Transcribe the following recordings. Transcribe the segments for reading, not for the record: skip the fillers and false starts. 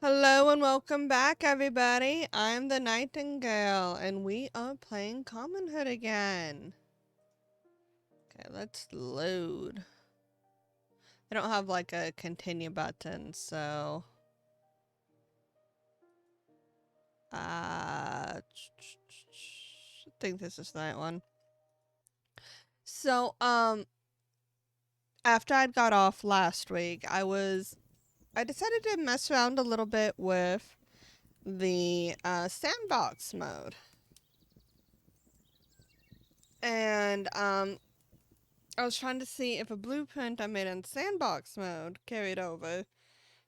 Hello and welcome back, everybody. I'm the Nightingale, and we are playing Commonhood again. Okay, let's load. I don't have like a continue button, so I think this is the right one. So, after I'd got off last week, I decided to mess around a little bit with the sandbox mode. And I was trying to see if a blueprint I made in sandbox mode carried over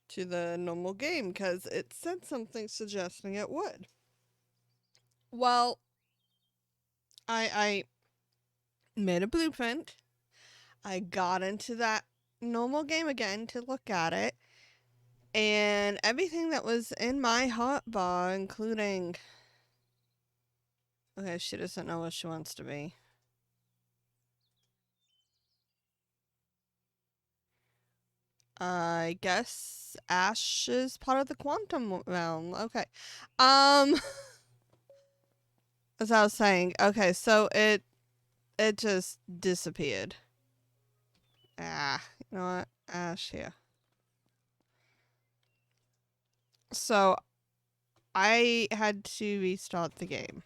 to the normal game, because it said something suggesting it would. Well, I made a blueprint. I got into that normal game again to look at it, and everything that was in my hotbar, including... Okay, she doesn't know what she wants to be. I guess Ash is part of the quantum realm. Okay. As I was saying, okay, so it just disappeared. You know what? Ash here. So I had to restart the game.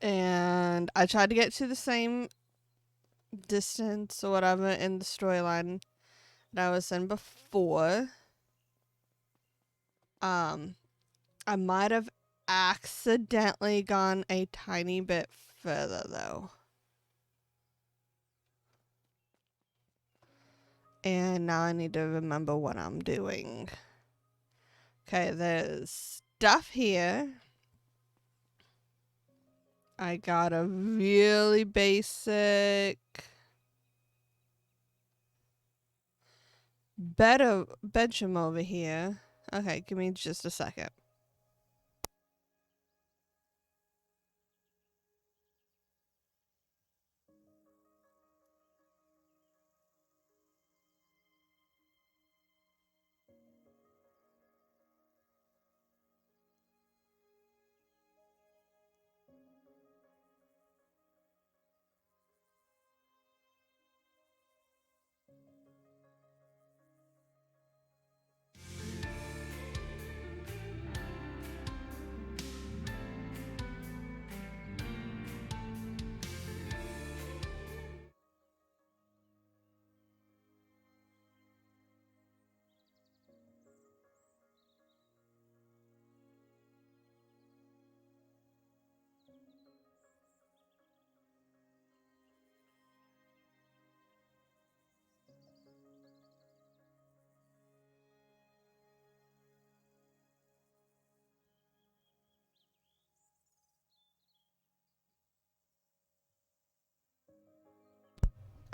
And I tried to get to the same distance or whatever in the storyline that I was in before. I might have accidentally gone a tiny bit further though. And now I need to remember what I'm doing. Okay, there's stuff here. I got a really basic bedroom over here. Okay, give me just a second.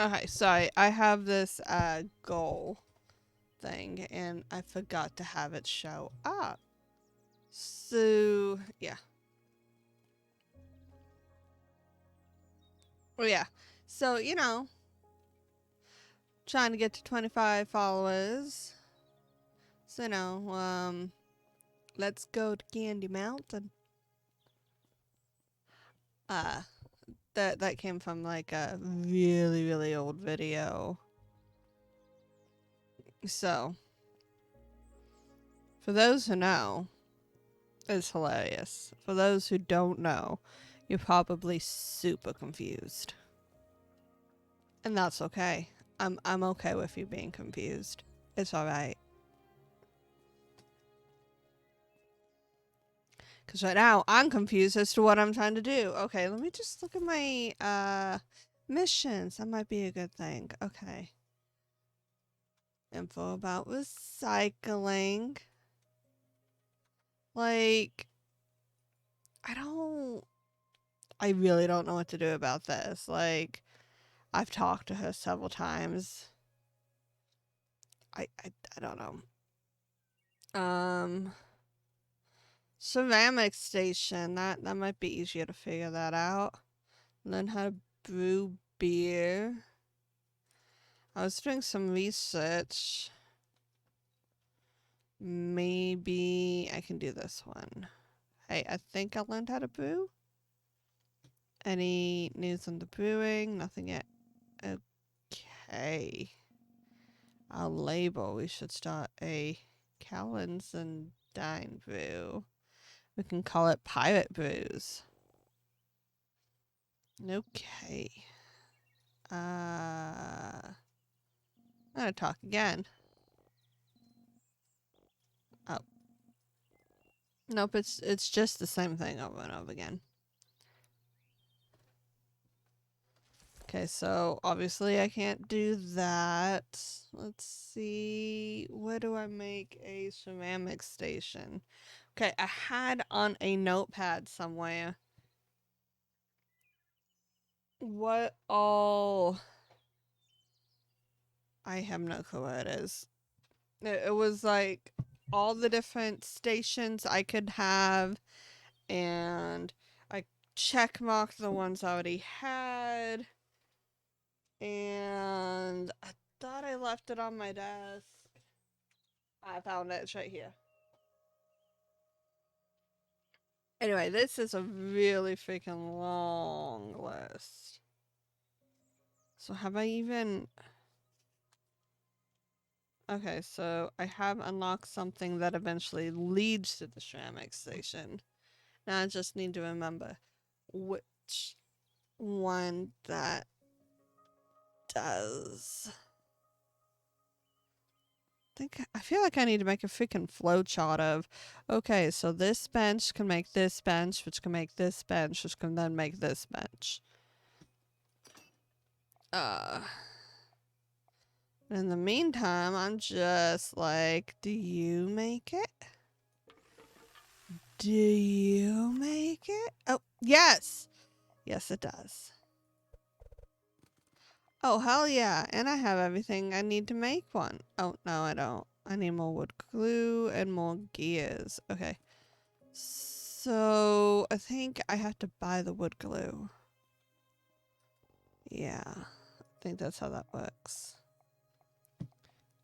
Okay, sorry. I have this goal thing and I forgot to have it show up. So, yeah. Well, yeah. So, trying to get to 25 followers. So, let's go to Candy Mountain. Uh, that came from like a really, really old video. So, for those who know, it's hilarious. For those who don't know, you're probably super confused. And that's okay. I'm okay with you being confused. It's alright. Because right now, I'm confused as to what I'm trying to do. Okay, let me just look at my, missions. That might be a good thing. Okay. Info about recycling. Like, I really don't know what to do about this. Like, I've talked to her several times. I don't know. Ceramic station. That might be easier to figure that out. Learn how to brew beer. I was doing some research. Maybe I can do this one. Hey, I think I learned how to brew. Any news on the brewing? Nothing yet. Okay. Our label. We should start a Cowlands and Dine brew. We can call it Pirate Brews. Okay. I'm gonna talk again. Oh. Nope, it's just the same thing over and over again. Okay, so obviously I can't do that. Let's see. Where do I make a ceramic station? Okay, I had on a notepad somewhere what all... I have no clue what it is. It was like all the different stations I could have, and I check marked the ones I already had, and I thought I left it on my desk. I found it. It's right here. Anyway, this is a really freaking long list. So have I even... Okay, so I have unlocked something that eventually leads to the ceramic station. Now I just need to remember which one that does. I feel like I need to make a freaking flowchart of, okay, so this bench can make this bench, which can make this bench, which can then make this bench. In the meantime, I'm just like, do you make it? Do you make it? Oh, yes! Yes, it does. Oh, hell yeah. And I have everything I need to make one. Oh, no, I don't. I need more wood glue and more gears. Okay. So, I think I have to buy the wood glue. Yeah. I think that's how that works.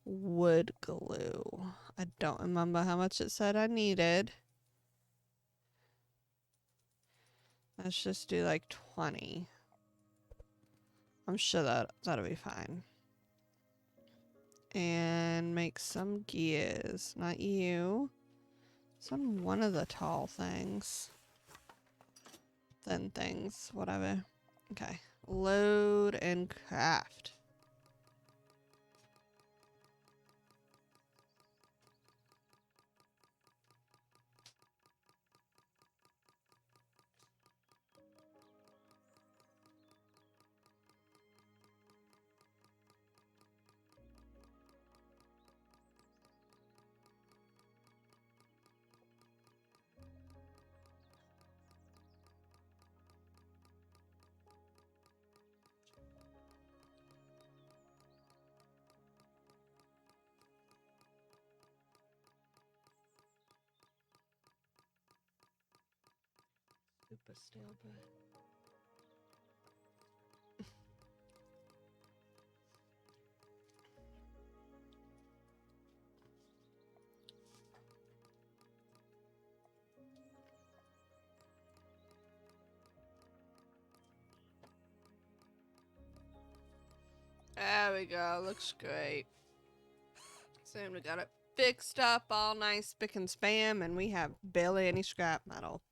Wood glue. I don't remember how much it said I needed. Let's just do like 20. I'm sure that'll be fine. And make some gears. Not you. It's on one of the tall things. Thin things. Whatever. Okay. Load and craft. Super stale bread. There we go. Looks great. So we got it fixed up all nice, spick and spam, and we have barely any scrap metal.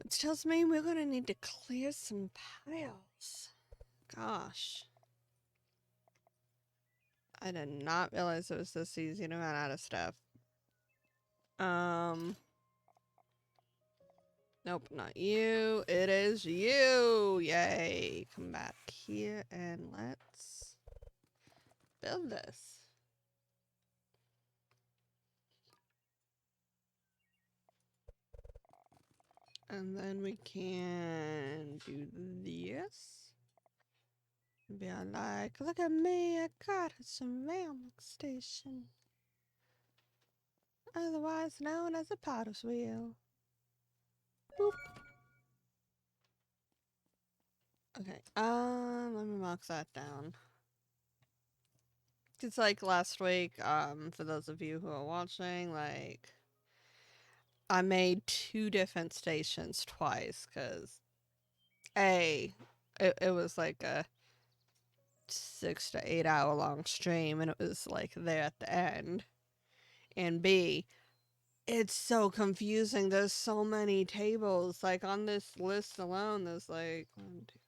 Which tells me we're gonna need to clear some piles. Gosh. I did not realize it was this easy to run out of stuff. Nope, not you. It is you. Yay. Come back here and let's build this. And then we can do this. Be like, look at me, I got a ceramic station. Otherwise known as a potter's wheel. Boop. Okay, let me mark that down. It's like last week, for those of you who are watching, like, I made 2 different stations twice, because, it was like a 6 to 8 hour long stream, and it was, like, there at the end. And B, it's so confusing. There's so many tables. Like, on this list alone, there's, like, 1, 2,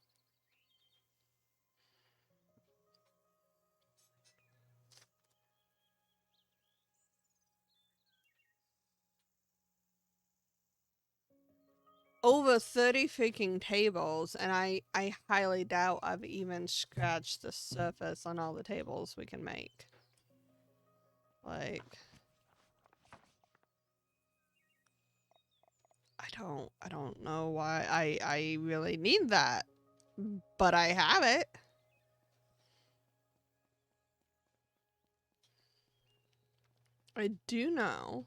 over 30 freaking tables, and I highly doubt I've even scratched the surface on all the tables we can make. Like, I don't know why I really need that, but I have it. I do know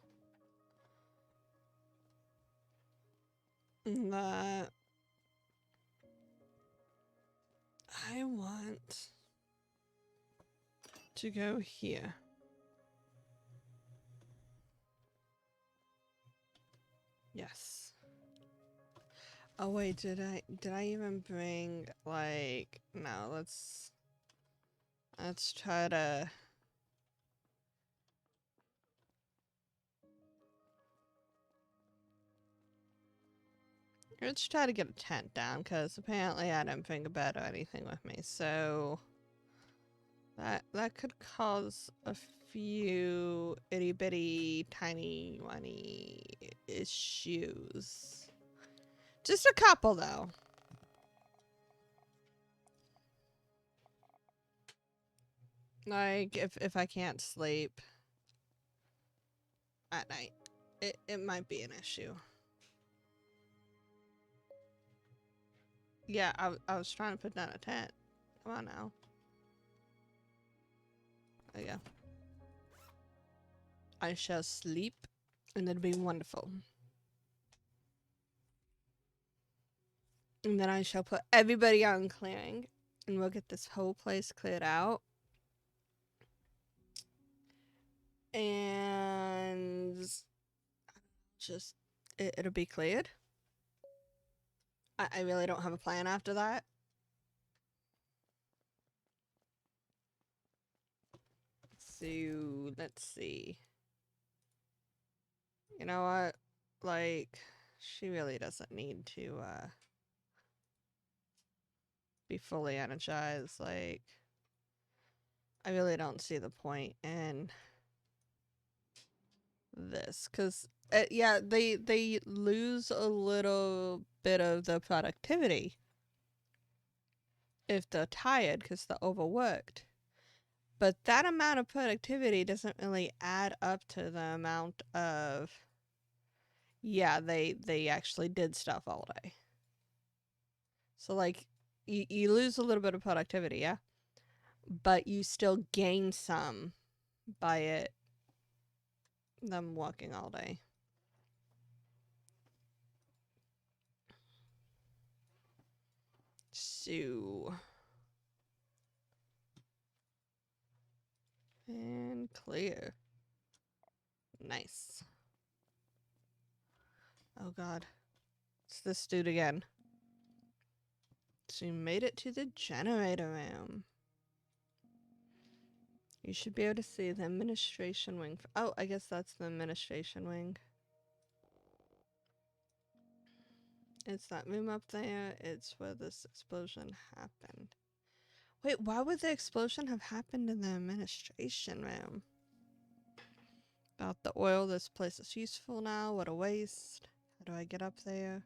that I want to go here. Yes. Oh wait, did I even bring, like, no, let's try to, get a tent down, because apparently I didn't bring a bed or anything with me, so that could cause a few itty bitty tiny whiny issues. Just a couple though. Like, if I can't sleep at night, it might be an issue. Yeah, I was trying to put down a tent. Come on now. There you go. I shall sleep, and it'll be wonderful. And then I shall put everybody on clearing, and we'll get this whole place cleared out. And just, it'll be cleared. I really don't have a plan after that. So, let's see. You know what? Like, she really doesn't need to, be fully energized. Like, I really don't see the point in this, because yeah, they lose a little bit of the productivity if they're tired because they're overworked, but that amount of productivity doesn't really add up to the amount of, yeah, they actually did stuff all day. So like, you lose a little bit of productivity, yeah, but you still gain some by them walking all day. So, and clear. Nice. Oh god. It's this dude again. So you made it to the generator room. You should be able to see the administration wing. Oh, I guess that's the administration wing. It's that room up there. It's where this explosion happened. Wait, why would the explosion have happened in the administration room? About the oil. This place is useful now. What a waste. How do I get up there?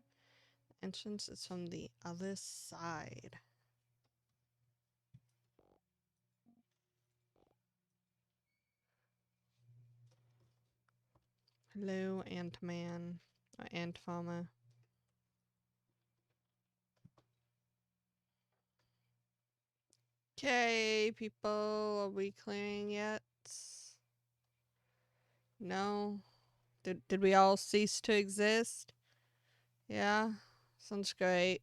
Entrance is from the other side. Hello, Ant-Man. Or Ant-Farmer. Okay, people, are we clearing yet? No? Did we all cease to exist? Yeah? Sounds great.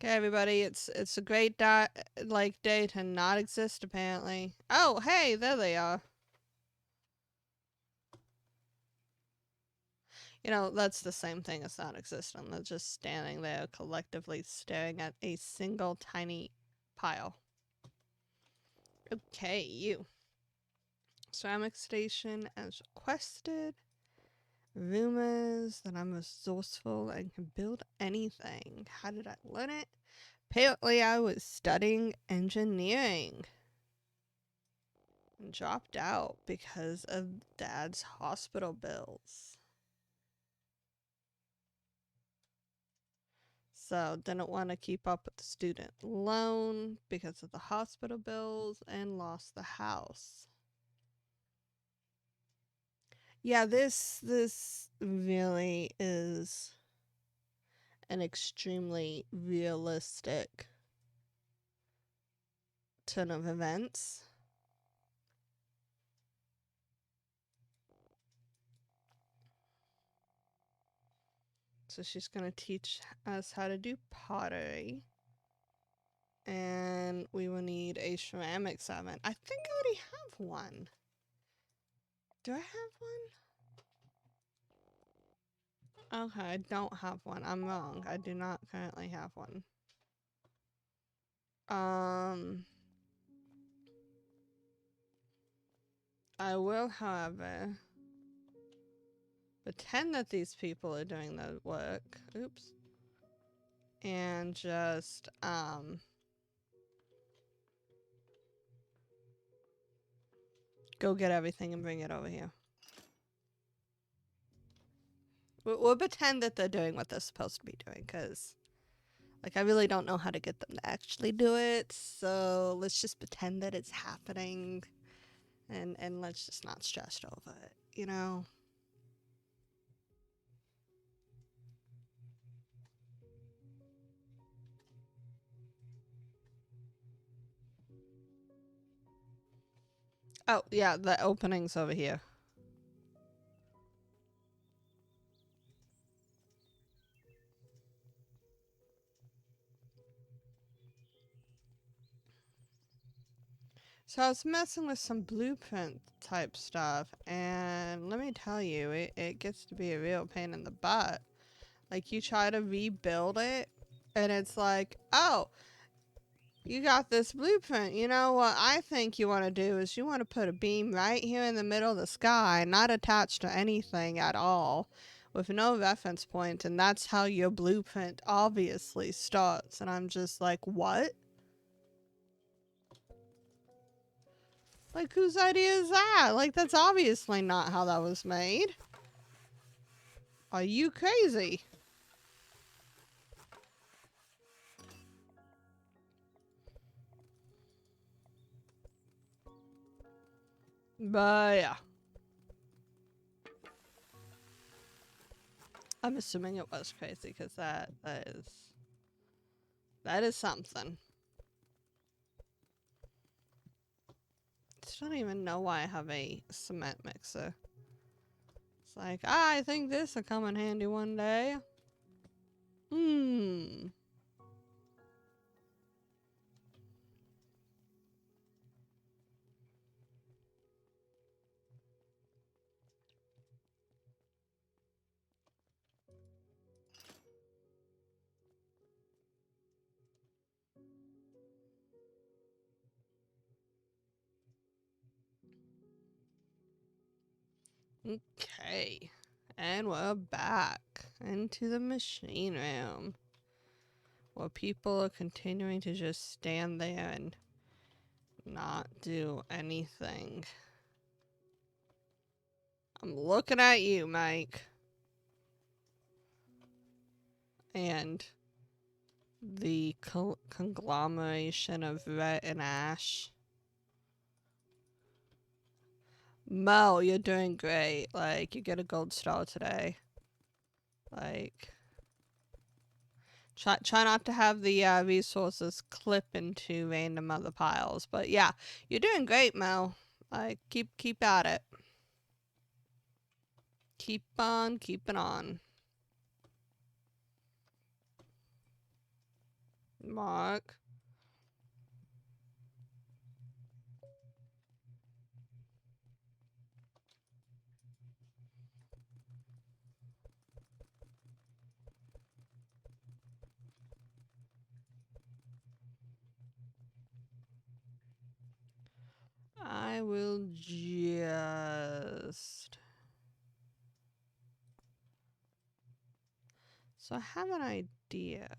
Okay, everybody, it's a great day to not exist apparently. Oh, hey, there they are. You know, that's the same thing as not existent. They're just standing there collectively staring at a single tiny pile. Okay, you. Ceramic station as requested. Rumors that I'm resourceful and can build anything. How did I learn it? Apparently I was studying engineering. And dropped out because of Dad's hospital bills. So didn't want to keep up with the student loan because of the hospital bills and lost the house. Yeah, this really is an extremely realistic turn of events. So she's going to teach us how to do pottery. And we will need a ceramics oven. I think I already have one. Do I have one? Okay, I don't have one. I'm wrong. I do not currently have one. I will, however, pretend that these people are doing the work. Oops. And just, go get everything and bring it over here. We'll pretend that they're doing what they're supposed to be doing, because, like, I really don't know how to get them to actually do it, so let's just pretend that it's happening, and let's just not stress over it, you know? Oh, yeah, the opening's over here. So I was messing with some blueprint type stuff, and let me tell you, it gets to be a real pain in the butt. Like, you try to rebuild it, and it's like, oh, you got this blueprint. You know what I think you want to do is you want to put a beam right here in the middle of the sky, not attached to anything at all, with no reference point, and that's how your blueprint obviously starts. And I'm just like, what? Like, whose idea is that? Like, that's obviously not how that was made. Are you crazy? But yeah. I'm assuming it was crazy because that is something. I don't even know why I have a cement mixer. It's like, I think this will come in handy one day. Okay. And we're back into the machine room, where people are continuing to just stand there and not do anything. I'm looking at you, Mike. And the conglomeration of red and ash. Mo, you're doing great. Like, you get a gold star today. Like, try not to have the resources clip into random other piles. But yeah, you're doing great, Mo. Like, keep at it. Keep on keeping on. Mark. I will just... So I have an idea.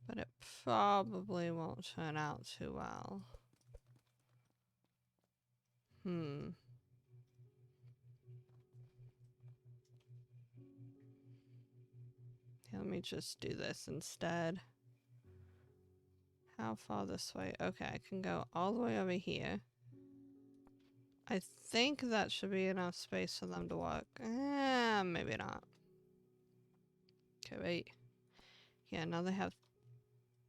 But it probably won't turn out too well. Here, let me just do this instead. How far this way? Okay, I can go all the way over here. I think that should be enough space for them to walk. Maybe not. Okay, wait. Yeah, now they have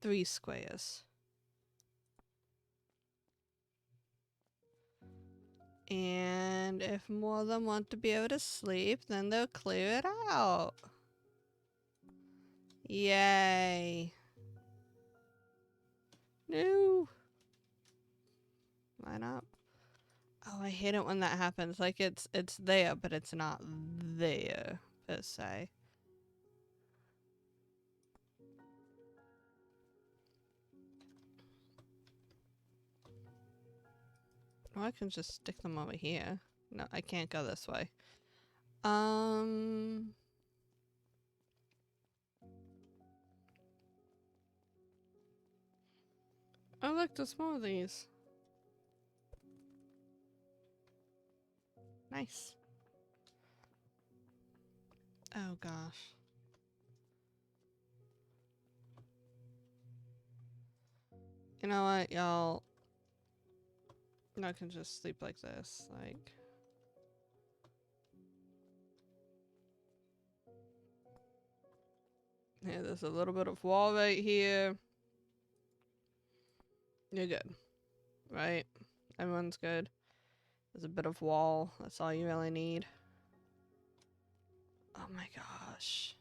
3 squares. And if more of them want to be able to sleep, then they'll clear it out. Yay. No. Line up. Oh, I hate it when that happens. Like, it's there, but it's not there, per se. Oh, I can just stick them over here. No, I can't go this way. Oh, look, there's more of these. Nice. Oh, gosh. You know what, y'all? I can just sleep like this, like... Yeah, there's a little bit of wall right here. You're good. Right? Everyone's good. There's a bit of wall. That's all you really need. Oh my gosh.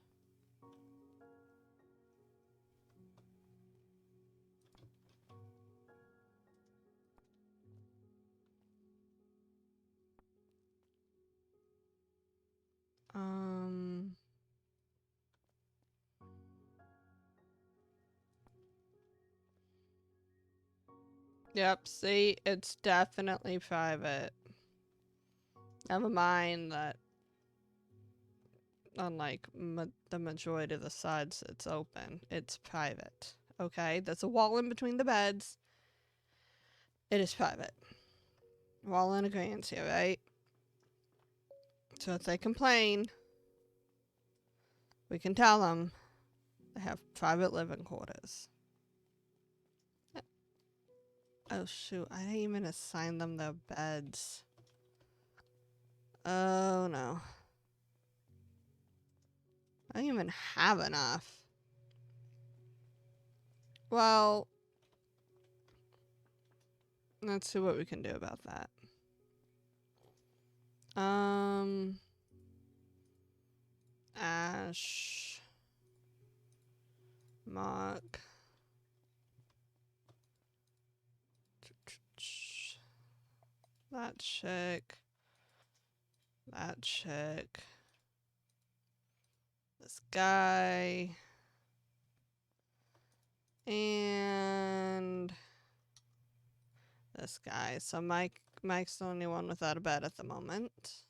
Yep, see, it's definitely private. Never mind that, unlike the majority of the sides, it's open. It's private. Okay? There's a wall in between the beds. It is private. We're all in agreement here, right? So if they complain, we can tell them they have private living quarters. Oh shoot, I didn't even assign them their beds. Oh no. I don't even have enough. Well, let's see what we can do about that. Ash. Mark. That chick. That chick. This guy. And this guy. So Mike's the only one without a bed at the moment.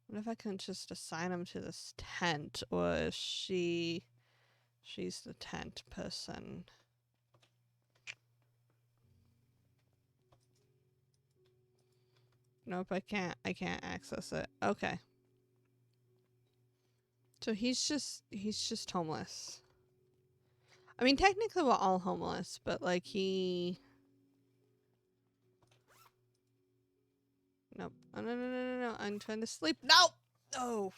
What if I can just assign him to this tent, or is she's the tent person? Nope, I can't access it. Okay. So he's just homeless. I mean, technically we're all homeless, but like nope. Oh, no. I'm trying to sleep. No! Oh.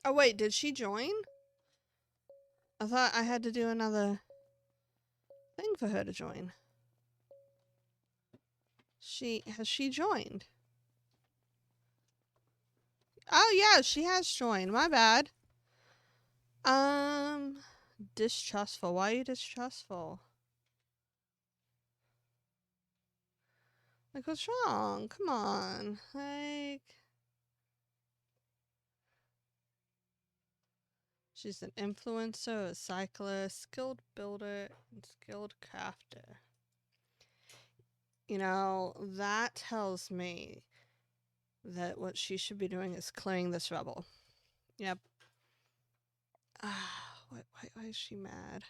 Oh, wait, did she join? I thought I had to do another thing for her to join. Has she joined? Oh, yeah, she has joined. My bad. Distrustful. Why are you distrustful? Like, what's wrong? Come on. Like, she's an influencer, a cyclist, skilled builder, and skilled crafter. You know, that tells me that what she should be doing is clearing this rubble. Yep. Why is she mad?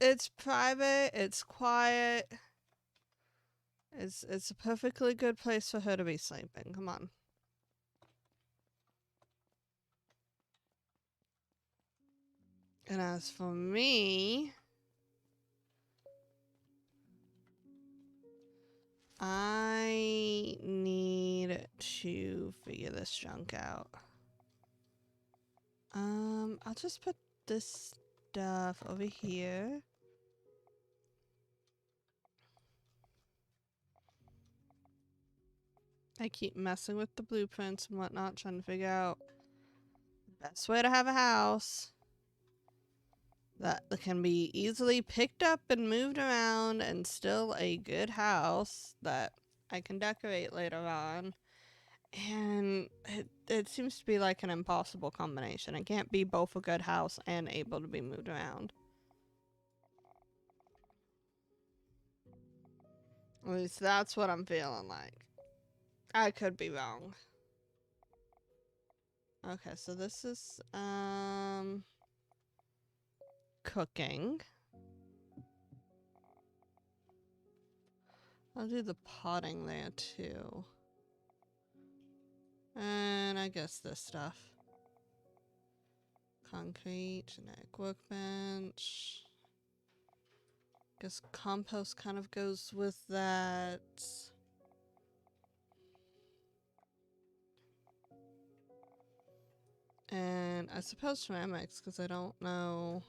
It's private, it's quiet. It's a perfectly good place for her to be sleeping. Come on. And as for me, I need to figure this junk out. I'll just put this stuff over here. I keep messing with the blueprints and whatnot, trying to figure out the best way to have a house that can be easily picked up and moved around and still a good house that I can decorate later on. And it seems to be like an impossible combination. It can't be both a good house and able to be moved around. At least that's what I'm feeling like. I could be wrong. Okay, so this is cooking. I'll do the potting there too. And I guess this stuff. Concrete, generic workbench. Guess compost kind of goes with that. And I suppose ceramics, because I don't know.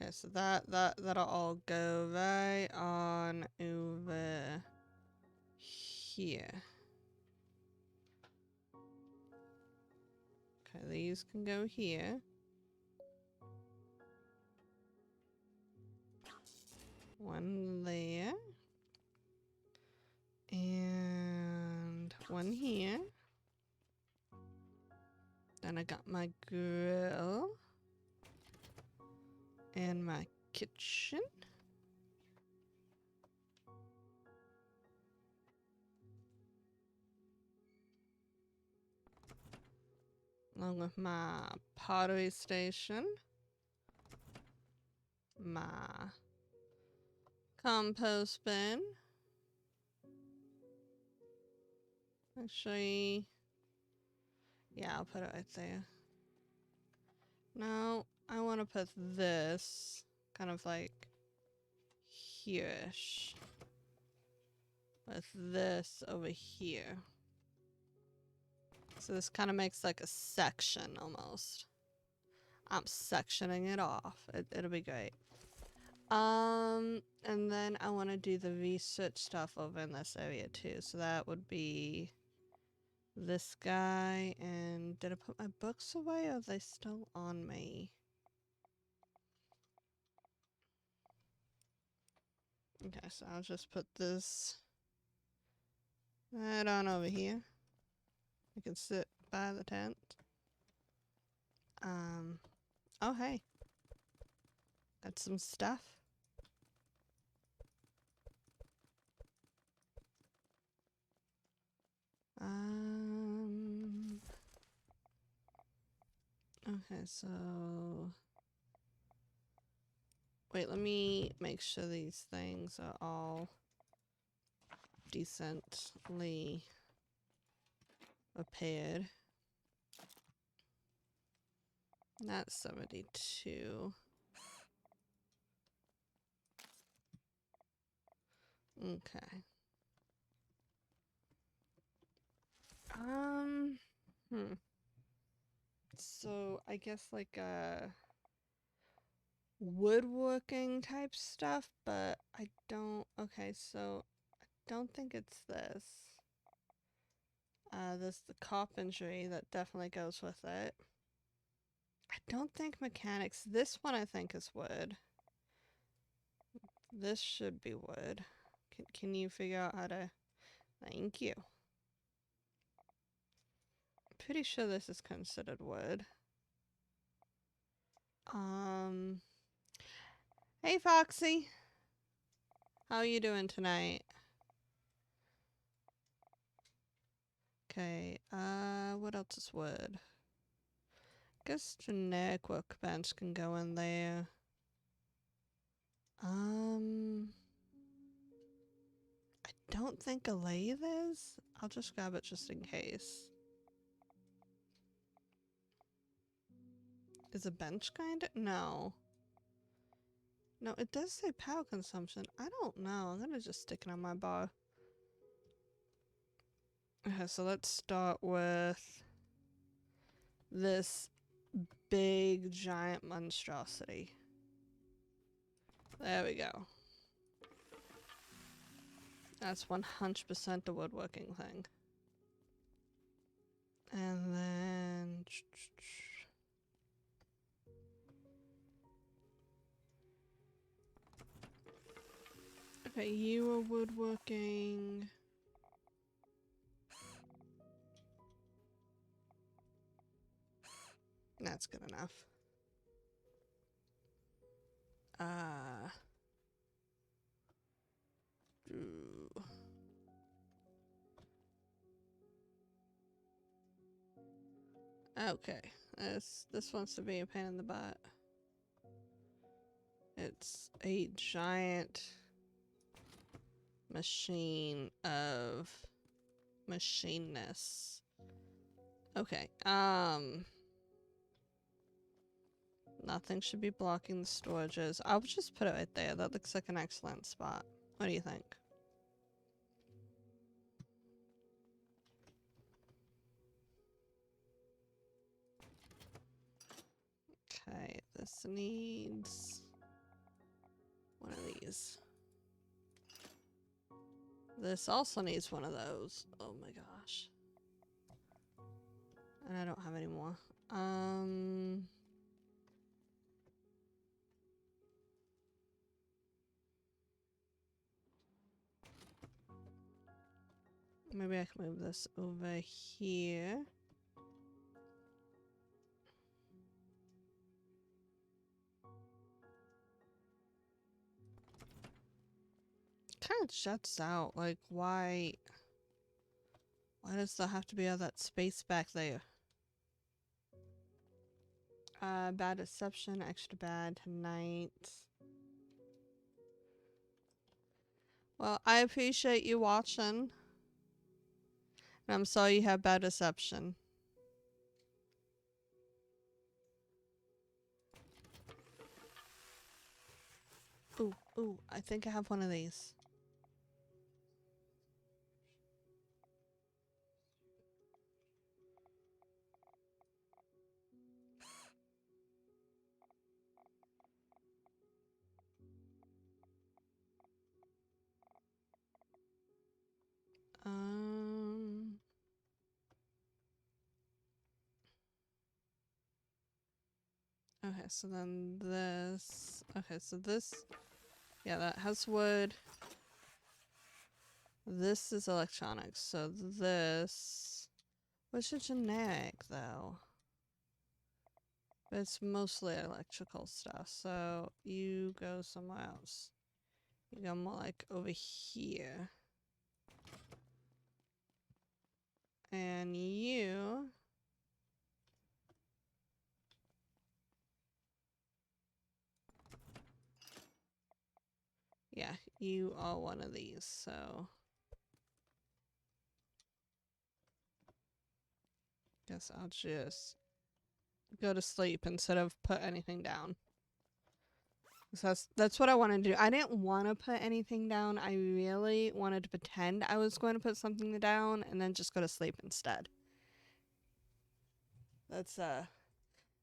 Okay, so that'll all go right on over here. Okay, these can go here. One there. And one here. Then I got my grill. And my kitchen. Along with my pottery station. My compost bin. Actually, yeah, I'll put it right there. No, I want to put this kind of like here-ish. With this over here. So this kind of makes like a section almost. I'm sectioning it off. It'll be great. And then I want to do the research stuff over in this area too. So that would be this guy. And did I put my books away or are they still on me? Okay, so I'll just put this right on over here. I can sit by the tent. Oh hey. Got some stuff. Okay, so wait, let me make sure these things are all decently repaired. That's 72. Okay. Hmm. So I guess like woodworking type stuff, but I don't. Okay, so I don't think it's this. This the carpentry that definitely goes with it. I don't think mechanics. This one I think is wood. This should be wood. Can you figure out how to? Thank you. Pretty sure this is considered wood. Hey Foxy, how are you doing tonight? Okay, what else is wood? Guess generic workbench can go in there. I don't think a lathe is. I'll just grab it just in case. Is a bench kind of? No. No, it does say power consumption. I don't know. I'm gonna just stick it on my bar. Okay, so let's start with this big giant monstrosity. There we go. That's 100% the woodworking thing. And then... Okay, you are woodworking. That's good enough. Okay, this wants to be a pain in the butt. It's a giant machine of machineness. Okay, nothing should be blocking the storages. I'll just put it right there. That looks like an excellent spot. What do you think? Okay, this needs one of these. This also needs one of those. Oh my gosh. And I don't have any more. Maybe I can move this over here. Kind of juts out. Like, why does there have to be all that space back there? Bad deception, extra bad tonight. Well, I appreciate you watching. And I'm sorry you have bad deception. Ooh, I think I have one of these. Okay, so then this... Okay, so this... Yeah, that has wood. This is electronics, so this... Which is generic, though. But it's mostly electrical stuff, so you go somewhere else. You go more like over here. And you... Yeah, you are one of these, so... Guess I'll just go to sleep instead of put anything down. So that's what I wanted to do. I didn't want to put anything down. I really wanted to pretend I was going to put something down and then just go to sleep instead. That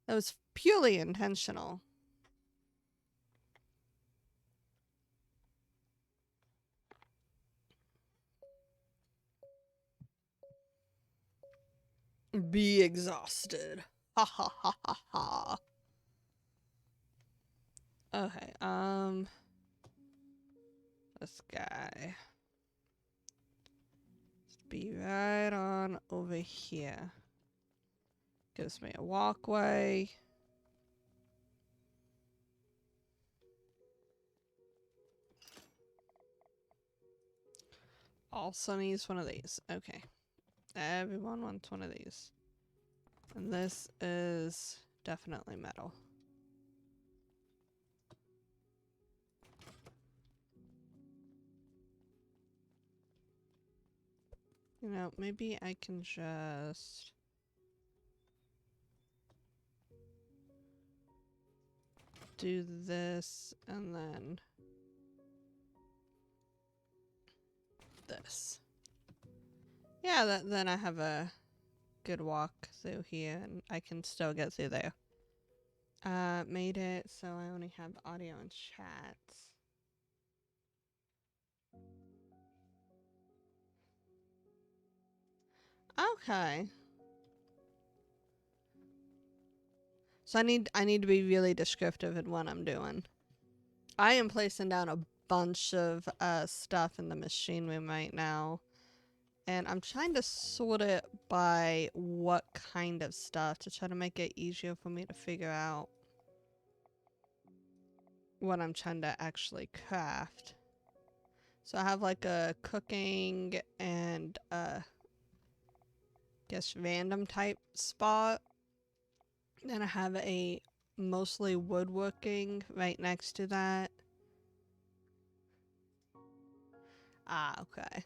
was purely intentional. Be exhausted. Ha ha ha ha ha. Okay, this guy. Be right on over here. Gives me a walkway. Also needs one of these. Okay. Everyone wants one of these. And this is definitely metal. You know, maybe I can just... do this and then... this. Yeah, then I have a good walk through here and I can still get through there. Made it so I only have audio and chats. Okay. So I need to be really descriptive in what I'm doing. I am placing down a bunch of stuff in the machine room right now. And I'm trying to sort it by what kind of stuff to try to make it easier for me to figure out what I'm trying to actually craft. So I have like a cooking and guess random type spot. Then I have a mostly woodworking right next to that. Ah, okay.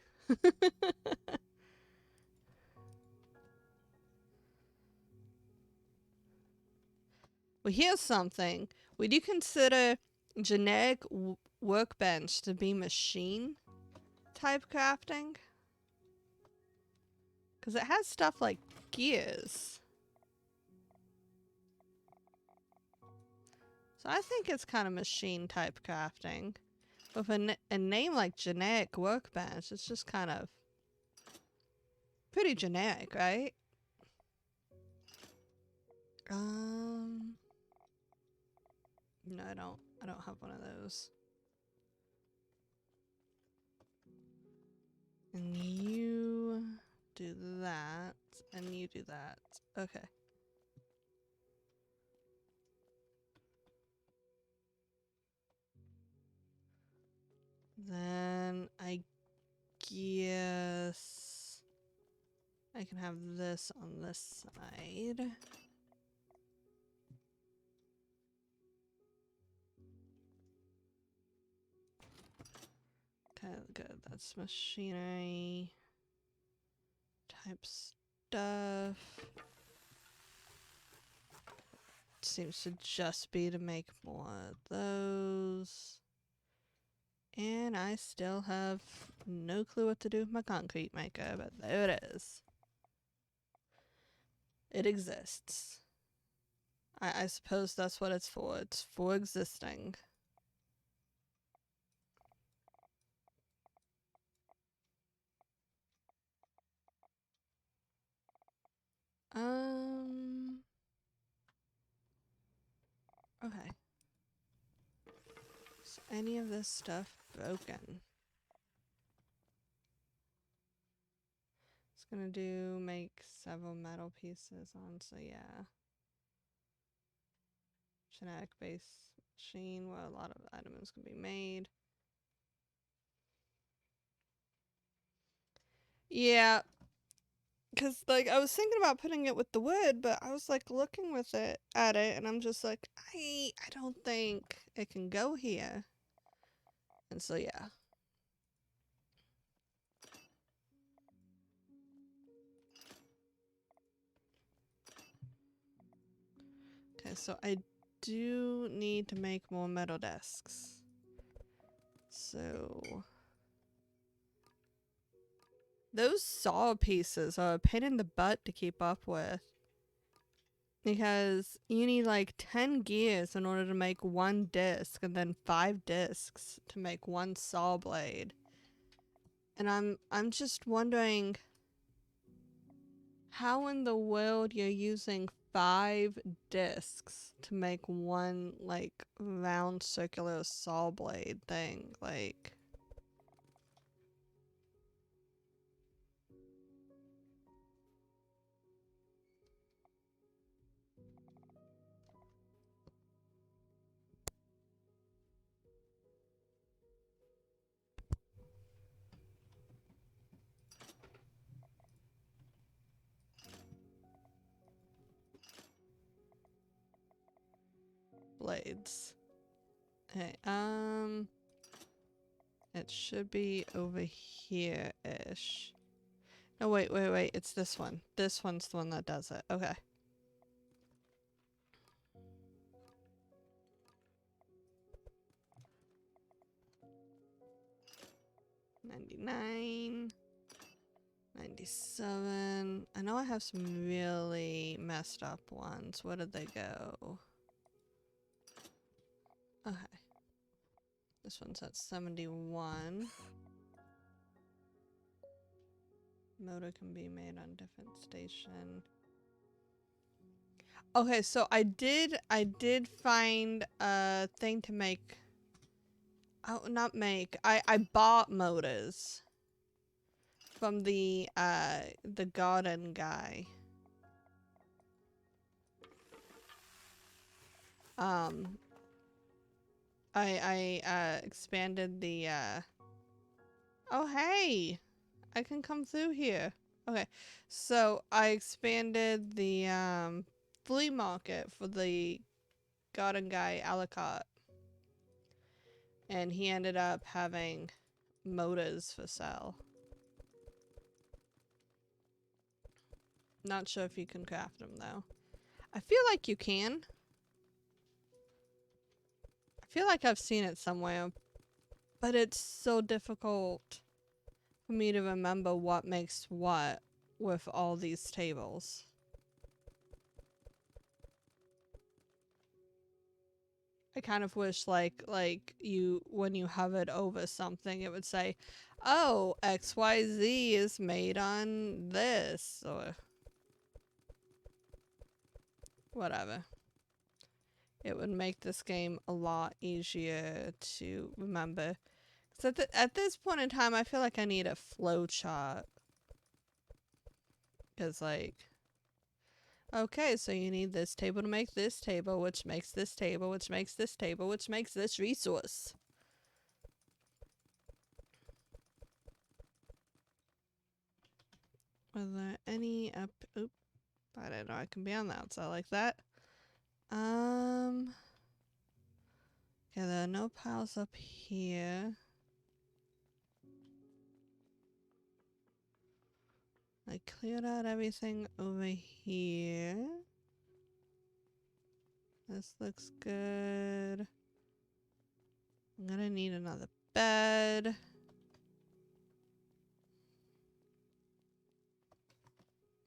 Well, here's something. Would you consider generic workbench to be machine type crafting? Because it has stuff like gears. So I think it's kind of machine type crafting. With a name like generic workbench, it's just kind of pretty generic, right? No, I don't have one of those. And you do that, and you do that. Okay. Then I guess I can have this on this side. Okay, good. That's machinery type stuff. Seems to just be to make more of those. And I still have no clue what to do with my concrete maker, but there it is. It exists. I suppose that's what it's for. It's for existing. Okay. Is any of this stuff broken? It's gonna make several metal pieces on, so yeah. Genetic base machine where a lot of items can be made. Yeah. Because, like, I was thinking about putting it with the wood, but I was, like, looking with it at it, and I'm just like, I don't think it can go here. And so, yeah. Okay, so I do need to make more metal desks. So those saw pieces are a pain in the butt to keep up with. Because you need like 10 gears in order to make one disc, and then 5 discs to make one saw blade. And I'm just wondering how in the world you're using 5 discs to make one like round circular saw blade thing. Like, blades. Okay, it should be over here-ish. No, wait, it's this one. This one's the one that does it. Okay. $99, $97. I know I have some really messed up ones. Where did they go? Okay. This one's at 71. Motor can be made on different station. Okay, so I did find a thing to make. Oh, not make. I bought motors from the garden guy. I expanded the oh hey, I can come through here. Okay, so I expanded the flea market for the garden guy a la carte, and he ended up having motors for sale. Not sure if you can craft them though. I feel like you can. I feel like I've seen it somewhere, but it's so difficult for me to remember what makes what with all these tables. I kind of wish like you, when you hovered over something, it would say, oh, XYZ is made on this, or whatever. It would make this game a lot easier to remember. Because at this point in time, I feel like I need a flow chart. Because, like, okay, so you need this table to make this table, which makes this table, which makes this table, which makes this resource. Are there any up? Oop. I didn't know I can be on the outside like that. Okay, there are no piles up here. I cleared out everything over here. This looks good. I'm gonna need another bed.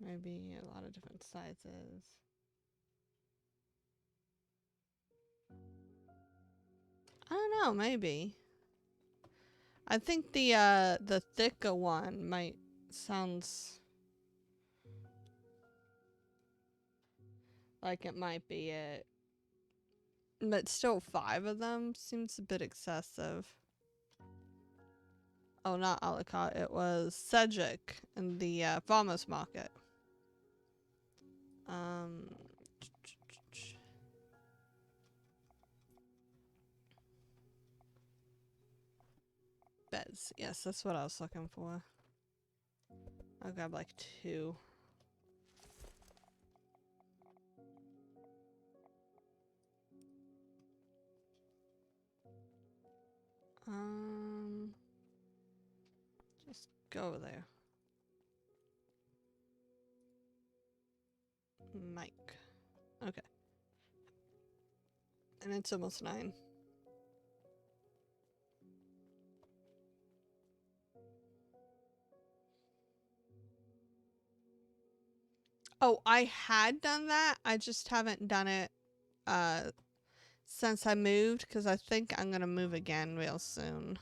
Maybe a lot of different sizes. I don't know, maybe. I think the thicker one might sounds like it might be it. But still 5 of them seems a bit excessive. Oh, not a la carte, it was Cedric in the farmer's market. Beds. Yes, that's what I was looking for. I'll grab like 2. Just go over there. Mike. Okay. And it's almost 9. Oh, I had done that. I just haven't done it since I moved, because I think I'm gonna move again real soon.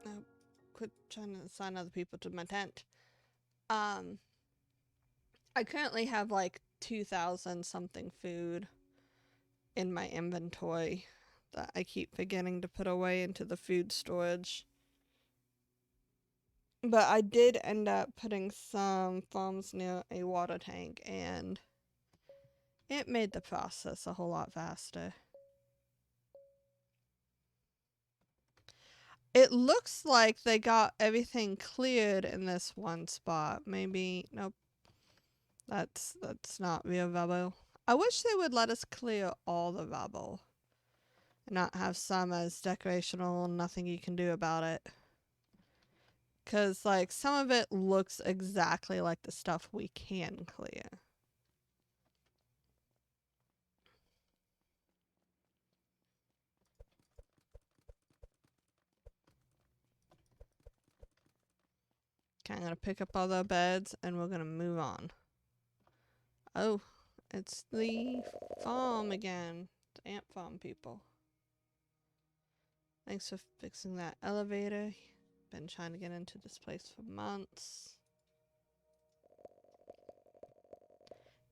Oh, quit trying to assign other people to my tent. I currently have like 2,000 something food in my inventory that I keep forgetting to put away into the food storage. But I did end up putting some farms near a water tank, and it made the process a whole lot faster. It looks like they got everything cleared in this one spot. Maybe, nope, that's not real rubble. I wish they would let us clear all the rubble and not have some as decorational and nothing you can do about it. Because, like, some of it looks exactly like the stuff we can clear. Okay, I'm going to pick up all the beds and we're going to move on. Oh, it's the farm again. The ant farm people. Thanks for fixing that elevator. Been trying to get into this place for months.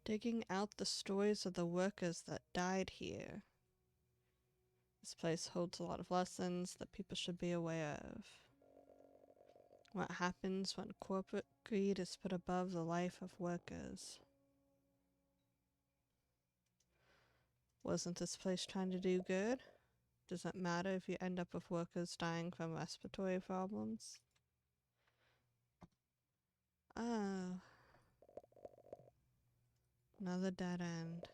Digging out the stories of the workers that died here. This place holds a lot of lessons that people should be aware of. What happens when corporate greed is put above the life of workers? Wasn't this place trying to do good? Does it matter if you end up with workers dying from respiratory problems? Oh. Another dead end.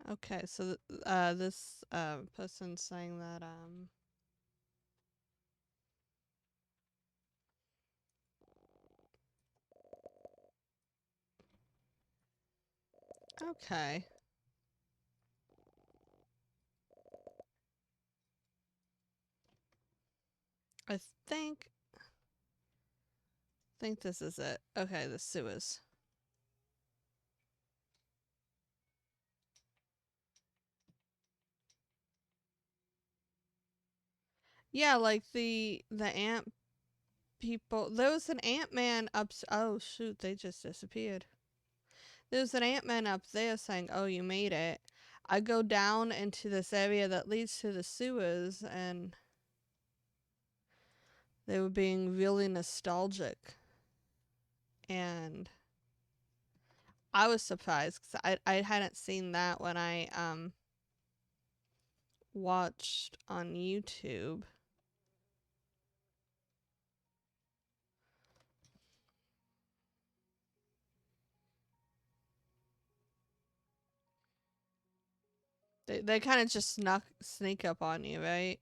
Okay, so this person's saying that okay. I think this is it. Okay, the sewers. Yeah, like the ant people. There was an ant-man up. Oh shoot, they just disappeared. There's an ant-man up there saying, "Oh, you made it." I go down into this area that leads to the sewers, and they were being really nostalgic, and I was surprised because I hadn't seen that when I watched on YouTube. They kind of just sneak up on you, right?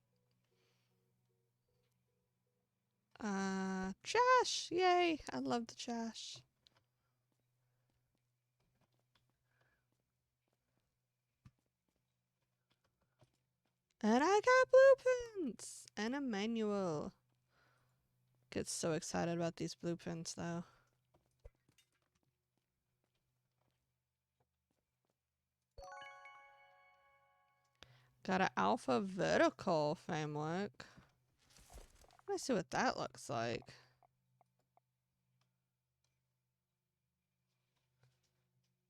Trash! Yay! I love the trash. And I got blueprints and a manual. Get so excited about these blueprints though. Got an alpha vertical framework. Let's see what that looks like.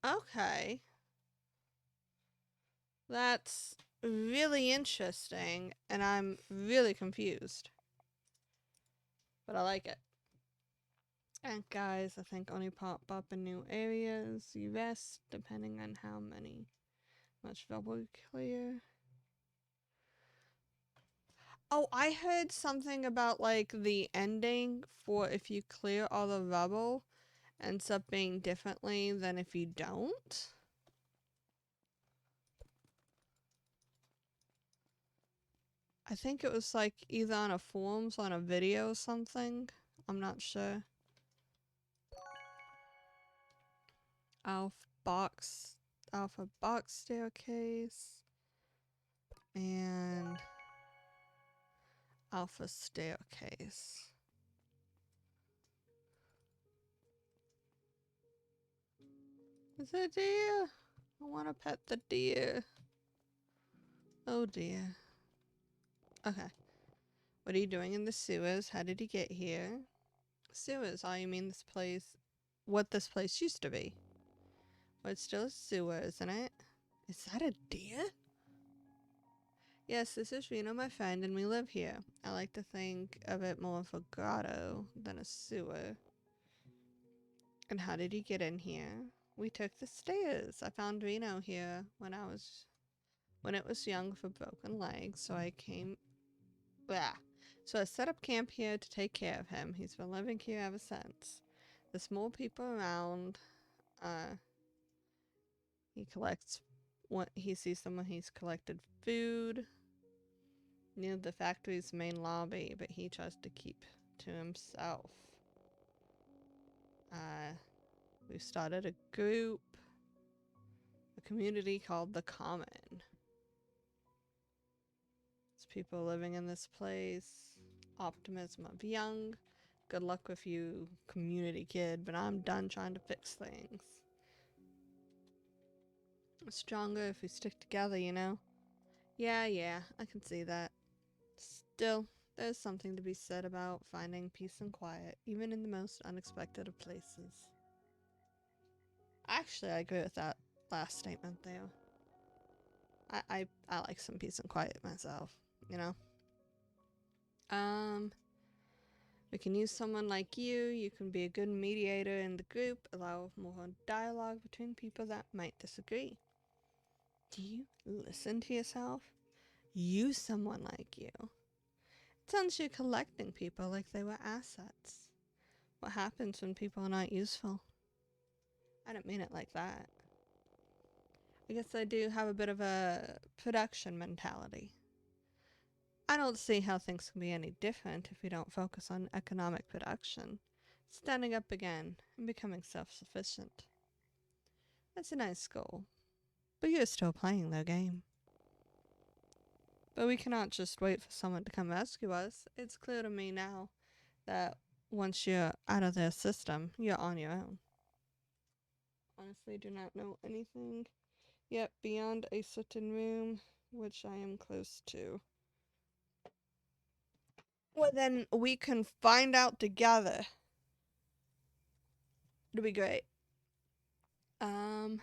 Okay. That's really interesting, and I'm really confused. But I like it. And guys, I think only pop up in new areas. You rest depending on how much rubble you clear. Oh, I heard something about like the ending for if you clear all the rubble ends up being differently than if you don't. I think it was like either on a forums on a video or something. I'm not sure. Alpha box, alpha box staircase, and alpha staircase. Is it a deer? I want to pet the deer. Oh dear. Okay. What are you doing in the sewers? How did you get here? Sewers. Oh, you mean this place? What this place used to be? Well, it's still a sewer, isn't it? Is that a deer? Yes, this is Reno, my friend, and we live here. I like to think of it more of a grotto than a sewer. And how did you get in here? We took the stairs. I found Reno here when it was young with a broken leg, so I came. Blah. So I set up camp here to take care of him. He's been living here ever since. There's more people around. He collects what he sees them when he's collected food near the factory's main lobby, but he tries to keep to himself. We've started a group, a community called The Common. It's people living in this place. Optimism of young. Good luck with you, community kid, but I'm done trying to fix things. We're stronger if we stick together, you know? Yeah, I can see that. Still, there's something to be said about finding peace and quiet, even in the most unexpected of places. Actually, I agree with that last statement there. I like some peace and quiet myself, you know? We can use someone like you. You can be a good mediator in the group, allow more dialogue between people that might disagree. Do you listen to yourself? Use someone like you. It sounds you're collecting people like they were assets. What happens when people are not useful? I don't mean it like that. I guess I do have a bit of a production mentality. I don't see how things can be any different if we don't focus on economic production, standing up again, and becoming self-sufficient. That's a nice goal, but you're still playing their game. But we cannot just wait for someone to come rescue us. It's clear to me now that once you're out of their system, you're on your own. Honestly, do not know anything yet beyond a certain room, which I am close to. Well, then we can find out together. It'll be great. So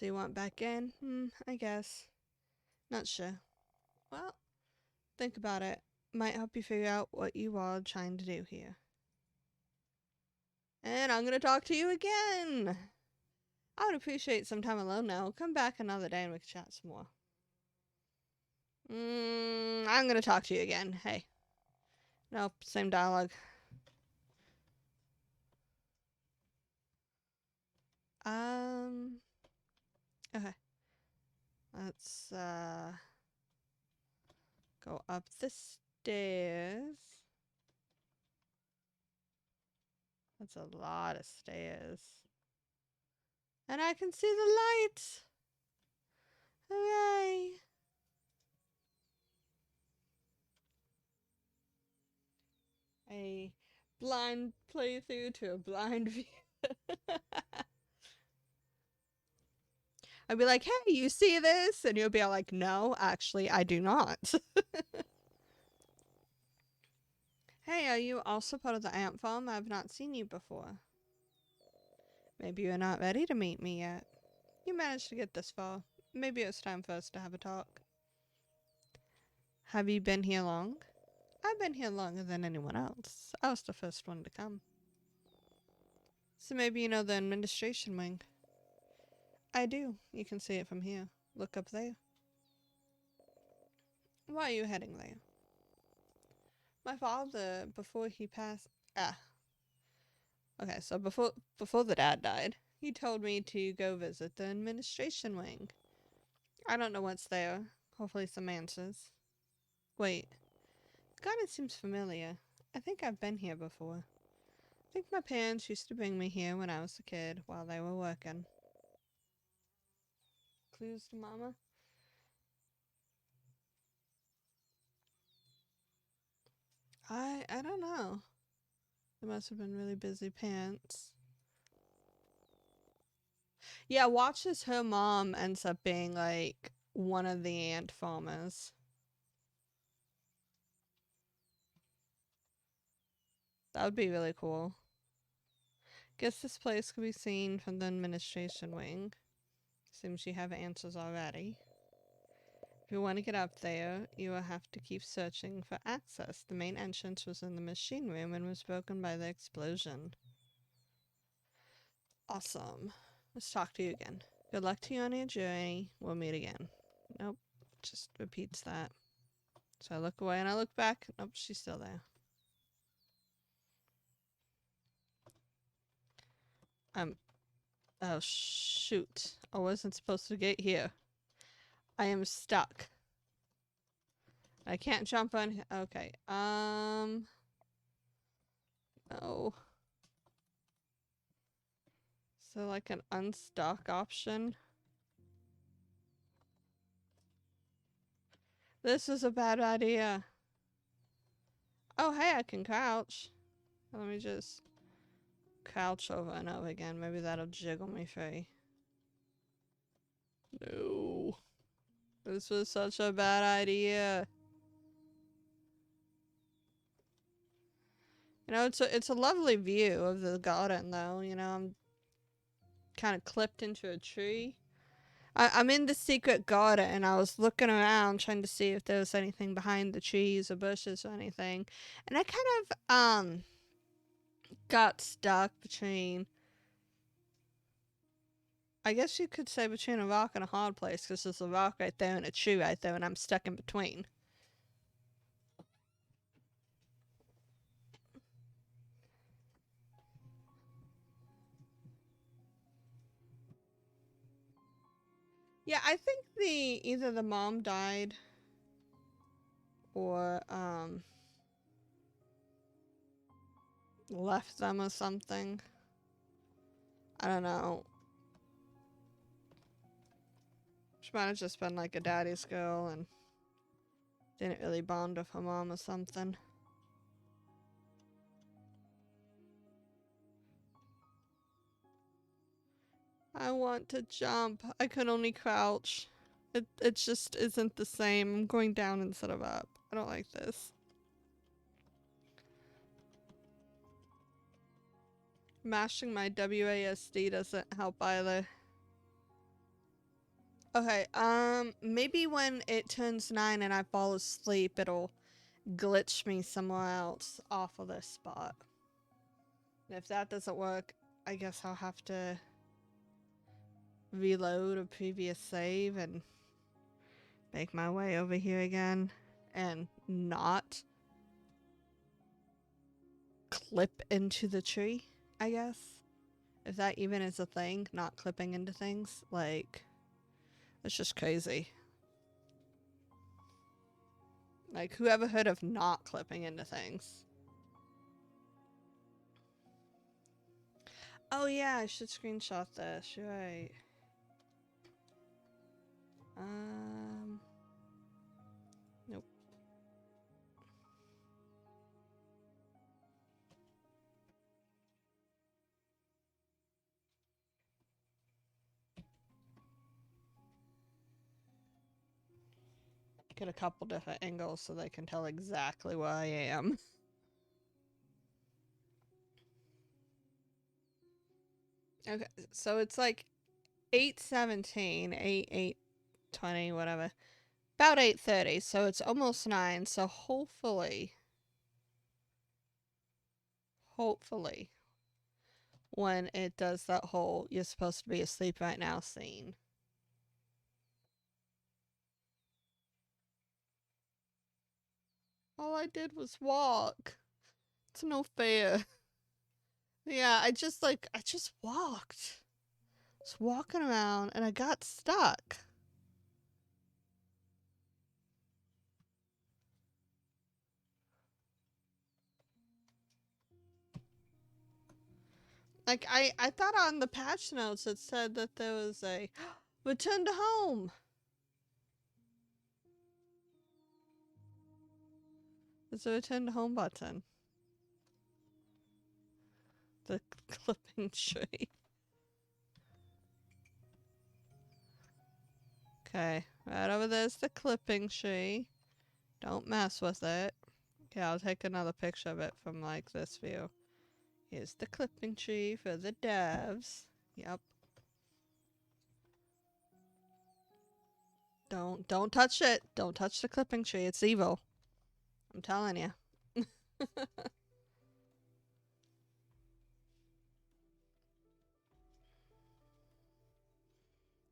you want back in? I guess. Not sure. Well, think about it. Might help you figure out what you are trying to do here. And I'm gonna talk to you again! I would appreciate some time alone now. Come back another day and we can chat some more. I'm gonna talk to you again. Hey. Nope, same dialogue. Okay. Let's, go up the stairs. That's a lot of stairs. And I can see the lights! Hooray! A blind playthrough to a blind view. I'd be like, hey, you see this? And you'll be like, no, actually, I do not. Hey, are you also part of the ant farm? I've not seen you before. Maybe you're not ready to meet me yet. You managed to get this far. Maybe it's time for us to have a talk. Have you been here long? I've been here longer than anyone else. I was the first one to come. So maybe you know the administration wing. I do. You can see it from here. Look up there. Why are you heading there? My father, before he passed... Okay, so before the dad died, he told me to go visit the administration wing. I don't know what's there. Hopefully some answers. Wait. Garden seems familiar. I think I've been here before. I think my parents used to bring me here when I was a kid while they were working. Clues to Mama? I don't know. They must have been really busy parents. Yeah, watch as her mom ends up being like one of the ant farmers. That would be really cool. Guess this place could be seen from the administration wing. Seems you have answers already. If you want to get up there, you will have to keep searching for access. The main entrance was in the machine room and was broken by the explosion. Awesome. Let's talk to you again. Good luck to you on your journey. We'll meet again. Nope. Just repeats that. So I look away and I look back. Nope, she's still there. Oh shoot. I wasn't supposed to get here. I am stuck. I can't jump on. Okay. Oh. So like an unstuck option. This is a bad idea. Oh hey, I can crouch. Let me just crouch over and over again. Maybe that'll jiggle me free. No. This was such a bad idea. You know, it's a lovely view of the garden though. You know, I'm kind of clipped into a tree. I'm in the secret garden and I was looking around trying to see if there was anything behind the trees or bushes or anything. And I kind of got stuck between, I guess you could say, between a rock and a hard place, because there's a rock right there and a tree right there and I'm stuck in between. Yeah, I think either the mom died or left them or something. I don't know. She might have just been like a daddy's girl and didn't really bond with her mom or something. I want to jump. I could only crouch. It just isn't the same. I'm going down instead of up. I don't like this. Mashing my WASD doesn't help either. Okay, maybe when it turns 9 and I fall asleep, it'll glitch me somewhere else off of this spot. And if that doesn't work, I guess I'll have to reload a previous save and make my way over here again and not clip into the tree, I guess. If that even is a thing, not clipping into things. Like, it's just crazy. Like, who ever heard of not clipping into things? Oh yeah, I should screenshot this. You're right. Nope. Get a couple different angles so they can tell exactly where I am. Okay, so it's like 8:17, 8:20, whatever. About 8:30, so it's almost 9, so hopefully, when it does that whole "you're supposed to be asleep right now" scene. All I did was walk. It's no fair. Yeah, I just walked. Just walking around and I got stuck. Like, I thought on the patch notes it said that there was a return to home. There's a return to home button. The clipping tree. Okay, right over there's the clipping tree. Don't mess with it. Okay, I'll take another picture of it from like this view. Here's the clipping tree for the devs. Yep. Don't touch it. Don't touch the clipping tree. It's evil. I'm telling you.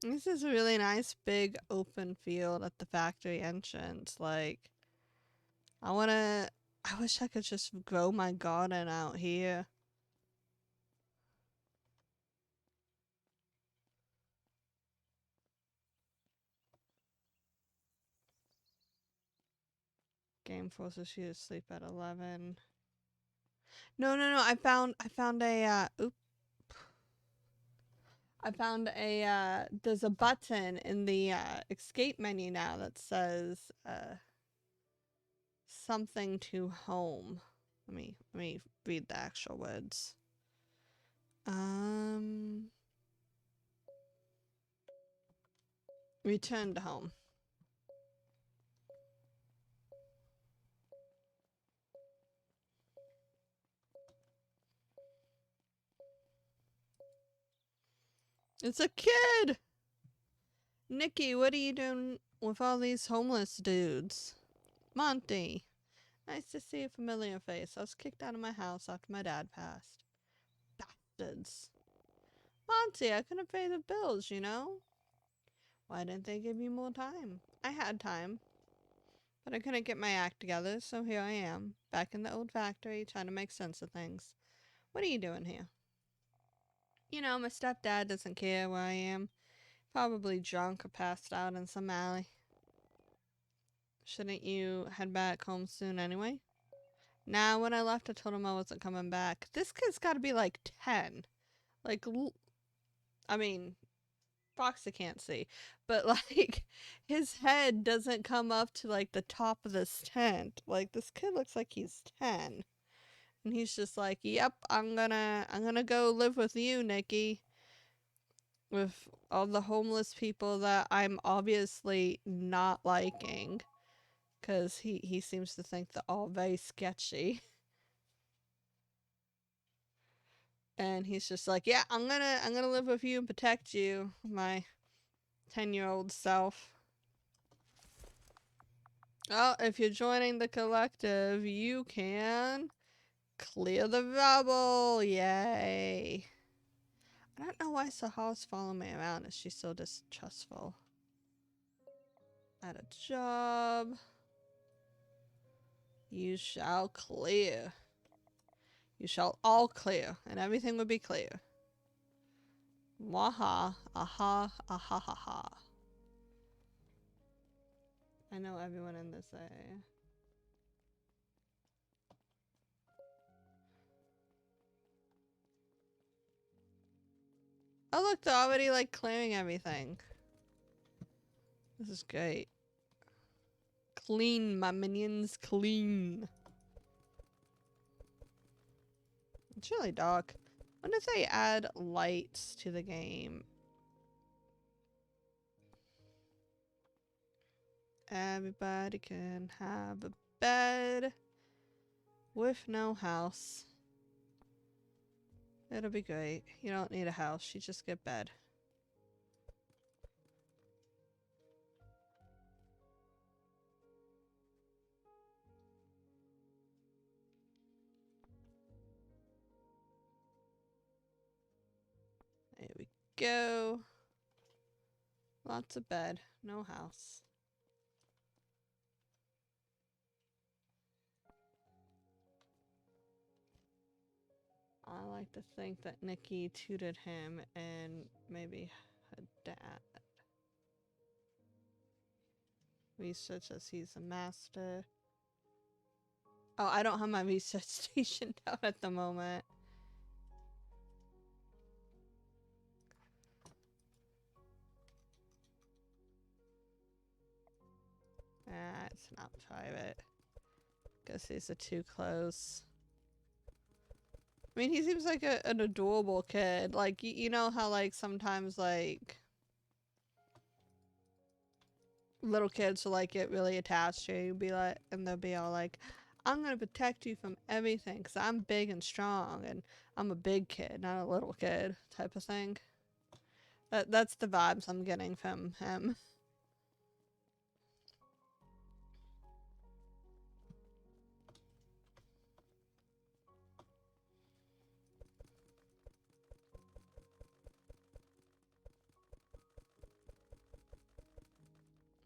This is a really nice big open field at the factory entrance. Like, I wish I could just grow my garden out here. Game forces you to sleep at 11. No, no, no. I found a, there's a button in the, escape menu now that says, something to home. Let me read the actual words. Return to home. It's a kid! Nikki, what are you doing with all these homeless dudes? Monty. Nice to see a familiar face. I was kicked out of my house after my dad passed. Bastards. Monty, I couldn't pay the bills, you know? Why didn't they give me more time? I had time. But I couldn't get my act together, so here I am, back in the old factory, trying to make sense of things. What are you doing here? You know, my stepdad doesn't care where I am. Probably drunk or passed out in some alley. Shouldn't you head back home soon anyway? Nah, when I left, I told him I wasn't coming back. This kid's gotta be like 10. Like, I mean, Foxy can't see, but like, his head doesn't come up to like the top of this tent. Like, this kid looks like he's 10. And he's just like, yep, I'm gonna go live with you, Nikki. With all the homeless people that I'm obviously not liking. Because he seems to think they're all very sketchy. And he's just like, yeah, I'm gonna live with you and protect you, my 10-year-old self. Oh, if you're joining the collective, you can clear the rubble. Yay. I don't know why Sahar's following me around. Is she so distrustful? At a job. You shall clear. You shall all clear, and everything will be clear. Waha, aha, aha, ha, ha. I know everyone in this area. Oh look, they're already like clearing everything. This is great. Clean, my minions, clean. It's really dark. When did they add lights to the game? Everybody can have a bed with no house. It'll be great. You don't need a house, you just get bed. There we go. Lots of bed, no house. I like to think that Nikki tutored him and maybe her dad. Research as he's a master. Oh, I don't have my research station down at the moment. Nah, it's not private. Guess these are too close. I mean, he seems like an adorable kid. Like, you know how, like, sometimes, like, little kids will, like, get really attached to you, be like, and they'll be all like, I'm gonna protect you from everything, because I'm big and strong, and I'm a big kid, not a little kid, type of thing. That's the vibes I'm getting from him.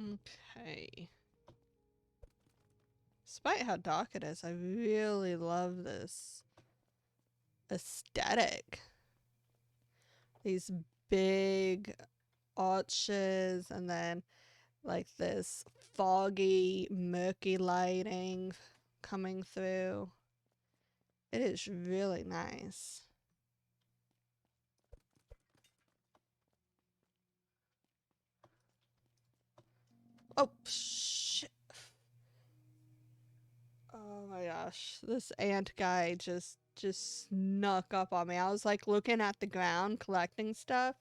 Okay. Despite how dark it is, I really love this aesthetic. These big arches and then like this foggy, murky lighting coming through. It is really nice. Oh, shit. Oh my gosh. This ant guy just snuck up on me. I was like looking at the ground collecting stuff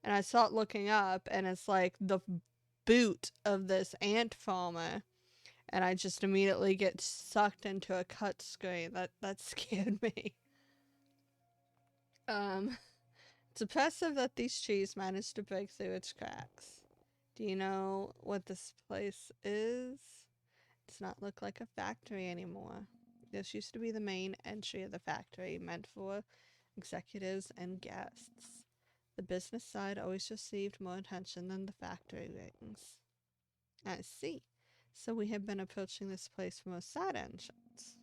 and I saw it looking up and it's like the boot of this ant farmer and I just immediately get sucked into a cut screen. That scared me. It's impressive that these trees managed to break through its cracks. Do you know what this place is? It does not look like a factory anymore. This used to be the main entry of the factory, meant for executives and guests. The business side always received more attention than the factory rings. I see. So we have been approaching this place from a side entrance.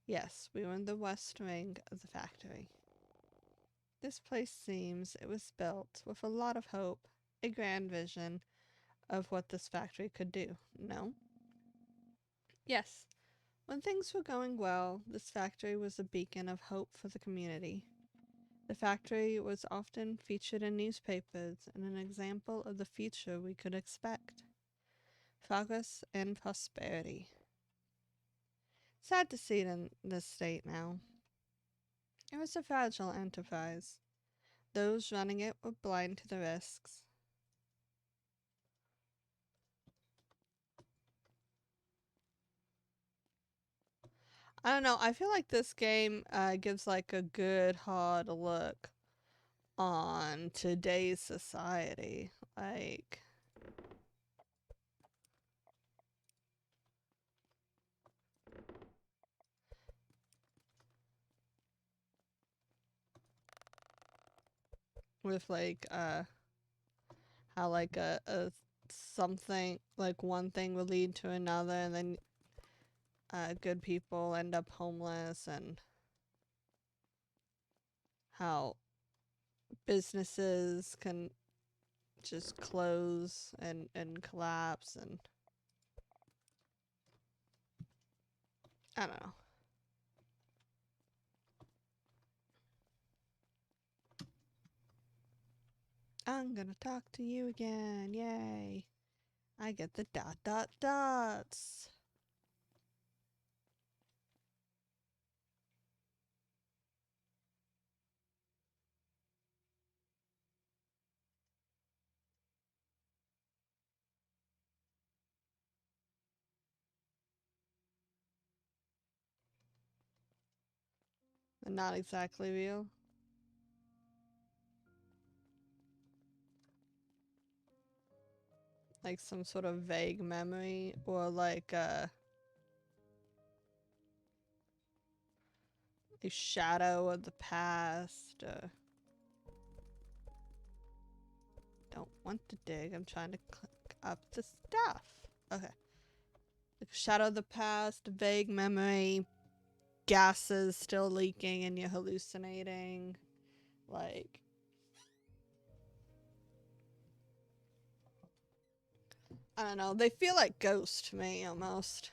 Yes, we were in the west wing of the factory. This place seems it was built with a lot of hope, a grand vision of what this factory could do. No? Yes. When things were going well, this factory was a beacon of hope for the community. The factory was often featured in newspapers and an example of the future we could expect. Progress and prosperity. Sad to see it in this state now. It was a fragile enterprise. Those running it were blind to the risks. I don't know. I feel like this game gives like a good hard look on today's society. Like, with like how like a something like one thing will lead to another and then good people end up homeless and how businesses can just close and collapse and I don't know. I'm gonna talk to you again. Yay. I get the dot dot dots. They're not exactly real. Like some sort of vague memory or like a shadow of the past. Don't want to dig. I'm trying to click up the stuff. Okay. Like shadow of the past, vague memory, gases still leaking and you're hallucinating. Like, I don't know. They feel like ghosts to me almost.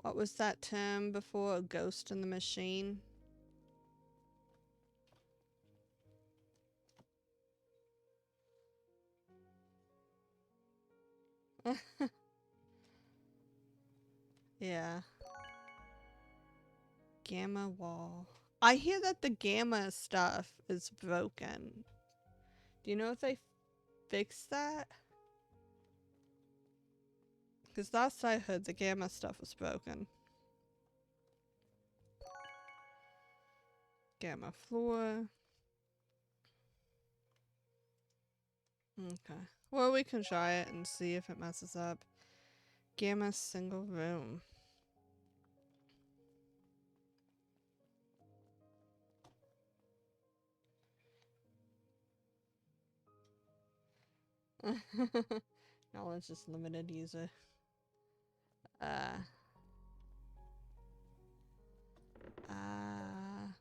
What was that term before? A ghost in the machine? Yeah. Gamma wall. I hear that the gamma stuff is broken. Do you know if they fixed that? Because last I heard, the gamma stuff was broken. Gamma floor. Okay. Well, we can try it and see if it messes up. Gamma single room. Knowledge is limited user.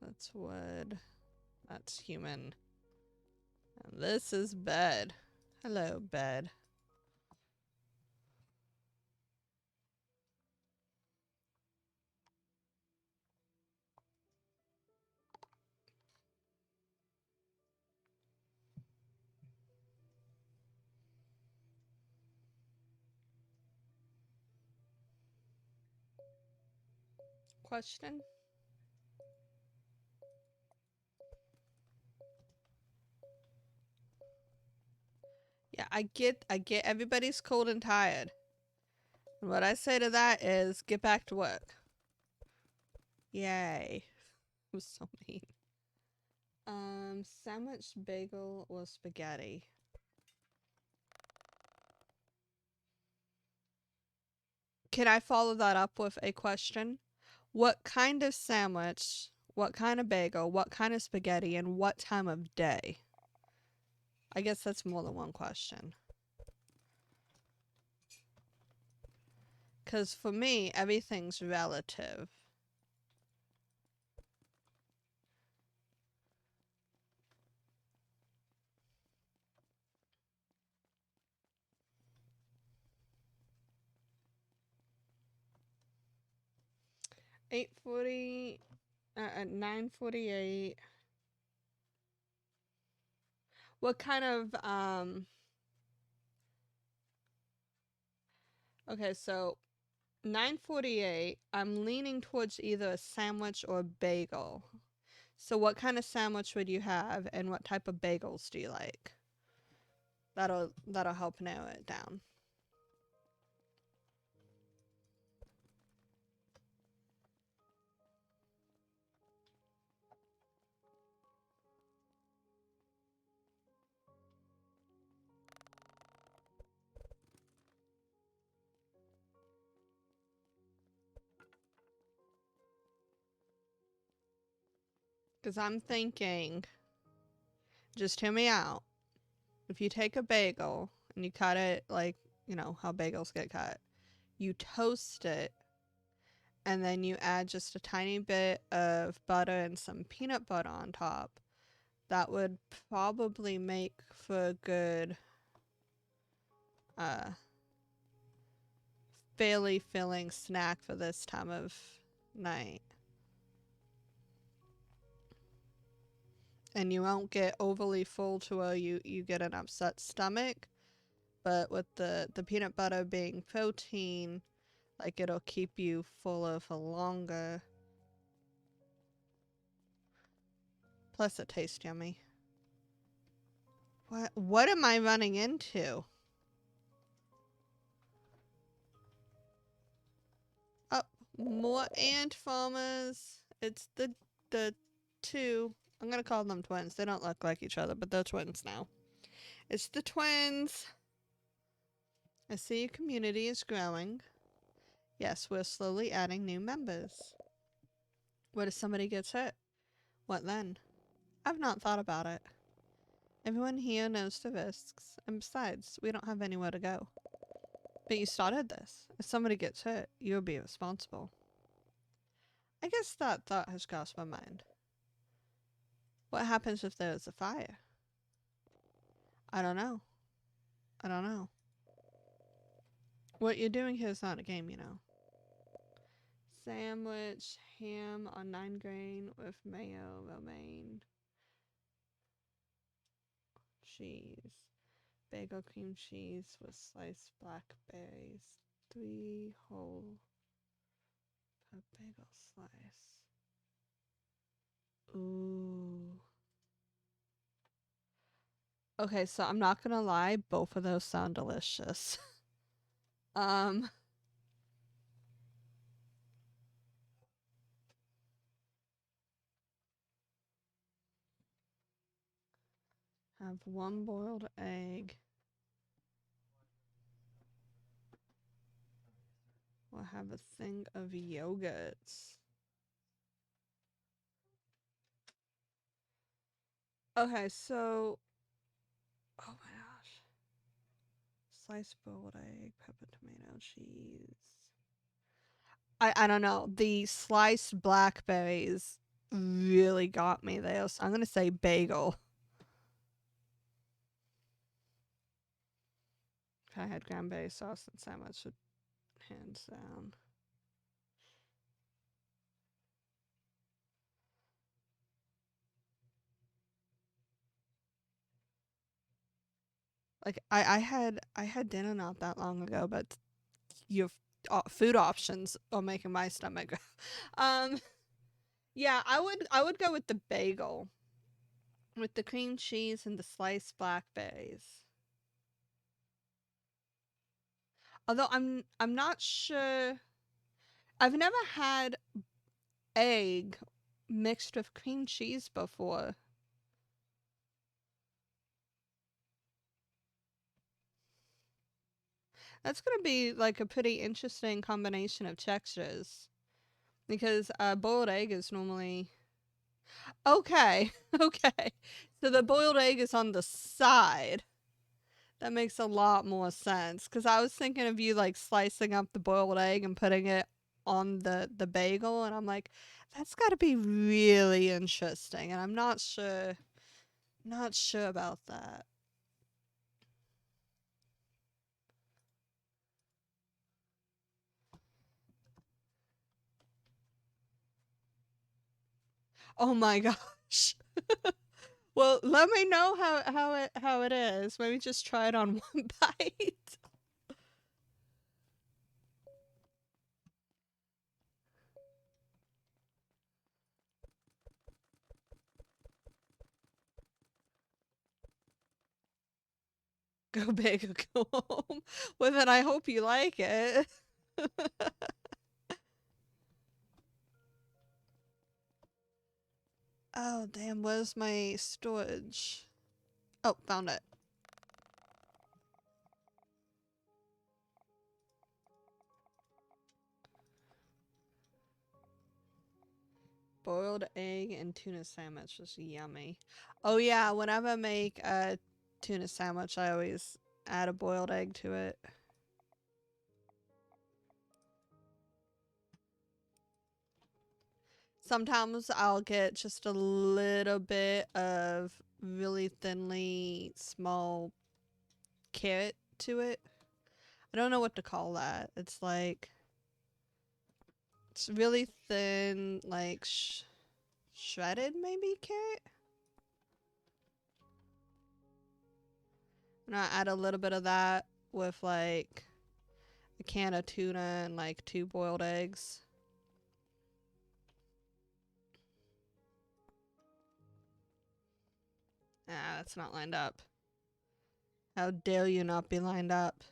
That's wood. That's human. And this is bed. Hello, bed. Question? Yeah, I get everybody's cold and tired. And what I say to that is get back to work. Yay. It was so mean. Sandwich, bagel, or spaghetti? Can I follow that up with a question? What kind of sandwich, what kind of bagel, what kind of spaghetti, and what time of day? I guess that's more than one question. Because for me, everything's relative. At 9:48. What kind of okay, so 9:48, I'm leaning towards either a sandwich or a bagel. So what kind of sandwich would you have and what type of bagels do you like? That'll help narrow it down. Cuz I'm thinking, just hear me out. If you take a bagel and you cut it like, you know, how bagels get cut. You toast it and then you add just a tiny bit of butter and some peanut butter on top. That would probably make for a good, fairly filling snack for this time of night. And you won't get overly full to where you get an upset stomach. But with the peanut butter being protein, like it'll keep you fuller for longer. Plus it tastes yummy. What am I running into? Oh, more ant farmers. It's the two. I'm gonna call them twins. They don't look like each other, but they're twins now. It's the twins. I see your community is growing. Yes, we're slowly adding new members. What if somebody gets hurt? What then? I've not thought about it. Everyone here knows the risks, and besides, we don't have anywhere to go. But you started this. If somebody gets hurt, you'll be responsible. I guess that thought has crossed my mind. What happens if there's a fire? I don't know. I don't know. What you're doing here is not a game, you know. Sandwich, ham on 9 grain with mayo, romaine, cheese. Bagel cream cheese with sliced blackberries. 3 whole bagel slice. Ooh. Okay, so I'm not gonna lie, both of those sound delicious. um, have 1 boiled egg. We'll have a thing of yogurts. Okay, so oh my gosh. Sliced boiled egg, pepper, tomato, cheese. I don't know. The sliced blackberries really got me there, so I'm gonna say bagel. If I had cranberry sauce and sandwich, hands down. Like I had dinner not that long ago, but your food options are making my stomach. um, yeah, I would go with the bagel with the cream cheese and the sliced blackberries. Although I'm not sure. I've never had egg mixed with cream cheese before. That's gonna be like a pretty interesting combination of textures because boiled egg is normally okay. Okay, so the boiled egg is on the side. That makes a lot more sense because I was thinking of you like slicing up the boiled egg and putting it on the bagel, and I'm like, that's got to be really interesting, and I'm not sure about that. Oh my gosh. Well, let me know how it is. Maybe just try it on one bite. Go big or go home. Well, then I hope you like it. Oh, damn, where's my storage? Oh, found it. Boiled egg and tuna sandwich was yummy. Oh yeah, whenever I make a tuna sandwich, I always add a boiled egg to it. Sometimes I'll get just a little bit of really thinly small carrot to it. I don't know what to call that. It's like it's really thin, like shredded maybe carrot. And I add a little bit of that with like a can of tuna and like 2 boiled eggs. Ah, that's not lined up. How dare you not be lined up?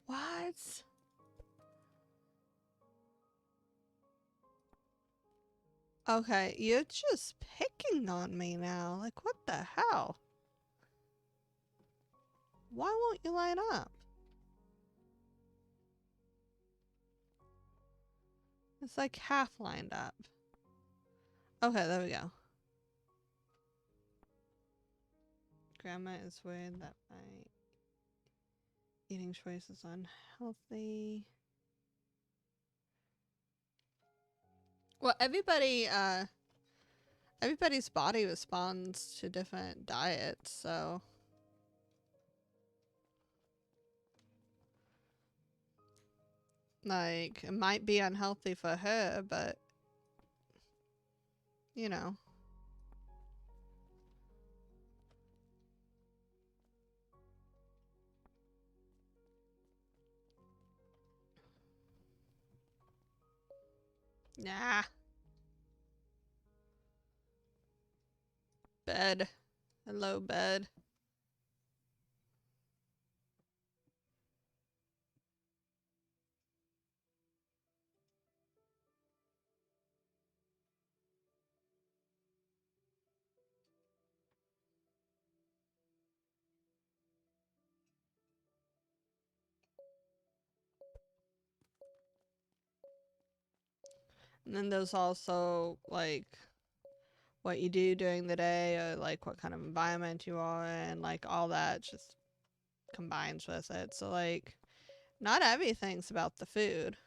What? Okay, you're just picking on me now. Like, what the hell? Why won't you line up? It's like half lined up. Okay, there we go. Grandma is worried that my eating choice is unhealthy. Well, everybody's body responds to different diets, so like it might be unhealthy for her, but you know. Nah. Bed. Hello, bed. And then there's also like what you do during the day, or like what kind of environment you are in, like all that just combines with it. So like not everything's about the food.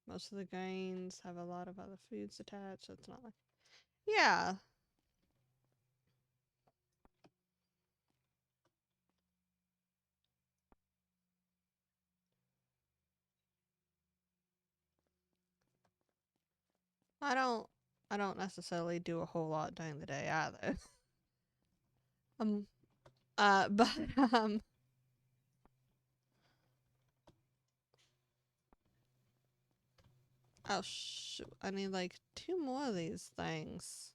Most of the grains have a lot of other foods attached, so it's not like, yeah. I don't I don't necessarily do a whole lot during the day either. um but um oh shoot, I need like 2 more of these things.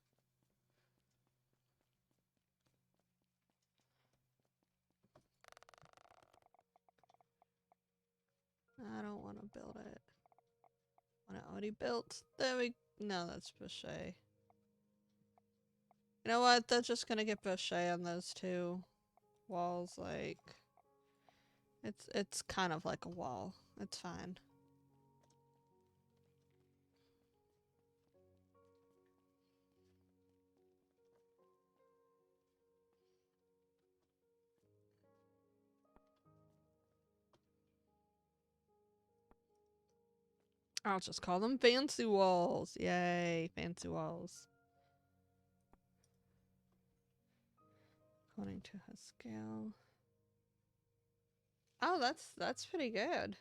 I don't want to build it. When it already built. There we no, that's Boucher. You know what? They're just gonna get Boucher on those 2 walls, like it's kind of like a wall. It's fine. I'll just call them fancy walls. Yay, fancy walls. According to her scale. Oh, that's pretty good.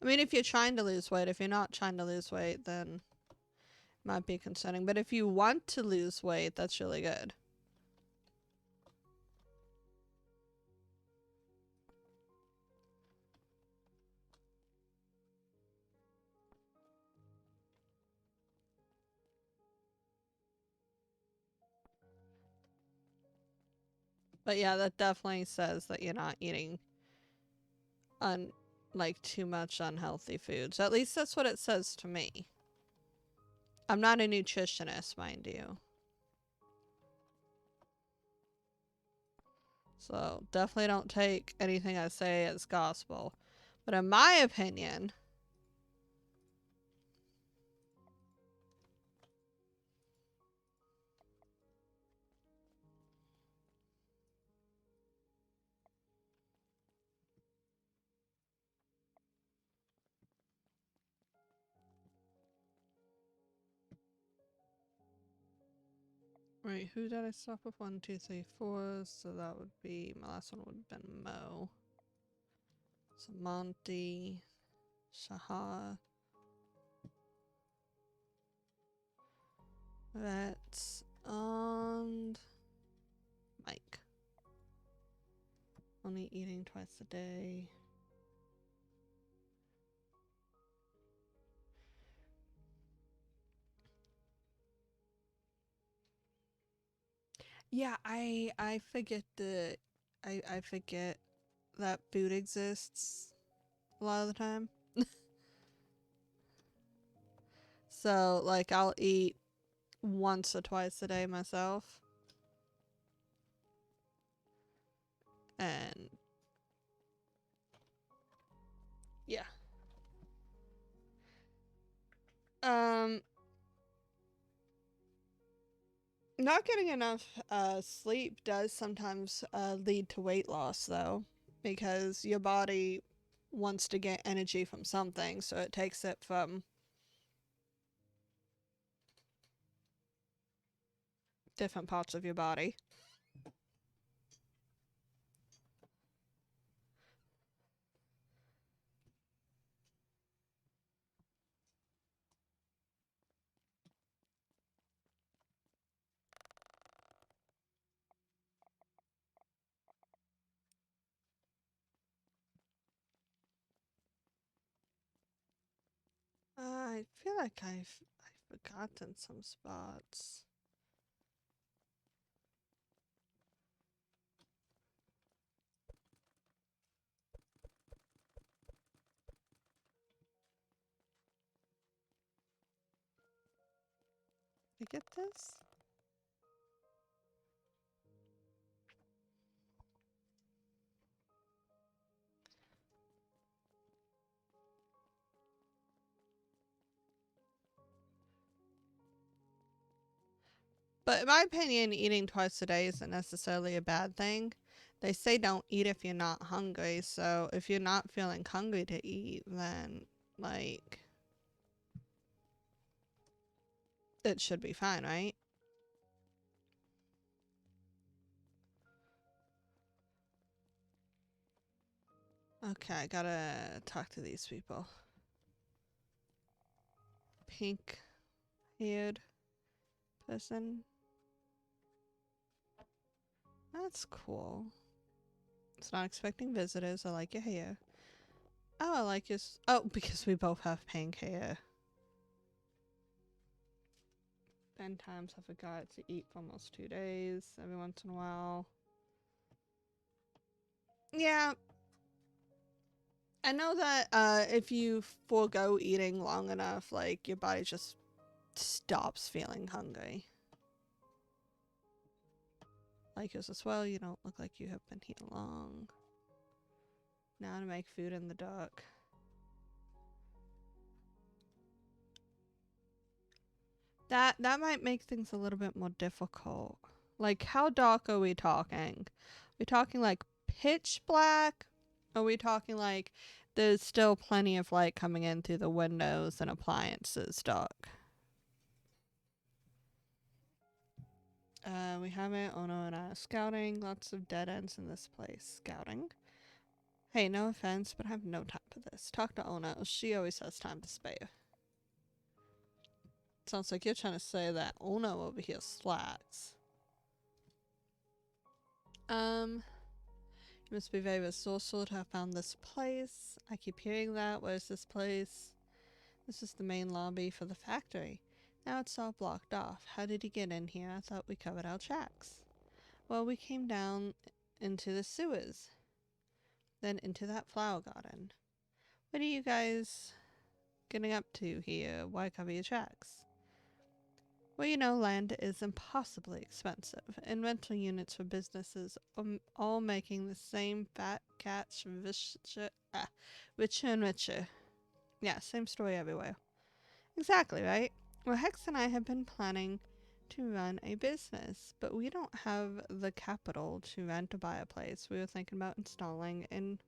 I mean, if you're trying to lose weight, if you're not trying to lose weight, then it might be concerning. But if you want to lose weight, that's really good. But yeah, that definitely says that you're not eating like too much unhealthy foods. At least that's what it says to me. I'm not a nutritionist, mind you. So definitely don't take anything I say as gospel. But in my opinion, right, who did I stop with? 1, 2, 3, 4. So that would be, my last one would have been Mo. So Monty, Shahar, Rhett, and Mike. Only eating twice a day. Yeah, I forget the I forget that food exists a lot of the time. So like I'll eat once or twice a day myself. And yeah. Um Not getting enough sleep does sometimes lead to weight loss though, because your body wants to get energy from something, so it takes it from different parts of your body. I feel like I've forgotten some spots. Did I get this? But in my opinion, eating twice a day isn't necessarily a bad thing. They say don't eat if you're not hungry, so if you're not feeling hungry to eat, then, like, it should be fine, right? Okay, I gotta talk to these people. Pink haired person. That's cool. It's not expecting visitors. I like your hair. Oh, I like your. Oh, because we both have pink hair. 10 times I forgot to eat for almost 2 days. Every once in a while. Yeah, I know that if you forego eating long enough, like your body just stops feeling hungry. Like yours as well, you don't look like you have been here long. Now to make food in the dark. That might make things a little bit more difficult. Like how dark are we talking? Are we talking like pitch black? Are we talking like there's still plenty of light coming in through the windows and appliances dark? We have it. Oh no, and scouting. Lots of dead ends in this place. Scouting. Hey, no offense, but I have no time for this. Talk to Ono. She always has time to spare. Sounds like you're trying to say that Ono over here slacks. You must be very resourceful to have found this place. I keep hearing that. Where's this place? This is the main lobby for the factory. Now it's all blocked off. How did he get in here? I thought we covered our tracks. Well, we came down into the sewers, then into that flower garden. What are you guys getting up to here? Why cover your tracks? Well, you know, land is impossibly expensive, and rental units for businesses are all making the same fat cats richer and richer. Yeah, same story everywhere. Exactly, right? Well, Hex and I have been planning to run a business, but we don't have the capital to rent or buy a place. We were thinking about installing in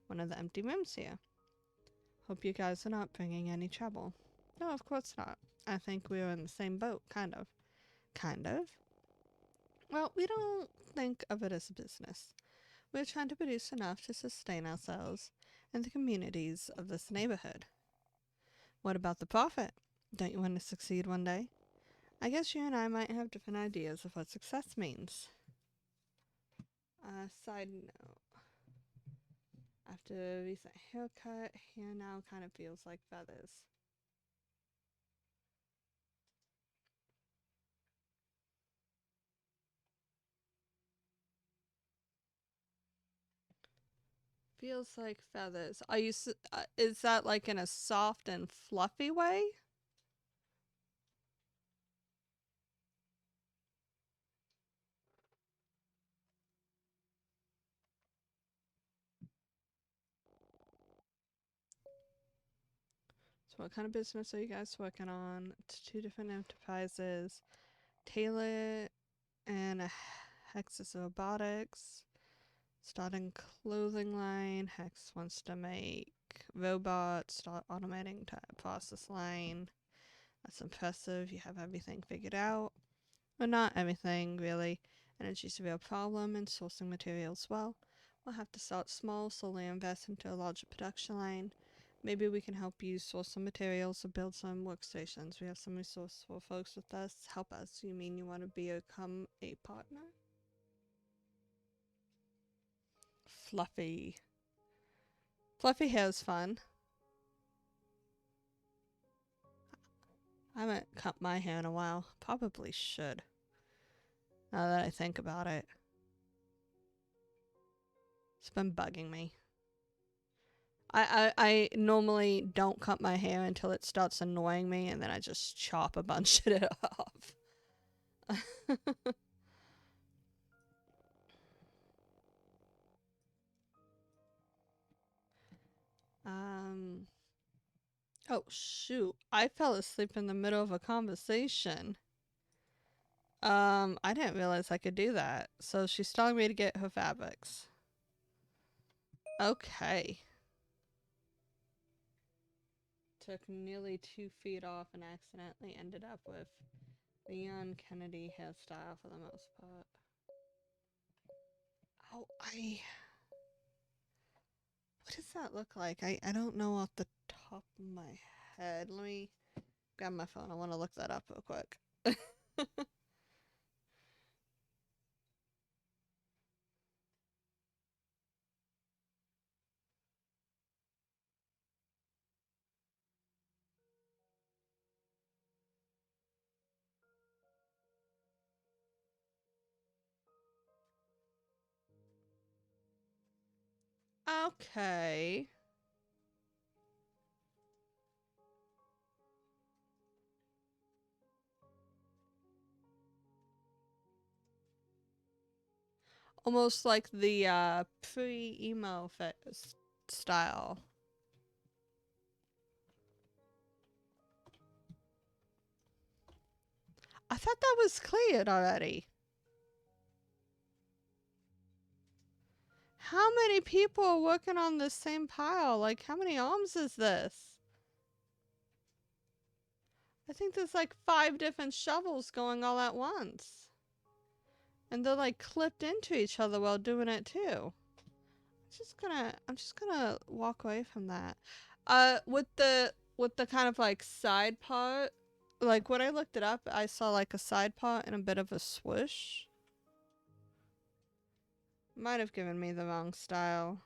one of the empty rooms here. Hope you guys are not bringing any trouble. No, of course not. I think we are in the same boat, kind of. Kind of? Well, we don't think of it as a business. We're trying to produce enough to sustain ourselves and the communities of this neighborhood. What about the profit? Don't you want to succeed one day? I guess you and I might have different ideas of what success means. Side note. After a recent haircut, hair now kind of feels like feathers. Feels like feathers. Are you? Is that like in a soft and fluffy way? So, what kind of business are you guys working on? It's two different enterprises. Taylor and Hex's Robotics. Starting clothing line. Hex wants to make robots. Start automating process line. That's impressive. You have everything figured out. But not everything, really. Energy's a real problem, and sourcing materials well. We'll have to start small, slowly invest into a larger production line. Maybe we can help you source some materials or build some workstations. We have some resourceful folks with us. Help us. You mean you want to become a partner? Fluffy. Fluffy hair's fun. I haven't cut my hair in a while. Probably should. Now that I think about it. It's been bugging me. I normally don't cut my hair until it starts annoying me, and then I just chop a bunch of it off. Oh shoot. I fell asleep in the middle of a conversation. I didn't realize I could do that. So she's telling me to get her fabrics. Okay. Took nearly 2 feet off and accidentally ended up with Leon Kennedy hairstyle for the most part. Oh, what does that look like? I don't know off the top of my head. Let me grab my phone. I want to look that up real quick. Okay. Almost like the pre-emo style. I thought that was cleared already. How many people are working on this same pile? Like, how many arms is this? I think there's like 5 different shovels going all at once. And they're like clipped into each other while doing it too. I'm just gonna walk away from that. With the kind of like side part, like when I looked it up, I saw like a side part and a bit of a swoosh. Might have given me the wrong style.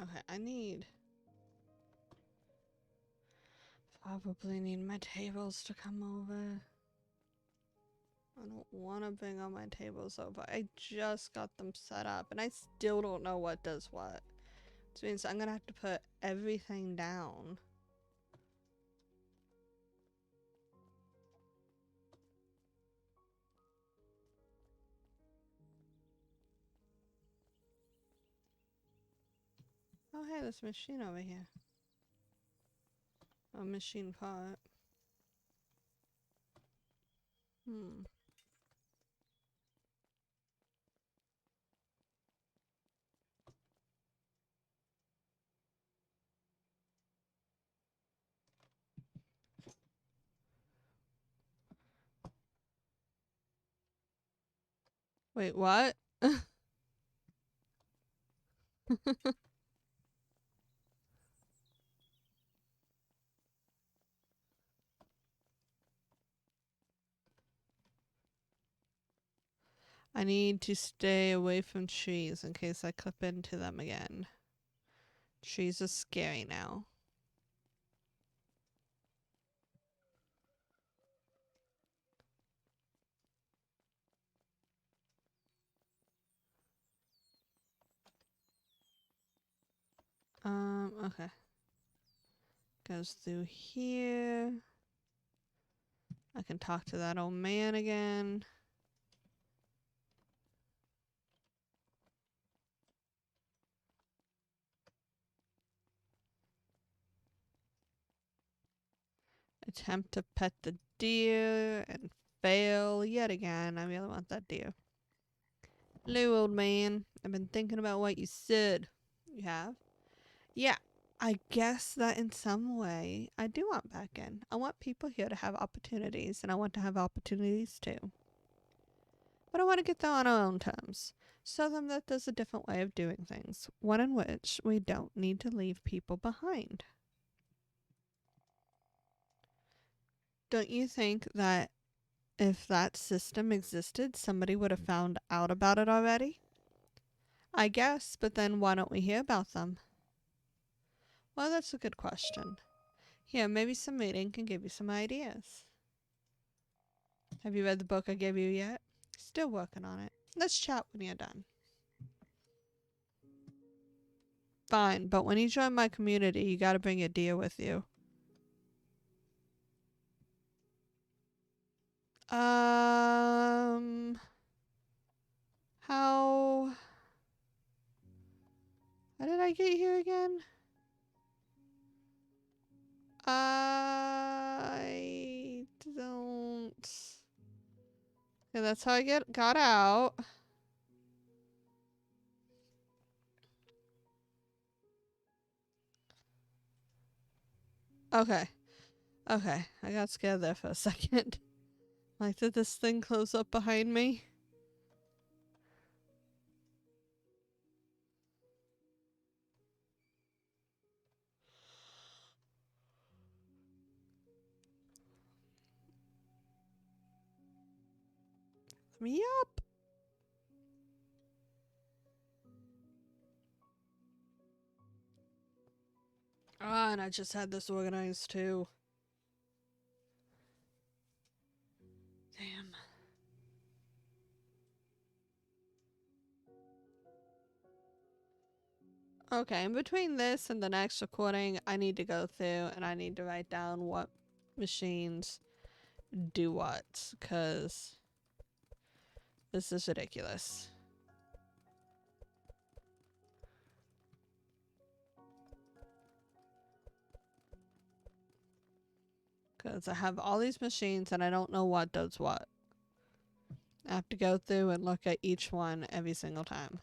Okay, probably need my tables to come over. I don't want to bring all my tables over. I just got them set up and I still don't know what does what. Which means I'm gonna have to put everything down. Oh hey, there's a machine over here. A machine part. Wait, what? I need to stay away from trees in case I clip into them again. Trees are scary now. Okay. Goes through here. I can talk to that old man again. Attempt to pet the deer and fail yet again. I really want that deer. Hello, old man. I've been thinking about what you said. You have? Yeah. I guess that in some way I do want back in. I want people here to have opportunities, and I want to have opportunities too. But I want to get them on our own terms. Show them that there's a different way of doing things, one in which we don't need to leave people behind. Don't you think that if that system existed, somebody would have found out about it already? I guess, but then why don't we hear about them? Well, that's a good question. Here, maybe some reading can give you some ideas. Have you read the book I gave you yet? Still working on it. Let's chat when you're done. Fine, but when you join my community, you gotta bring your deer with you. How... How did I get here again? I don't... Okay, that's how I got out. Okay. Okay, I got scared there for a second. Like, did this thing close up behind me? Yup. Ah, and I just had this organized too. Damn. Okay, in between this and the next recording, I need to go through and I need to write down what machines do what, because this is ridiculous. Because I have all these machines and I don't know what does what. I have to go through and look at each one every single time.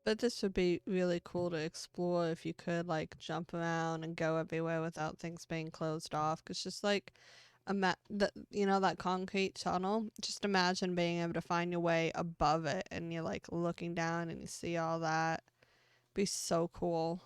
But this would be really cool to explore if you could, like, jump around and go everywhere without things being closed off. Because just like, that concrete tunnel, just imagine being able to find your way above it and you're, like, looking down and you see all that. Be so cool.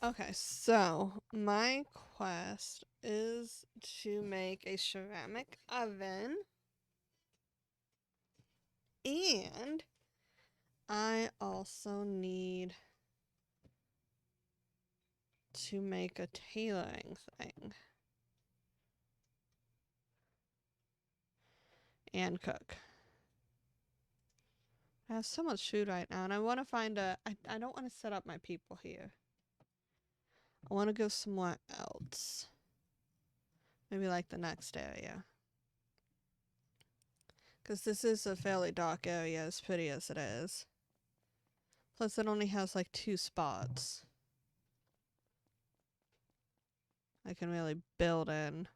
Okay, so my quest is to make a ceramic oven, and I also need to make a tailoring thing. And cook. I have so much food right now, and I want to find a... I don't want to set up my people here. I want to go somewhere else. Maybe like the next area. Because this is a fairly dark area, as pretty as it is. Plus it only has like 2 spots I can really build in.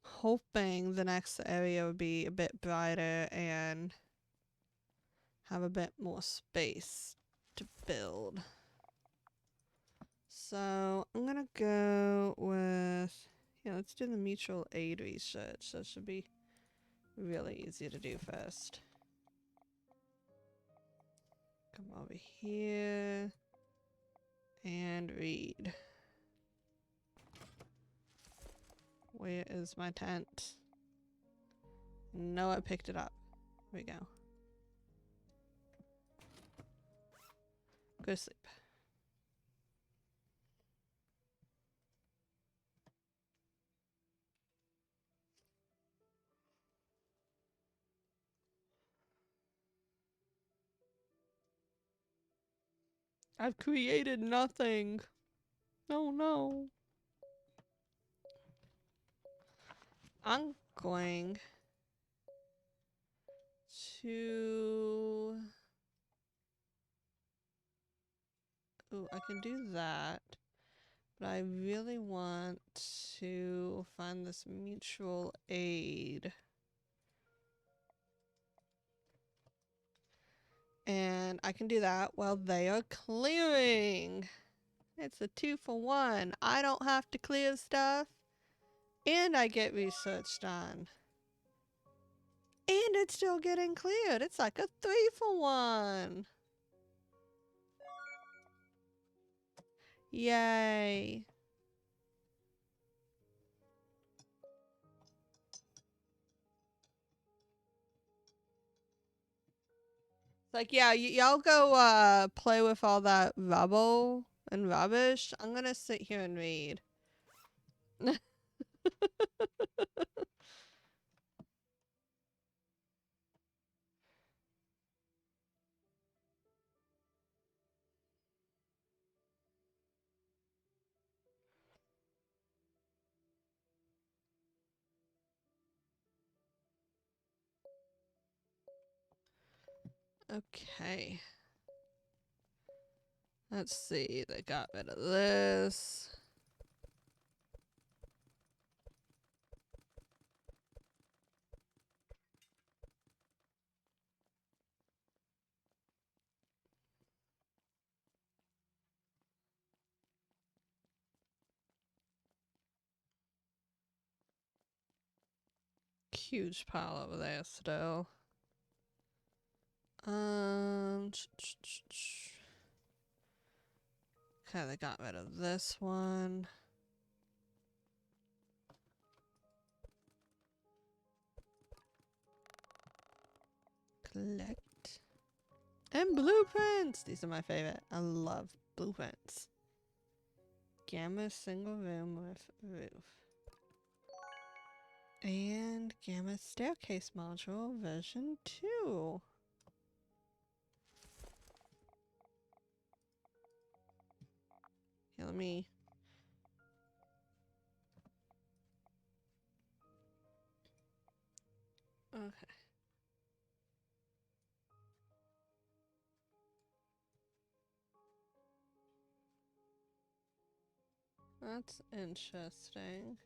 Hoping the next area would be a bit brighter and have a bit more space to build. So I'm gonna go with, yeah, let's do the mutual aid research. That should be really easy to do first. Come over here and read. Where is my tent? No, I picked it up. Here we go. Go to sleep. I've created nothing. Oh no. I'm going to... Ooh, I can do that. But I really want to find this mutual aid. And I can do that while they are clearing. It's a 2-for-1. I don't have to clear stuff. And I get research done. And it's still getting cleared. It's like a 3-for-1. Yay. It's like, yeah, y'all go play with all that rubble and rubbish. I'm gonna sit here and read. Okay. Let's see. They got rid of this. Huge pile over there still. Okay, they got rid of this one. Collect. And blueprints! These are my favorite. I love blueprints. Gamma single room with roof. And Gamma staircase module version 2. Here, let me... Okay. That's interesting.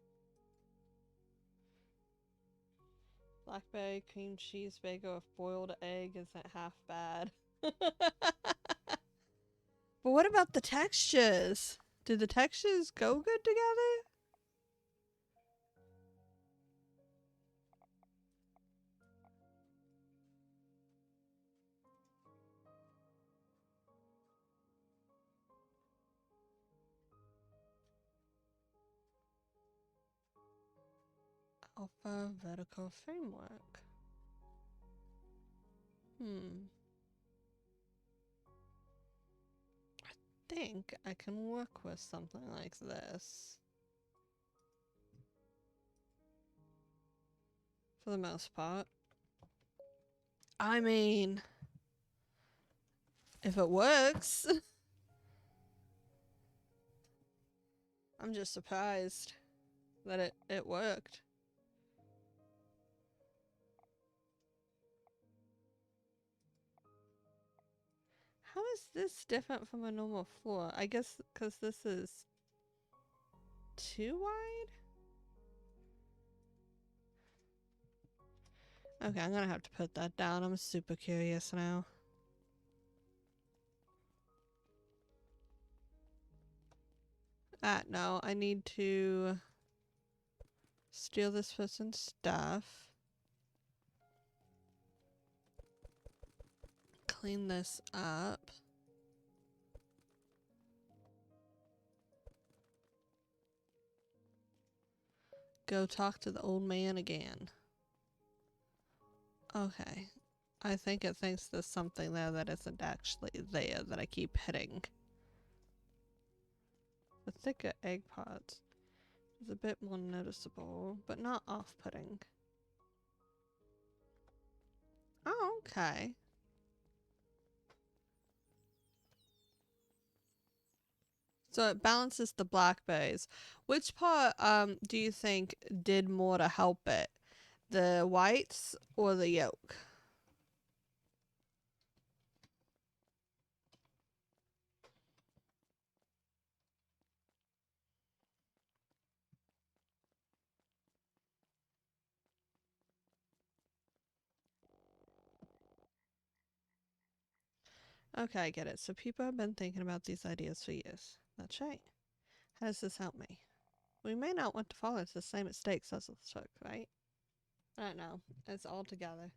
Blackberry cream cheese bagel with boiled egg isn't half bad. But what about the textures? Did the textures go good together? Alpha vertical framework. think I can work with something like this. For the most part. I mean, if it works. I'm just surprised that it worked. How is this different from a normal floor? I guess because this is too wide? Okay, I'm gonna have to put that down. I'm super curious now. No, I need to steal this person's stuff. Clean this up. Go talk to the old man again. Okay. I think it thinks there's something there that isn't actually there that I keep hitting. The thicker egg pods is a bit more noticeable, but not off-putting. Oh, okay. So it balances the blackberries. Which part do you think did more to help it? The whites or the yolk? Okay, I get it. So people have been thinking about these ideas for years. That's right. How does this help me? We may not want to fall into the same mistakes as the took, right? I don't know. It's all together.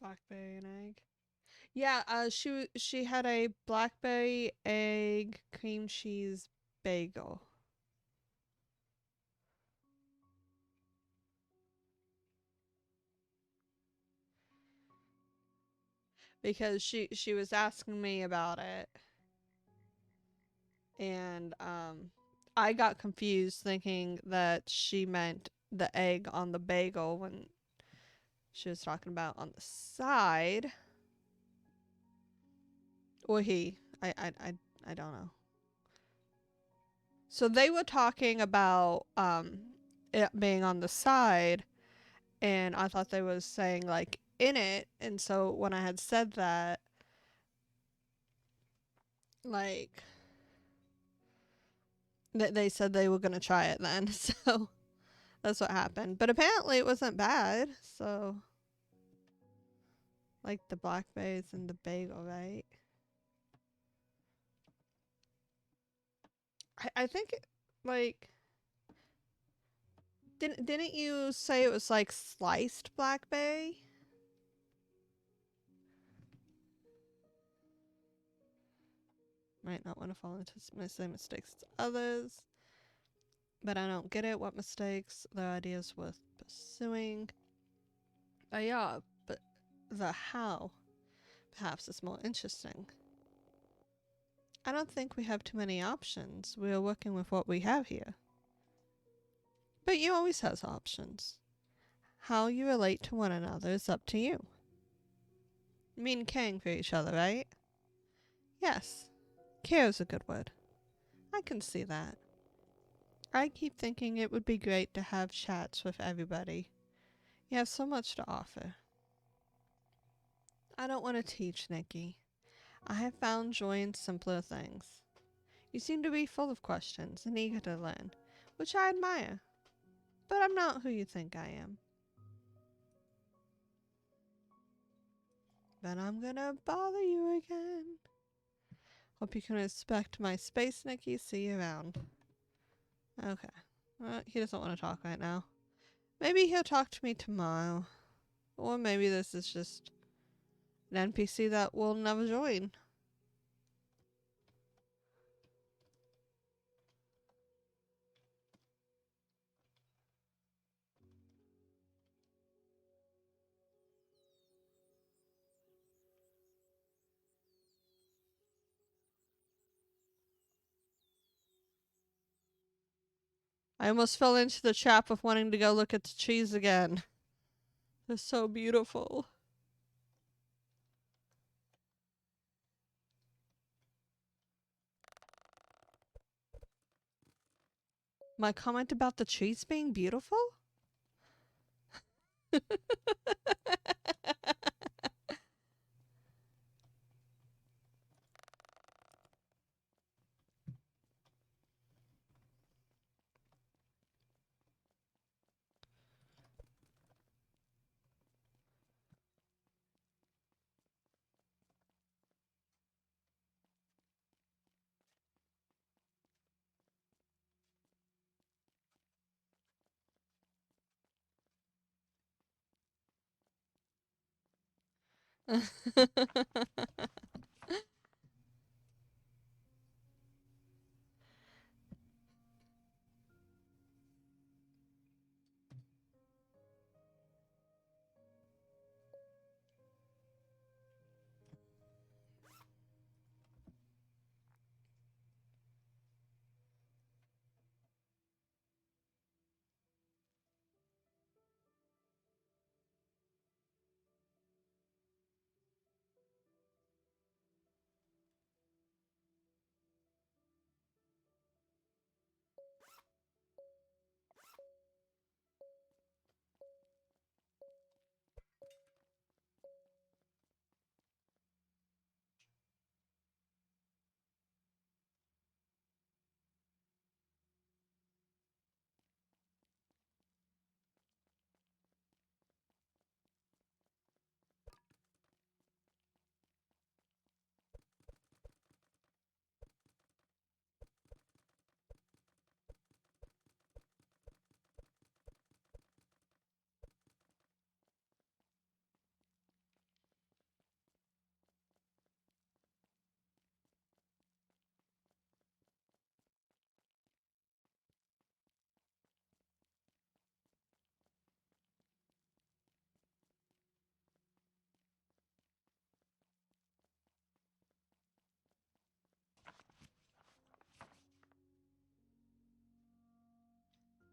Blackberry and egg. Yeah, she had a blackberry egg cream cheese bagel. Because she was asking me about it, and I got confused thinking that she meant the egg on the bagel when she was talking about on the side. Or he. I don't know. So they were talking about it being on the side, and I thought they was saying like in it, and so when I had said that, like they said they were gonna try it then. So that's what happened. But apparently it wasn't bad. So like the blackberries and the bagel, right? I think like didn't you say it was like sliced blackberry? Might not want to fall into the same mistakes as others. But I don't get it. What mistakes? The ideas worth pursuing. Yeah, but the how perhaps is more interesting. I don't think we have too many options. We are working with what we have here. But you always has options. How you relate to one another is up to you. Mean caring for each other, right? Yes. Care is a good word. I can see that. I keep thinking it would be great to have chats with everybody. You have so much to offer. I don't want to teach, Nikki. I have found joy in simpler things. You seem to be full of questions and eager to learn, which I admire. But I'm not who you think I am. But I'm gonna bother you again. Hope you can respect my space, Nikki. See you around. Okay. He doesn't want to talk right now. Maybe he'll talk to me tomorrow. Or maybe this is just an NPC that will never join. I almost fell into the trap of wanting to go look at the trees again. They're so beautiful. My comment about the trees being beautiful?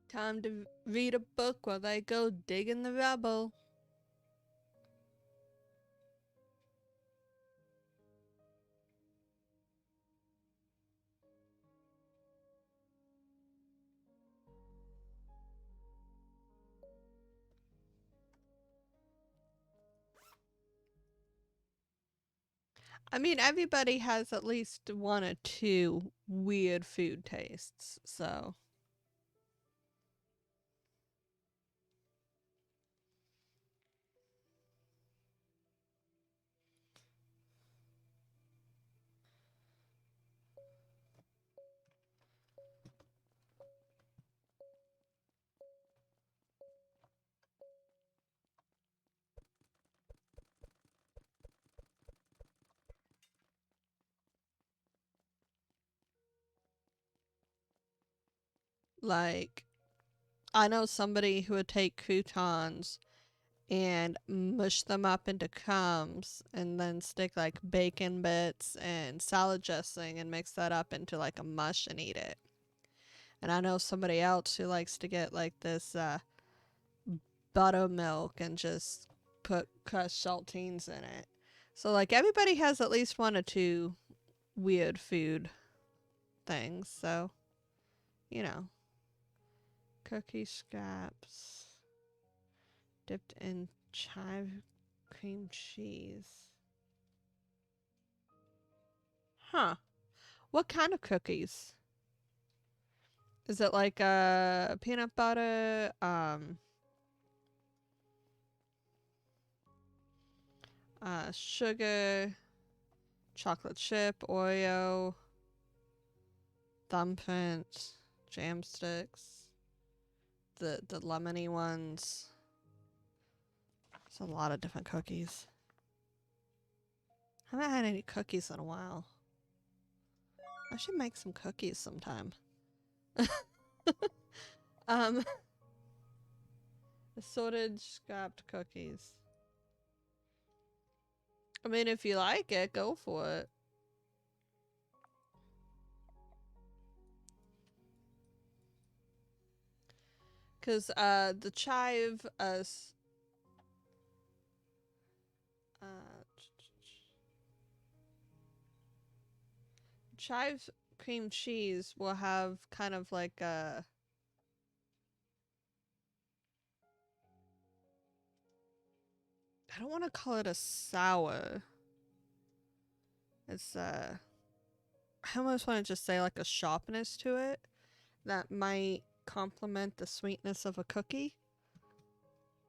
Time to read a book while they go dig in the rubble. I mean, everybody has at least one or two weird food tastes, so. Like, I know somebody who would take croutons and mush them up into crumbs and then stick like bacon bits and salad dressing and mix that up into like a mush and eat it. And I know somebody else who likes to get like this buttermilk and just put crushed saltines in it. So like everybody has at least one or two weird food things. So, you know, cookie scraps dipped in chive cream cheese. Huh. What kind of cookies? Is it like peanut butter, sugar, chocolate chip, Oreo, thumbprint, jam sticks, the lemony ones. There's a lot of different cookies. I haven't had any cookies in a while. I should make some cookies sometime. um, assorted scrapped cookies. I mean, if you like it, go for it. Cause the chive uh chive cream cheese will have kind of like a, I don't want to call it a sour. It's I almost want to just say like a sharpness to it that might complement the sweetness of a cookie.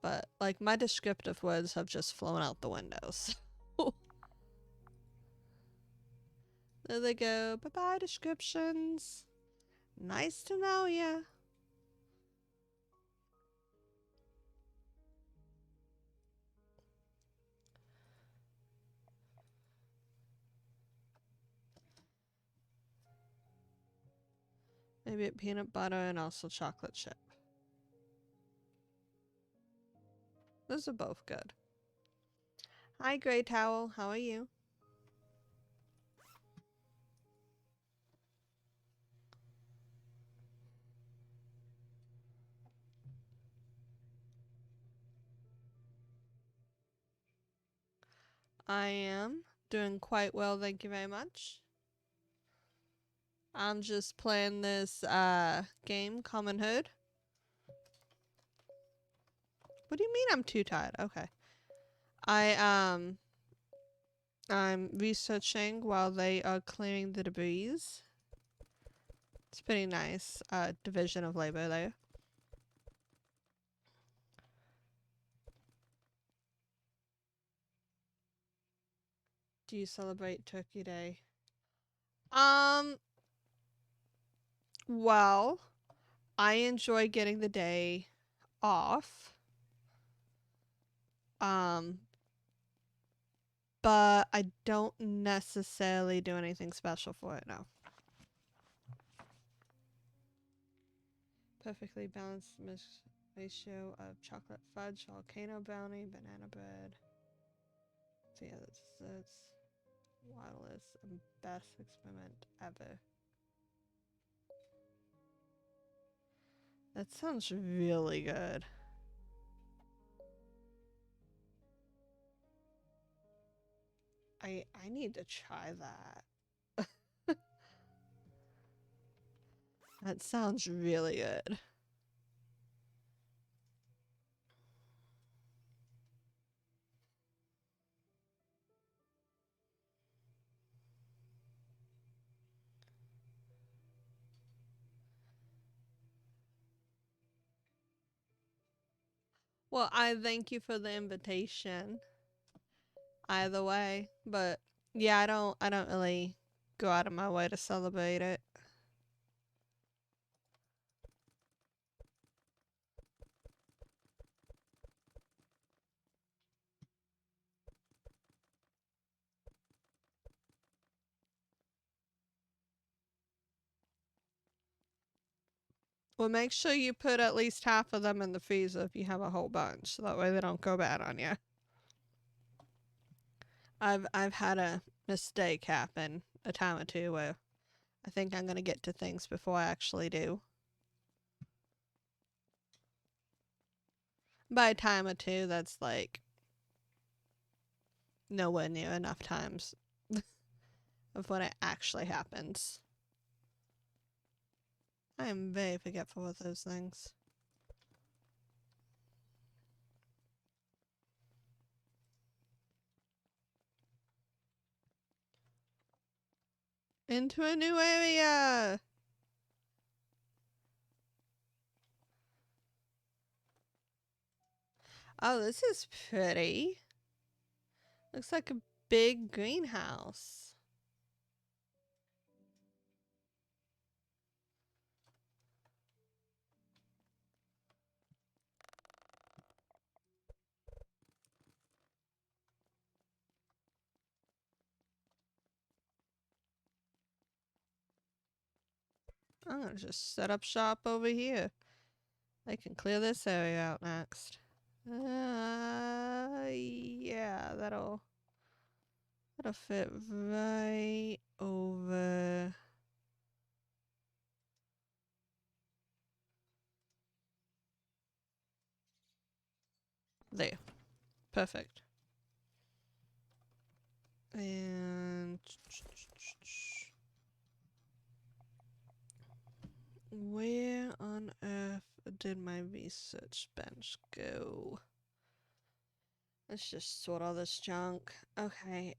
But like my descriptive words have just flown out the windows. There they go. Bye bye descriptions. Nice to know ya. Maybe a peanut butter and also chocolate chip. Those are both good. Hi, Grey Towel. How are you? I am doing quite well, thank you very much. I'm just playing this game, Common Hood. What do you mean I'm too tired? Okay. I'm researching while they are clearing the debris. It's pretty nice division of labor there. Do you celebrate Turkey Day? Well, I enjoy getting the day off. Um, but I don't necessarily do anything special for it now. Perfectly balanced ratio of chocolate fudge, volcano brownie, banana bread. So yeah, that's wildest and best experiment ever. That sounds really good. I need to try that. That sounds really good. Well, I thank you for the invitation. Either way, but yeah, I don't really go out of my way to celebrate it. Well, make sure you put at least half of them in the freezer if you have a whole bunch, so that way they don't go bad on you. I've had a mistake happen a time or two where I think I'm gonna get to things before I actually do. By a time or two, that's like nowhere near enough times of when it actually happens. I am very forgetful with those things. Into a new area! Oh, this is pretty. Looks like a big greenhouse. I'm gonna just set up shop over here. I can clear this area out next. Yeah, that'll fit right over. There. Perfect. And where on earth did my research bench go? Let's just sort all this junk. Okay,